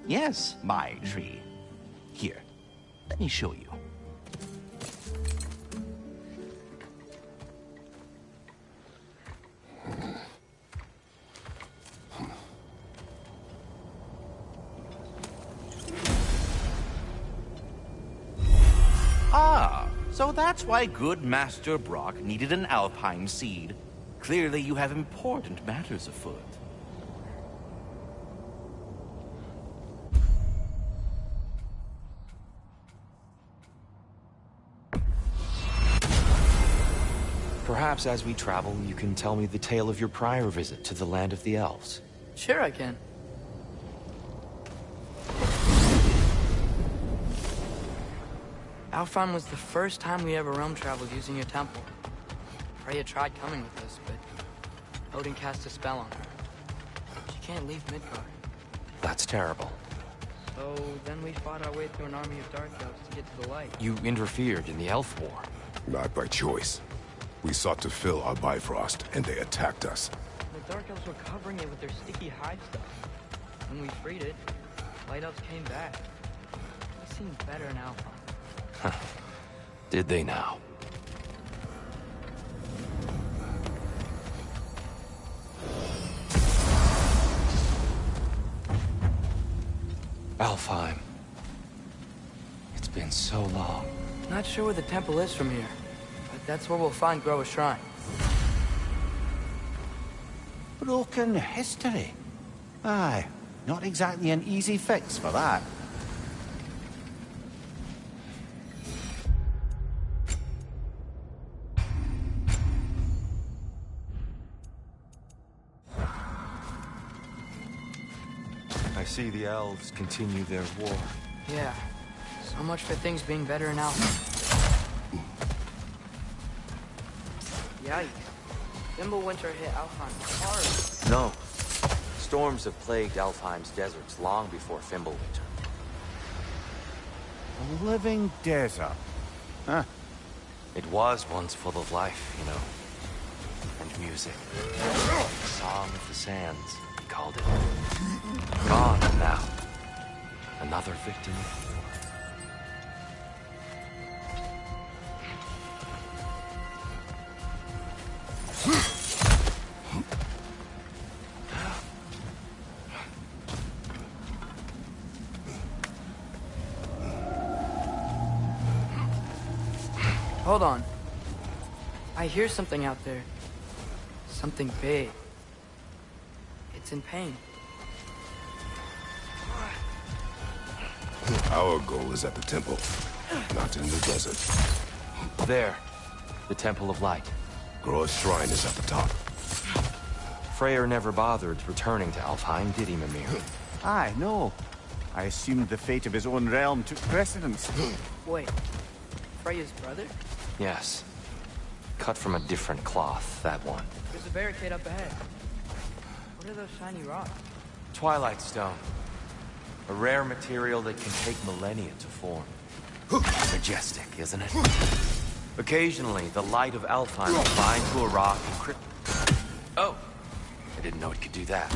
Yes, my tree. Here, let me show you. Ah, so that's why good Master Brock needed an Alpine seed. Clearly you have important matters afoot. Perhaps as we travel, you can tell me the tale of your prior visit to the land of the elves. Sure I can. Alfheim was the first time we ever realm traveled using your temple. Freya tried coming with us, but Odin cast a spell on her. She can't leave Midgard. That's terrible. So then we fought our way through an army of dark elves to get to the light. You interfered in the elf war. Not by choice. We sought to fill our Bifrost, and they attacked us. The dark elves were covering it with their sticky hive stuff. When we freed it, light elves came back. They seemed better in Alfheim. Did they now? Alfheim. It's been so long. Not sure where the temple is from here, but that's where we'll find Groa's shrine. Broken history. Aye, not exactly an easy fix for that. I see the elves continue their war. Yeah, so much for things being better in Alfheim. Yikes. Fimbulwinter hit Alfheim hard. No. Storms have plagued Alfheim's deserts long before Fimbulwinter. A living desert. Huh. It was once full of life, you know. And music. The Song of the Sands, he called it. Gone now. Another victim of war. Hold on. I hear something out there. Something big. It's in pain. Our goal is at the temple, not in the desert. There. The Temple of Light. Groa's shrine is at the top. Freyr never bothered returning to Alfheim, did he, Mimir? Aye, no. I assumed the fate of his own realm took precedence. Wait. Freya's brother? Yes. Cut from a different cloth, that one. There's a barricade up ahead. What are those shiny rocks? Twilight Stone. A rare material that can take millennia to form. Majestic, isn't it? Occasionally, the light of Alfheim will bind to a rock and Oh! I didn't know it could do that.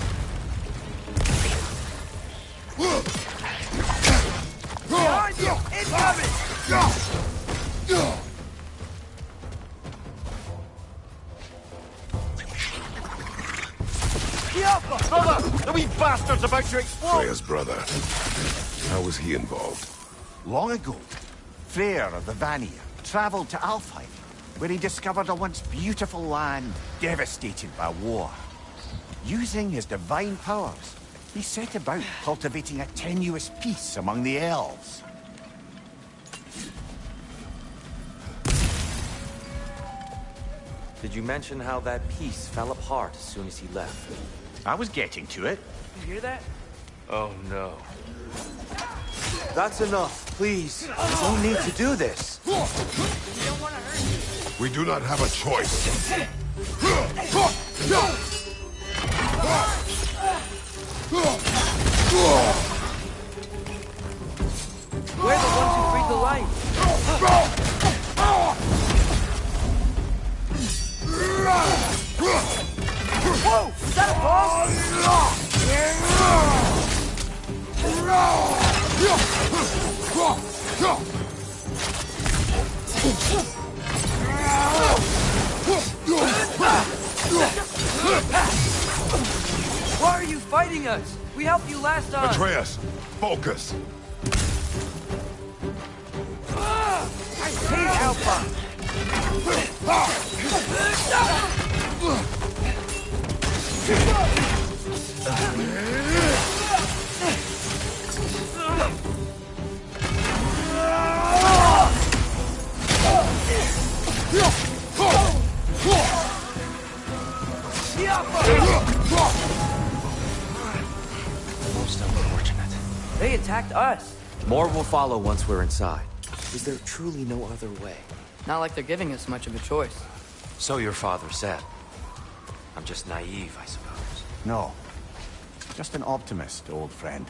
Behind you! Incoming! Brother! The wee bastard's about to explode! Freya's brother. How was he involved? Long ago, Freyr of the Vanir traveled to Alfheim, where he discovered a once beautiful land devastated by war. Using his divine powers, he set about cultivating a tenuous peace among the elves. Did you mention how that peace fell apart as soon as he left? I was getting to it. You hear that? Oh no. That's enough, please. There's no need to do this. We don't want to hurt you. We do not have a choice. We're the ones who freed the light. Whoa! Is that a boss? Why are you fighting us? We helped you last time. Atreus, focus. I hate Alpha. Most unfortunate. They attacked us. More will follow once we're inside. Is there truly no other way? Not like they're giving us much of a choice. So your father said. I'm just naive, I suppose. No. Just an optimist, old friend.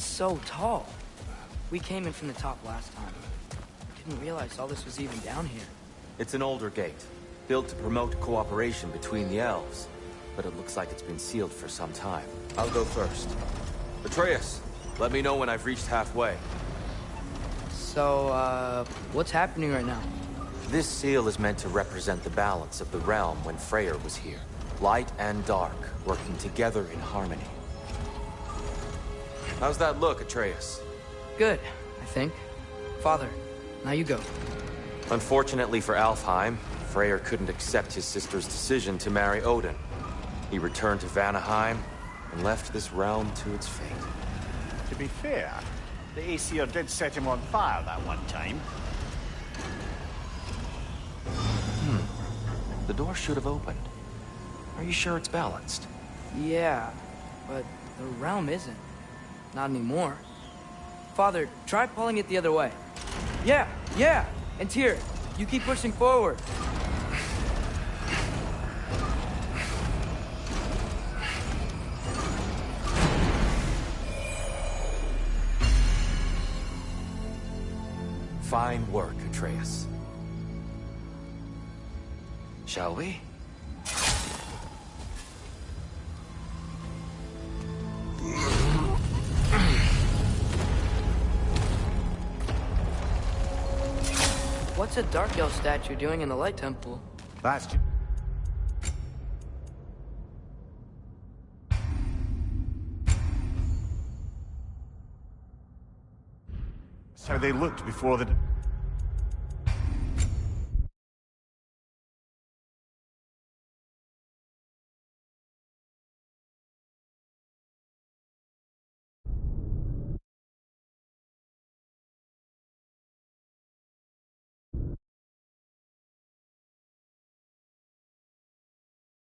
So tall. We came in from the top last time. Didn't realize all this was even down here. It's an older gate, built to promote cooperation between the elves. But it looks like it's been sealed for some time. I'll go first. Atreus, let me know when I've reached halfway. So, what's happening right now? This seal is meant to represent the balance of the realm when Freyr was here. Light and dark, working together in harmony. How's that look, Atreus? Good, I think. Father, now you go. Unfortunately for Alfheim, Freyr couldn't accept his sister's decision to marry Odin. He returned to Vanaheim and left this realm to its fate. To be fair, The Aesir did set him on fire that one time. The door should have opened. Are you sure it's balanced? Yeah, but the realm isn't. Not anymore. Father, try pulling it the other way. Yeah! And Tyr, you keep pushing forward. Fine work, Atreus. Shall we? What's a Dark Elf statue doing in the Light Temple? That's how they looked before the...